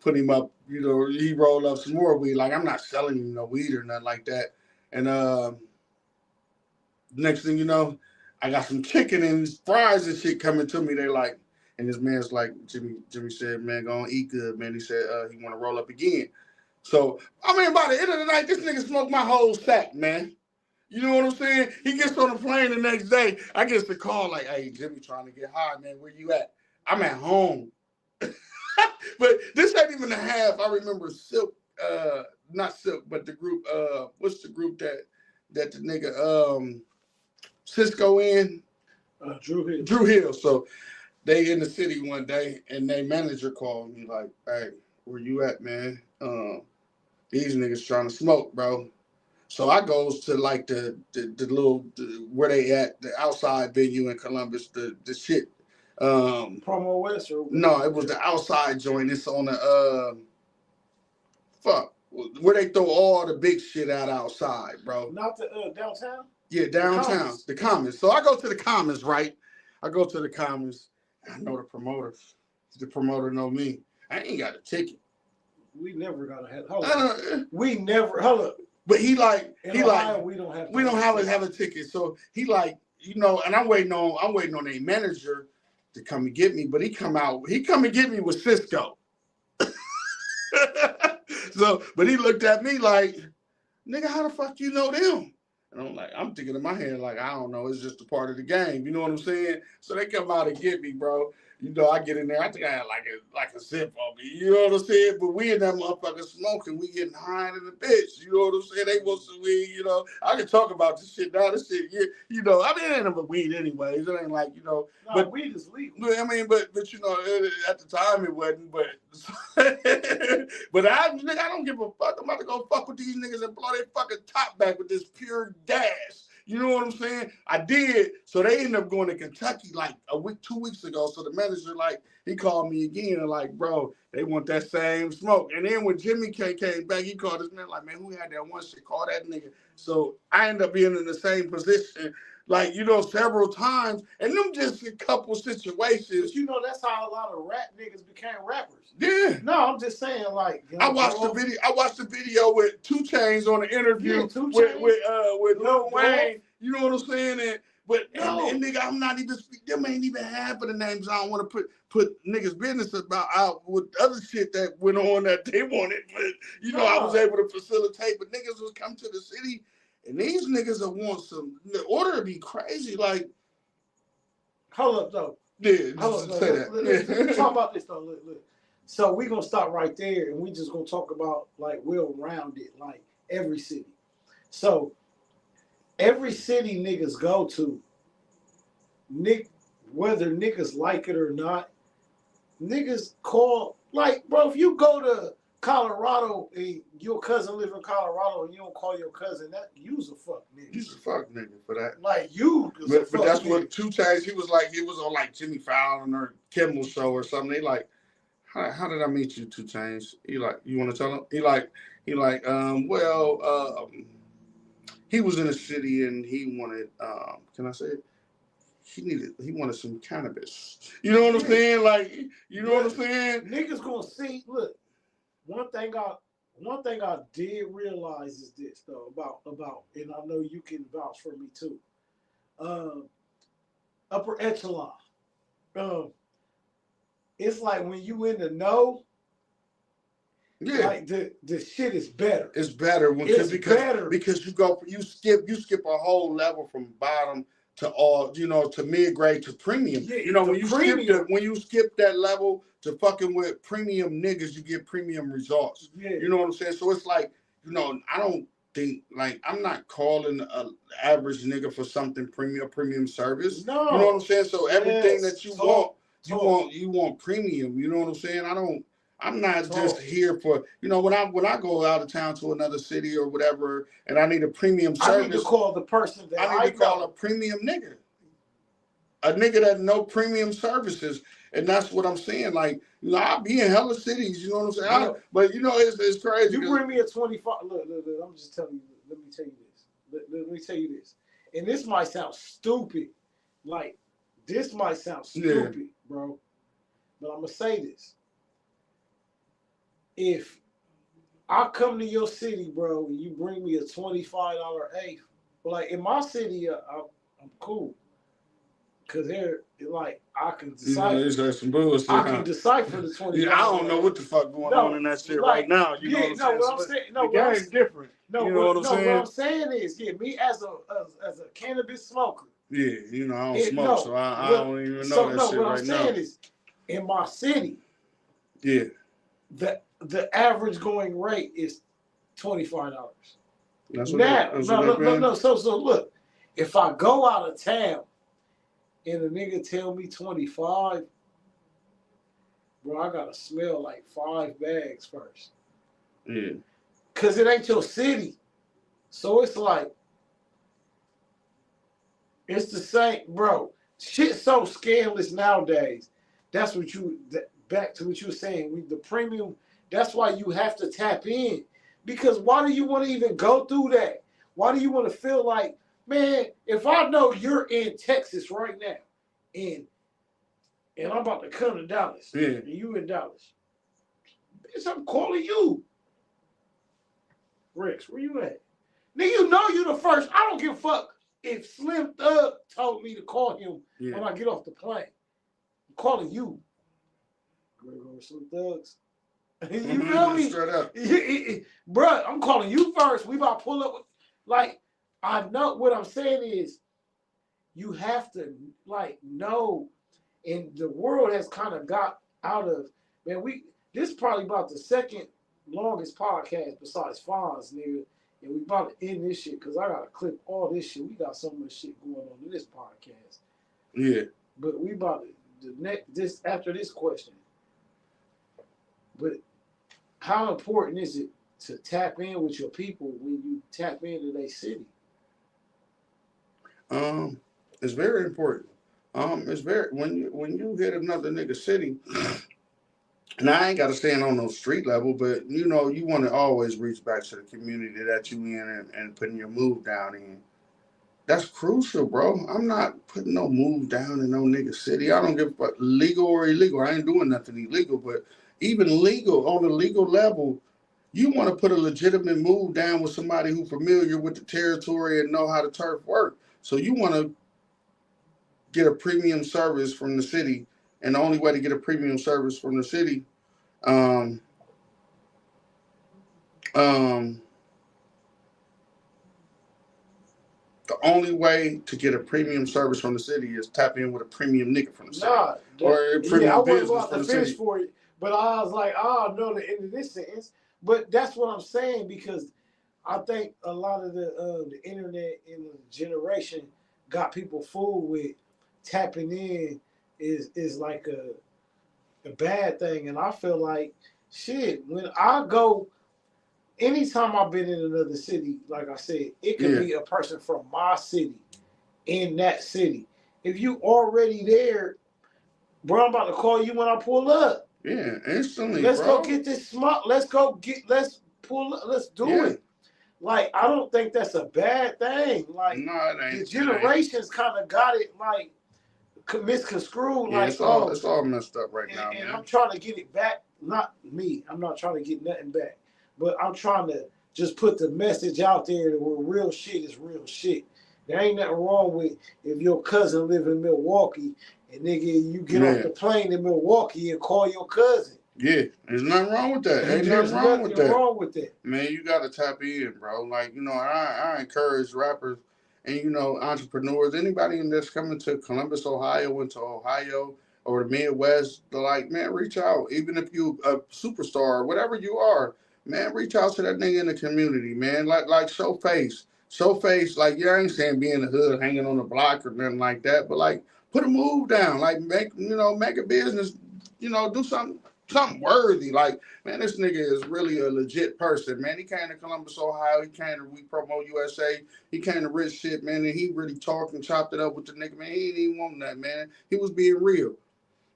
put him up, he rolled up some more weed. Like, I'm not selling him no weed or nothing like that. And next thing you know, I got some chicken and fries and shit coming to me. They like, and this man's like, Jimmy said, man, go on, eat good, man. He said he want to roll up again. So, by the end of the night, this nigga smoked my whole sack, man. You know what I'm saying? He gets on the plane the next day. I get the call like, hey, Jimmy trying to get high, man. Where you at? I'm at home. But this ain't even a half. I remember Silk, not Silk, but the group, what's the group that the nigga Cisco in? Drew Hill. Drew Hill. So they in the city one day and their manager called me like, hey, where you at, man? These niggas trying to smoke, bro. So I goes to like the little where they at, the outside venue in Columbus, the shit. Promo West or no, it was the outside joint. It's on the where they throw all the big shit out outside, bro. Not the downtown? Yeah, downtown. The Commons. So I go to the Commons, right? I go to the Commons. I know the promoter. The promoter know me. I ain't got a ticket. We never got a hold up. We never hold up. But he like Ohio, we don't have a ticket. So he like, and I'm waiting on a manager to come and get me, but he come and get me with Cisco. So, but he looked at me like, nigga, how the fuck you know them? And I'm thinking in my head, like, I don't know, it's just a part of the game. You know what I'm saying? So they come out and get me, bro. I get in there. I think I had like a zip on me. You know what I'm saying? But we in that motherfucker smoking. We getting high in the bitch. You know what I'm saying? They want some weed. I can talk about this shit now. This shit, yeah. It ain't never weed anyways. It ain't like No, but weed is legal. But at the time it wasn't. But but I don't give a fuck. I'm about to go fuck with these niggas and blow their fucking top back with this pure gas. You know what I'm saying? I did. So they ended up going to Kentucky like 2 weeks ago. So the manager, he called me again and like, bro, they want that same smoke. And then when Jimmy came back, he called this man like, man, who had that one shit? Call that nigga. So I ended up being in the same position, several times. And them just a couple situations. But that's how a lot of rap niggas became rappers. Yeah. No, I'm just saying, I watched the video with 2 Chainz on the interview with Lil Wayne. You know what I'm saying? And nigga, I'm not even speaking. Them ain't even half of the names I don't want to put niggas' business out with other shit that went on that they wanted. But I was able to facilitate. But niggas was come to the city, and these niggas that want some. The order to be crazy. Like, hold up though. Yeah, say that. Let's talk about this though. Look. So we're gonna stop right there, and we just gonna talk about we'll round it every city. So every city niggas go to, whether niggas like it or not, niggas call bro. If you go to Colorado and your cousin live in Colorado and you don't call your cousin, that you's a fuck nigga. You's a fuck nigga for that. But that's what 2 Chainz. He was on Jimmy Fallon or Kimmel show or something. They like, how did I meet you, 2 Chainz? He like, you want to tell him? He was in a city and he wanted, can I say it? He wanted some cannabis. You know what I'm saying? You know what I'm saying? Niggas gonna see. Look, one thing I did realize is this though about, and I know you can vouch for me too. Upper echelon. It's like when you in the know, Yeah. Like the shit is better. It's better It's better because you skip a whole level from bottom to all, to mid grade to premium. Yeah, When you skip that level to fucking with premium niggas, you get premium results. Yeah. You know what I'm saying? So it's like, I don't think, like, I'm not calling a average nigga for something premium service. No. You know what I'm saying? So everything that you want, you want premium. You know what I'm saying? I'm not just here for, when I go out of town to another city or whatever, and I need a premium service. I need to call the person that I need to call a premium nigga. A nigga that know premium services. And that's what I'm saying. Like, I be in hella cities, you know what I'm saying? Yeah. But it's crazy. You bring me a 25. Look, I'm just telling you. Let me tell you this. Let me tell you this. And this might sound stupid. Like, this might sound stupid, bro. But I'm going to say this. If I come to your city, bro, and you bring me a $25 eighth, like in my city, I'm cool. Because they're like, I can decipher. Some bullshit, I can decipher the 25. I don't know what the fuck going on in that shit right now. You know what I'm saying? The game's different. No, you know what I'm saying? What I'm saying is, me as a cannabis smoker. Yeah, I don't smoke, so I don't even know that shit right now. What I'm saying is, in my city, yeah, the average going rate is $25. That's what No. So look, if I go out of town and a nigga tell me 25, bro, I gotta smell like 5 bags first. Yeah. Cause it ain't your city. So it's like, it's the same, bro. Shit's so scandalous nowadays. That's what back to what you were saying. The premium, that's why you have to tap in. Because why do you want to even go through that? Why do you want to feel like, man, if I know you're in Texas right now, and I'm about to come to Dallas, and you in Dallas, bitch, I'm calling you. Rex, where you at? Nigga, you the first. I don't give a fuck if Slim Thug told me to call him when I get off the plane. I'm calling you. Gregor Slim Thugs. You feel me? Straight up. Bruh, I'm calling you first. We about to pull up. Like, I know what I'm saying is you have to, like, know. And the world has kind of got out of, man, this is probably about the second longest podcast besides Fonz, nigga. And we about to end this shit because I got to clip all this shit. We got so much shit going on in this podcast. Yeah. But we about to, after this question. But how important is it to tap in with your people when you tap into their city? It's very important. It's very when you hit another nigga city, and I ain't got to stand on no street level, but you want to always reach back to the community that you in and putting your move down in. That's crucial, bro. I'm not putting no move down in no nigga city. I don't give a fuck, legal or illegal. I ain't doing nothing illegal, but even legal, on the legal level, you want to put a legitimate move down with somebody who's familiar with the territory and know how the turf work. So you want to get a premium service from the city, and the only way to get a premium service from the city, the only way to get a premium service from the city is tap in with a premium nigga from the city. Or a premium business from the city. For it, but I was like, no, the end of this sentence. But that's what I'm saying, because I think a lot of the internet and the generation got people fooled with tapping in is like a bad thing. And I feel like, shit, when I go, anytime I've been in another city, like I said, it could be a person from my city in that city. If you already there, bro, I'm about to call you when I pull up. Yeah, instantly. Let's go get this smart. Let's pull up. Let's do it. Like, I don't think that's a bad thing. Like, no, it ain't. The generations kind of got it like misconstrued. Yeah, like, it's all messed up right now, and man. I'm trying to get it back. Not me. I'm not trying to get nothing back. But I'm trying to just put the message out there that where real shit is real shit. There ain't nothing wrong with if your cousin live in Milwaukee and nigga, you get off the plane in Milwaukee and call your cousin. Yeah, there's nothing wrong with that. Ain't There's nothing wrong with nothing that. wrong with that. Man, you gotta tap in, bro. Like, I encourage rappers and entrepreneurs, anybody that's coming to Columbus, Ohio, into Ohio or the Midwest, they're like, man, reach out. Even if you a superstar or whatever you are, man, reach out to that nigga in the community, man. Like show face. Show face, like I ain't saying be in the hood hanging on the block or nothing like that, but like put a move down. Like make a business, do something worthy. Like, man, this nigga is really a legit person, man. He came to Columbus, Ohio. He came to We Promote USA. He came to rich shit, man, and he really talked and chopped it up with the nigga, man. He didn't even want that, man. He was being real.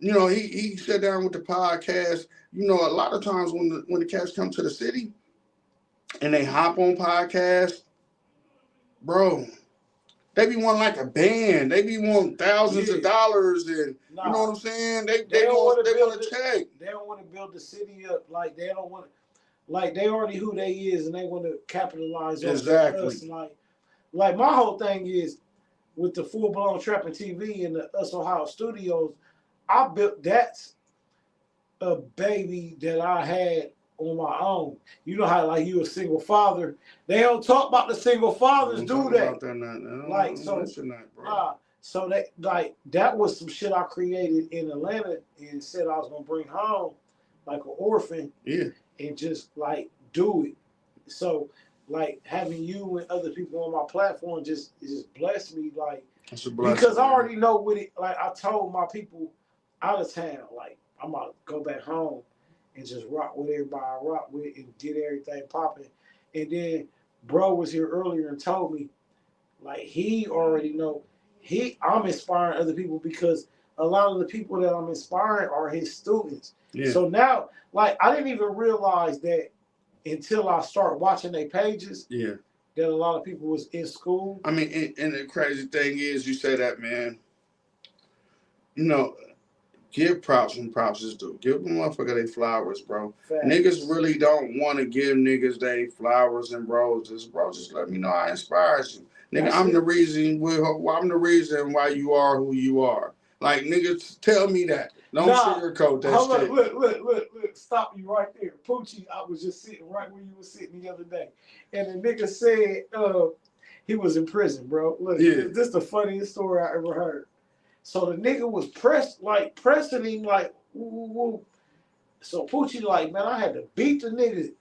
He sat down with the podcast. A lot of times when the cats come to the city and they hop on podcasts, bro, they be wanting like a band. They be wanting thousands of dollars, and you know what I'm saying. They want to check. They don't want to build the city up. Like they don't want, like they already who they is, and they want to capitalize on us. Like my whole thing is with the Full Blown Trapping TV and the Us Ohio Studios. I built that's a baby that I had on my own. You know how like you a single father. They don't talk about the single fathers, do they? Like so, so that like that was some shit I created in Atlanta and said I was gonna bring home like an orphan, and just like do it. So like having you and other people on my platform just blessed me, like because I already know what it. Like I told my people out of town, like I'm about to go back home and just rock with everybody I rock with and get everything popping. And then bro was here earlier and told me, like he already know I'm inspiring other people because a lot of the people that I'm inspiring are his students. Yeah. So now, like I didn't even realize that until I start watching their pages. Yeah. That a lot of people was in school. I mean, and the crazy thing is, you say that, man. Give props when props is due. Give them motherfucker they flowers, bro. Facts. Niggas really don't want to give niggas they flowers and roses, bro. Just let me know I inspired you. Nigga, I'm the reason why you are who you are. Like, niggas, tell me that. Don't sugarcoat that shit. Look, stop you right there. Poochie, I was just sitting right where you were sitting the other day. And the nigga said he was in prison, bro. Look, this is the funniest story I ever heard. So the nigga was pressing him like, woo, woo. So Poochie like, man, I had to beat the nigga.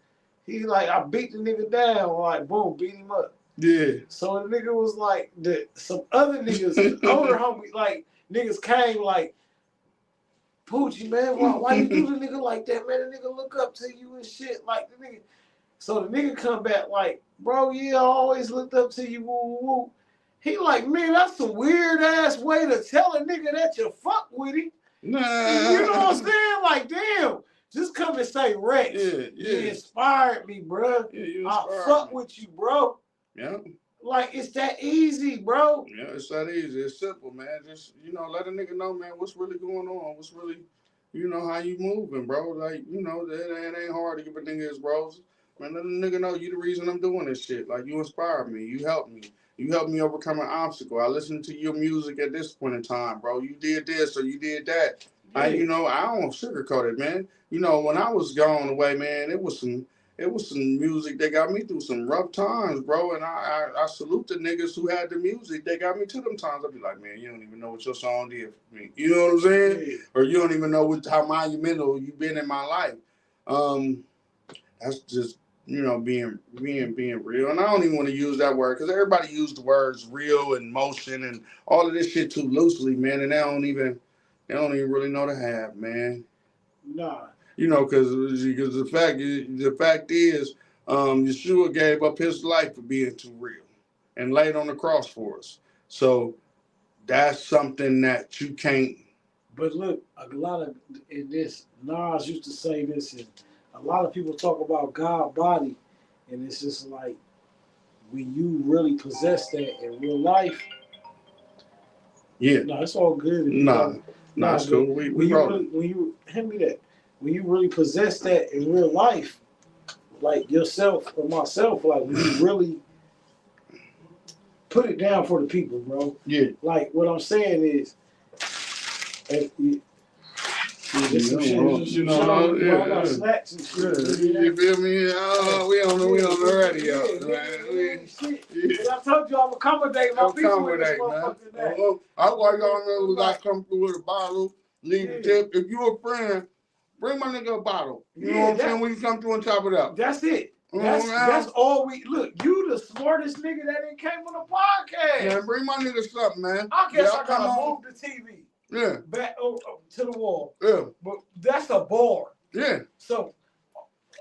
He like, I beat the nigga down, like, boom, beat him up. Yeah. So the nigga was like, some other niggas, older homies, like, niggas came like, Poochie, man, why you do the nigga like that, man? The nigga look up to you and shit, like the nigga. So the nigga come back like, bro, yeah, I always looked up to you, woo, woo, woo. He like, man, that's a weird ass way to tell a nigga that you fuck with him. Nah. You know what I'm saying? Like, damn, just come and say, Rex, you inspired me, bro. Yeah, I fuck with you, bro. Yeah. Like, it's that easy, bro. Yeah, it's that easy. It's simple, man. Just, let a nigga know, man, what's really going on. What's really, how you moving, bro. Like, it ain't hard to give a nigga his roses. Man, let a nigga know you the reason I'm doing this shit. Like, you inspired me. You helped me. You helped me overcome an obstacle. I listened to your music at this point in time, bro. You did this or you did that. Yeah. I don't sugarcoat it, man. When I was gone away, man, it was some music that got me through some rough times, bro. And I salute the niggas who had the music that got me to them times. I'd be like, man, you don't even know what your song did for me. You know what I'm saying? Yeah. Or you don't even know how monumental you've been in my life. That's just, being real. And I don't even want to use that word because everybody used the words real and motion and all of this shit too loosely, man. And they don't even really know the half, man. Nah. Because the fact is, Yeshua gave up his life for being too real and laid on the cross for us. So that's something that you can't. But look, a lot of in this, Nas used to say this, and a lot of people talk about God body, and it's just like when you really possess that in real life. Yeah. No, it's all good. No, it's cool. When you hand me that. When you really possess that in real life, like yourself or myself, like when you really put it down for the people, bro. Yeah. Like what I'm saying is, Get some shit. You know, I got snacks and shit. You feel me? We on the radio. And I told you I'm accommodating my people in this motherfucking day. I want y'all know we got to come through with a bottle, leave a tip. If you a friend, bring my nigga a bottle. You know what I'm saying? We can come through and chop it up. That's it. That's all we look. You the smartest nigga that ain't came on the podcast. Yeah, bring my nigga something, man. I guess I gotta move the TV. Yeah. Back to the wall. Yeah. But that's a bar. Yeah. So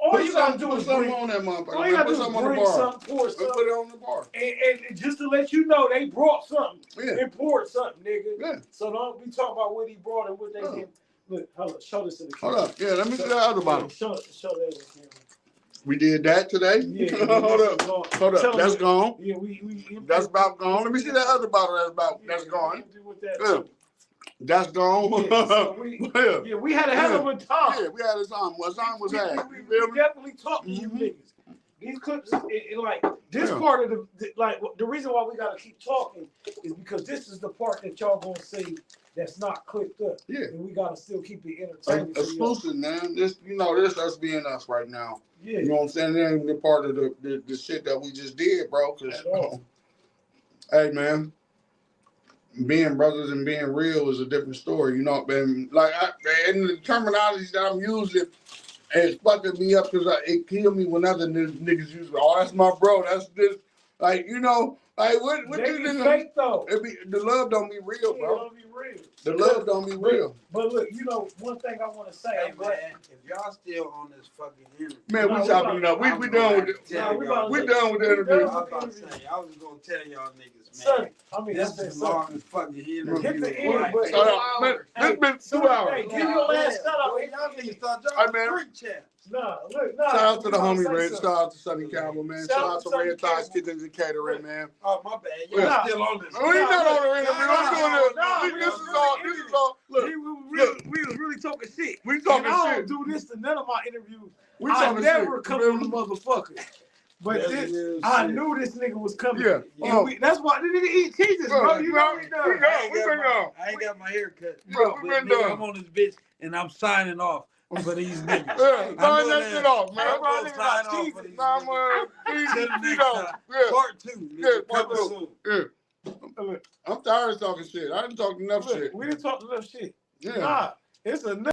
all you gotta do is put something on that motherfucker. All you gotta do is bring something, pour something. Put it on the bar. And just to let you know, they brought something. Yeah. They poured something, nigga. Yeah. So don't be talking about what he brought and what they did. Look, hold up, show this to the camera. Hold up. Yeah, let me see the other bottle. Show that to the camera. We did that today. Yeah. Hold up. That's gone. Yeah, we that's about gone. Let me see that other bottle that's gone. Yeah. That's gone. We had a hell of a time. Yeah, we had a time. What time was that? We definitely talked to you niggas. These clips, like this part of the reason why we gotta keep talking is because this is the part that y'all gonna see that's not clipped up. Yeah, and we gotta still keep it entertaining. Exclusive, man. This us being us right now. Yeah, you know what I'm saying? It ain't even part of the shit that we just did, bro. Cause hey, man, being brothers and being real is a different story. You know, man. Like and the terminology that I'm using. It's fucking me up because it killed me when other niggas use it. Oh, that's my bro. That's this. Like, you know, like what you niggas? Fake though. The love don't be real, bro. It don't be real. The love don't be real. But look, you know, one thing I want to say, hey, man, if y'all still on this fucking interview, man, we chopping it up. We done with it. We done with the interview. I was about to say, I was gonna tell y'all niggas, man. Son, I mean, this is long as fucking interview. Hit the end, Like, but this been 2 hours. Hey, give your last shout out. Y'all niggas thought y'all was street champs. Nah. Shout out to the homie Red. Shout out to Sunny Campbell, man. Shout out to Red Ties Kitchens and Catering, man. Oh, my bad. Y'all still on this. We not on the interview. I'm doing this. This is all. Look, we was really talking shit. We talking shit. I don't do this to none of my interviews. I never come from the motherfucker. But I knew this nigga was coming. Yeah. That's why they didn't eat cheeses, bro. You know we done. I ain't got my hair cut. Bro, we been done. I'm on this bitch and I'm signing off for these niggas. Yeah, sign that shit off, man. I'm gonna sign off for these niggas. Part 2. Yeah, part 2. Yeah. I'm tired of talking shit. I didn't talk enough shit. We didn't talk enough shit. Yeah. Nah, it's enough.